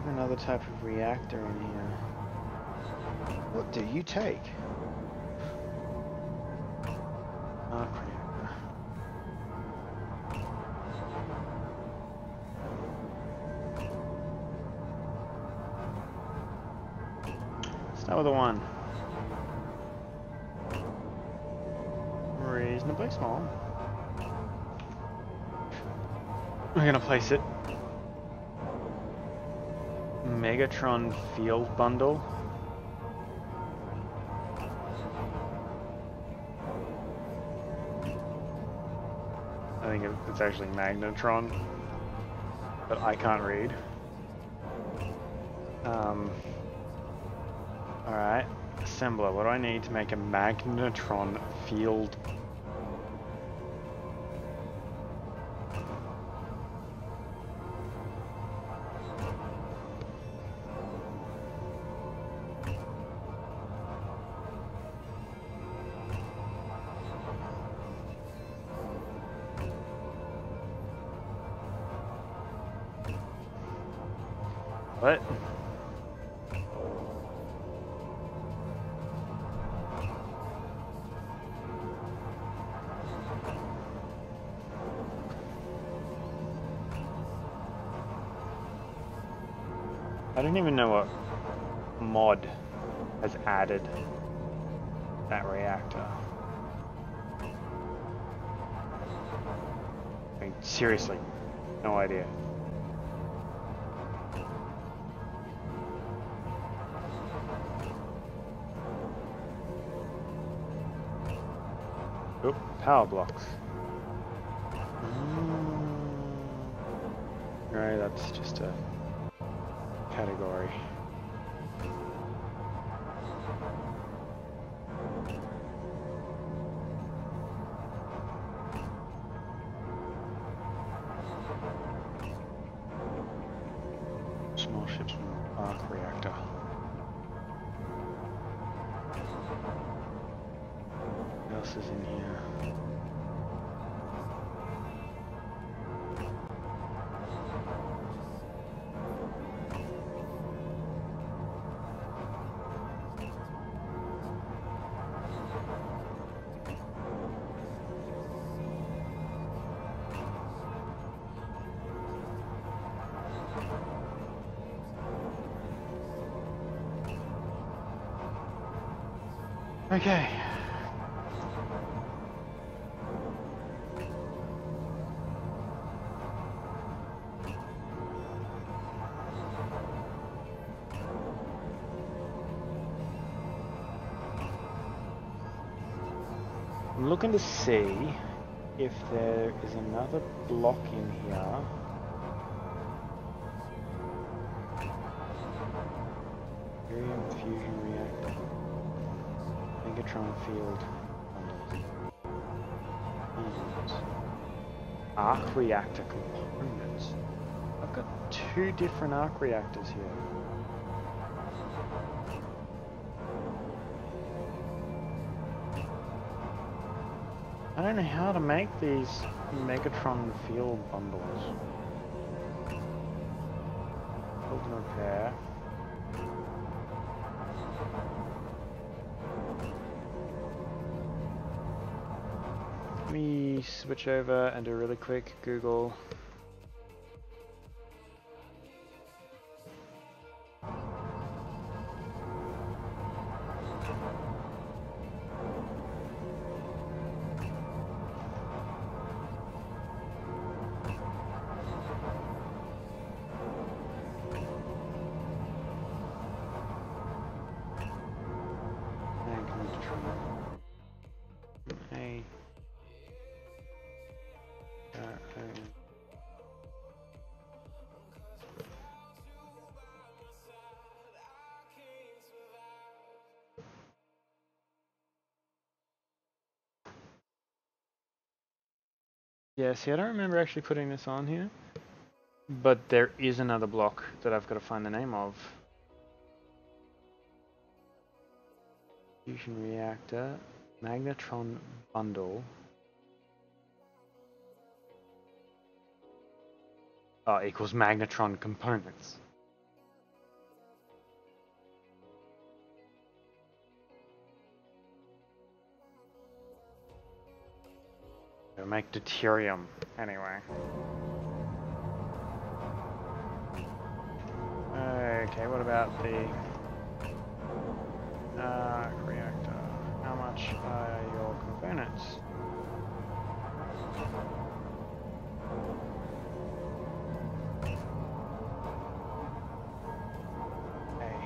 another type of reactor in here. What do you take? Arc reactor. Start with a 1. Reasonably small. We're gonna place it. Megatron field bundle. I think it's actually magnetron, but I can't read. Alright, assembler. What do I need to make a magnetron field? What? I don't even know what mod has added that reactor. I mean, seriously, no idea. Oh, power blocks. No, that's just a category. Small ships from arc reactor. What else is in here? Okay. I'm looking to see if there is another block in here. Helium fusion reactor. Megatron field bundles. Arc reactor components. I've got 2 different arc reactors here. I don't know how to make these Megatron field bundles. Build and repair. Let me switch over and do a really quick Google. Yeah, see, I don't remember actually putting this on here, but there is another block that I've got to find the name of. Fusion reactor, magnetron bundle. Oh, equals magnetron components. It'll make deuterium anyway. Okay, what about the reactor? How much are your components? Okay.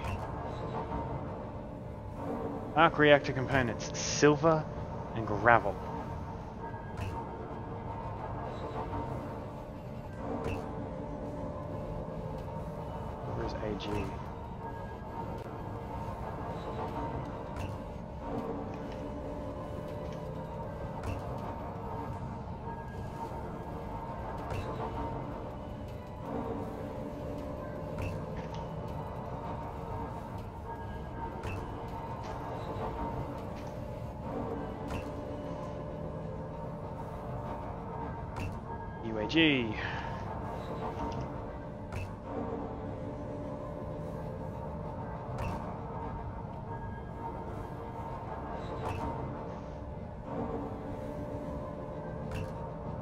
Arc reactor components, silver and gravel. Where's AG? UAG.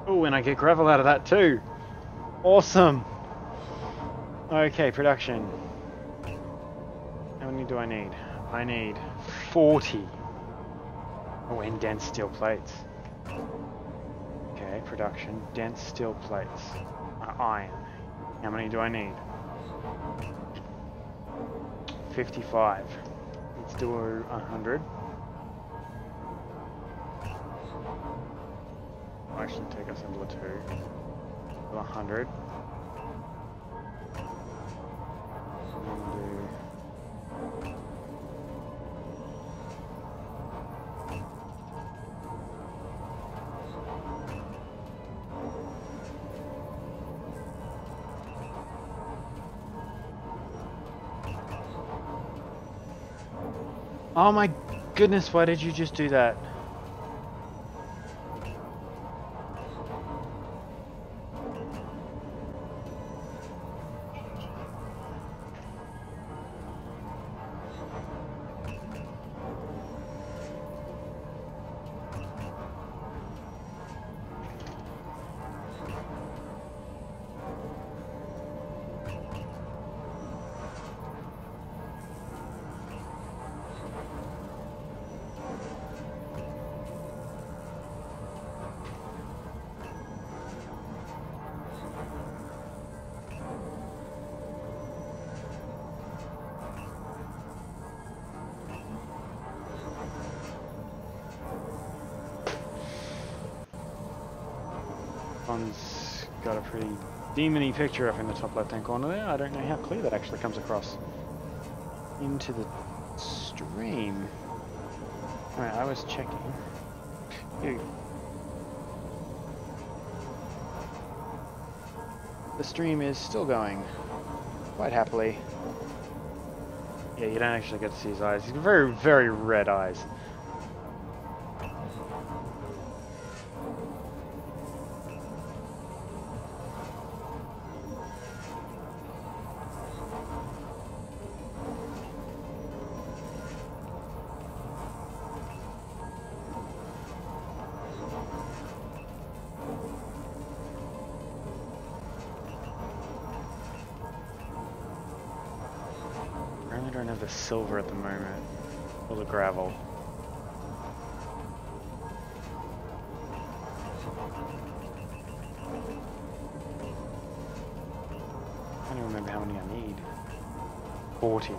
Oh, and I get gravel out of that too. Awesome. Okay, production. How many do I need? I need 40. Oh, and dense steel plates. Okay, production. Dense steel plates. Iron. How many do I need? 55. Let's do 100. Actually take us into a 2. 100. Oh my goodness, why did you just do that? One's got a pretty demony picture up in the top left hand corner there. I don't know how clear that actually comes across into the stream. Alright, I was checking. The stream is still going quite happily. Yeah, you don't actually get to see his eyes. He's got very, very red eyes. I don't have the silver at the moment, or the gravel. I don't remember how many I need. 40.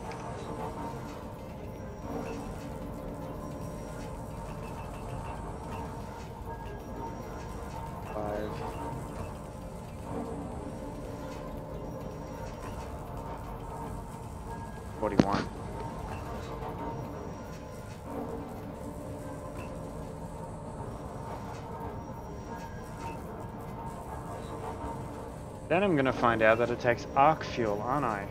Then I'm going to find out that it takes arc fuel, aren't I?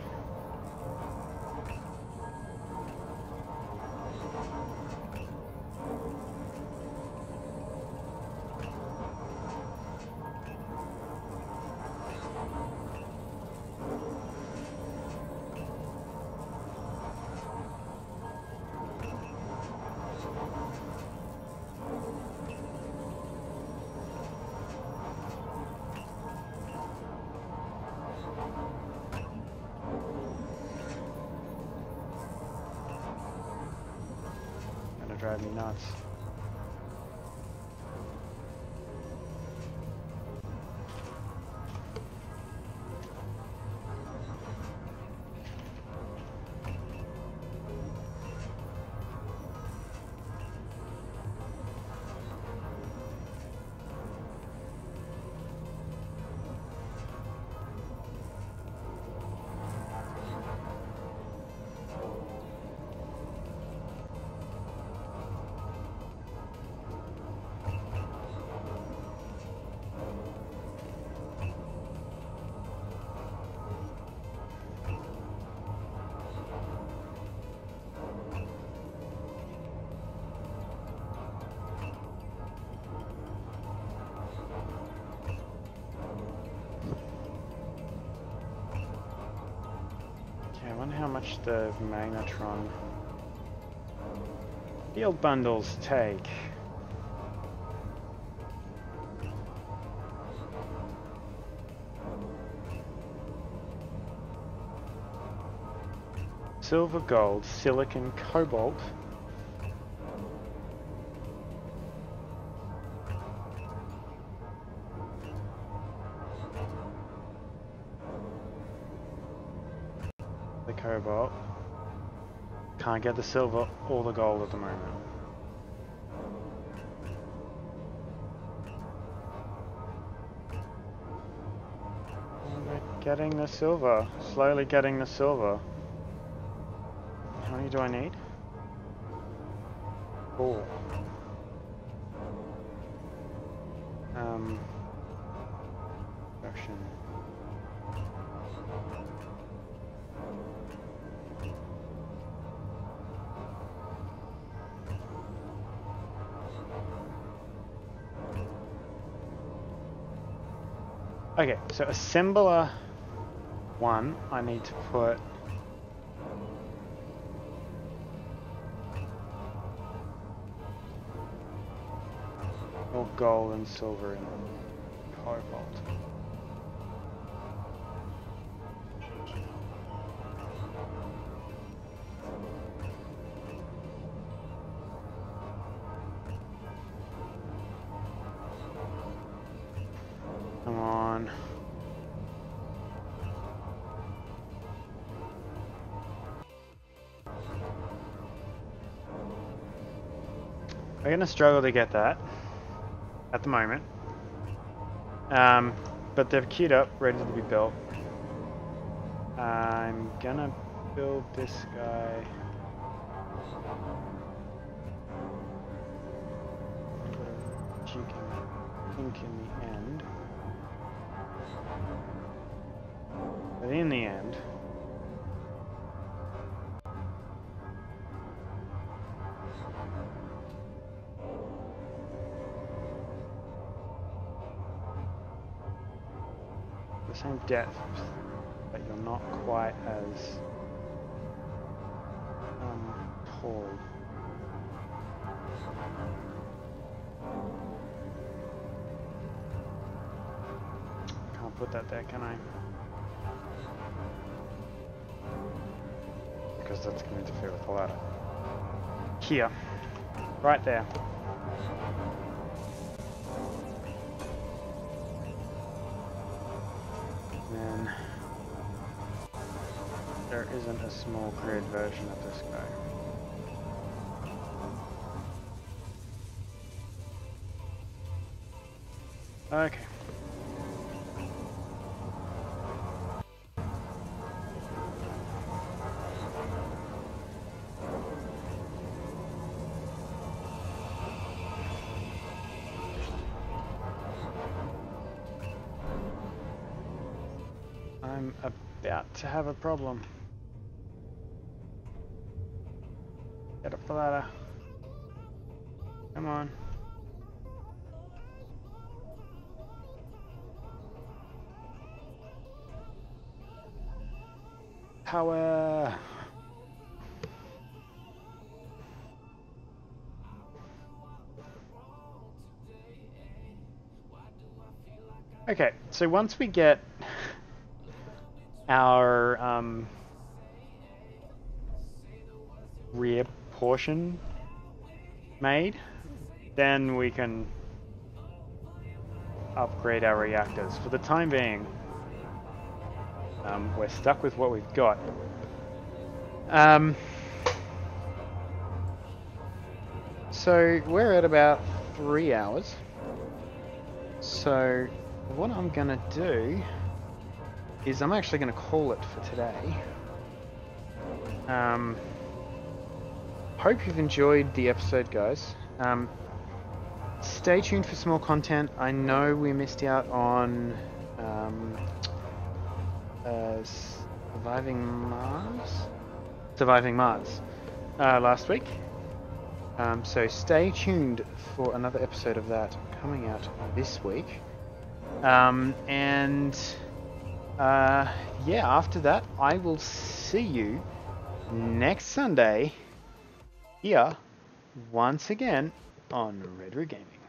drive me nuts. I wonder how much the magnetron field bundles take. Silver, gold, silicon, cobalt. The cobalt. Can't get the silver or the gold at the moment. We're getting the silver. Slowly getting the silver. How many do I need? 4. Production. Okay, so assembler 1, I need to put more gold and silver in cobalt. Come on. We're gonna struggle to get that at the moment. But they're queued up, ready to be built. I'm gonna build this guy. Pink in the end. But in the end, the same depth, but you're not quite as tall. Can't put that there, can I? Because that's going to interfere with the ladder. Here. Right there. Then there isn't a small grid version of this guy. Okay. I'm about to have a problem. Get up the ladder. Come on. Power. Okay, so once we get our rear portion made, then we can upgrade our reactors. For the time being, we're stuck with what we've got. So we're at about 3 hours. So what I'm gonna do is I'm actually gonna call it for today. Hope you've enjoyed the episode, guys. Stay tuned for some more content. I know we missed out on Surviving Mars last week. So stay tuned for another episode of that coming out this week. Yeah, after that, I will see you next Sunday here once again on Red Root Gaming.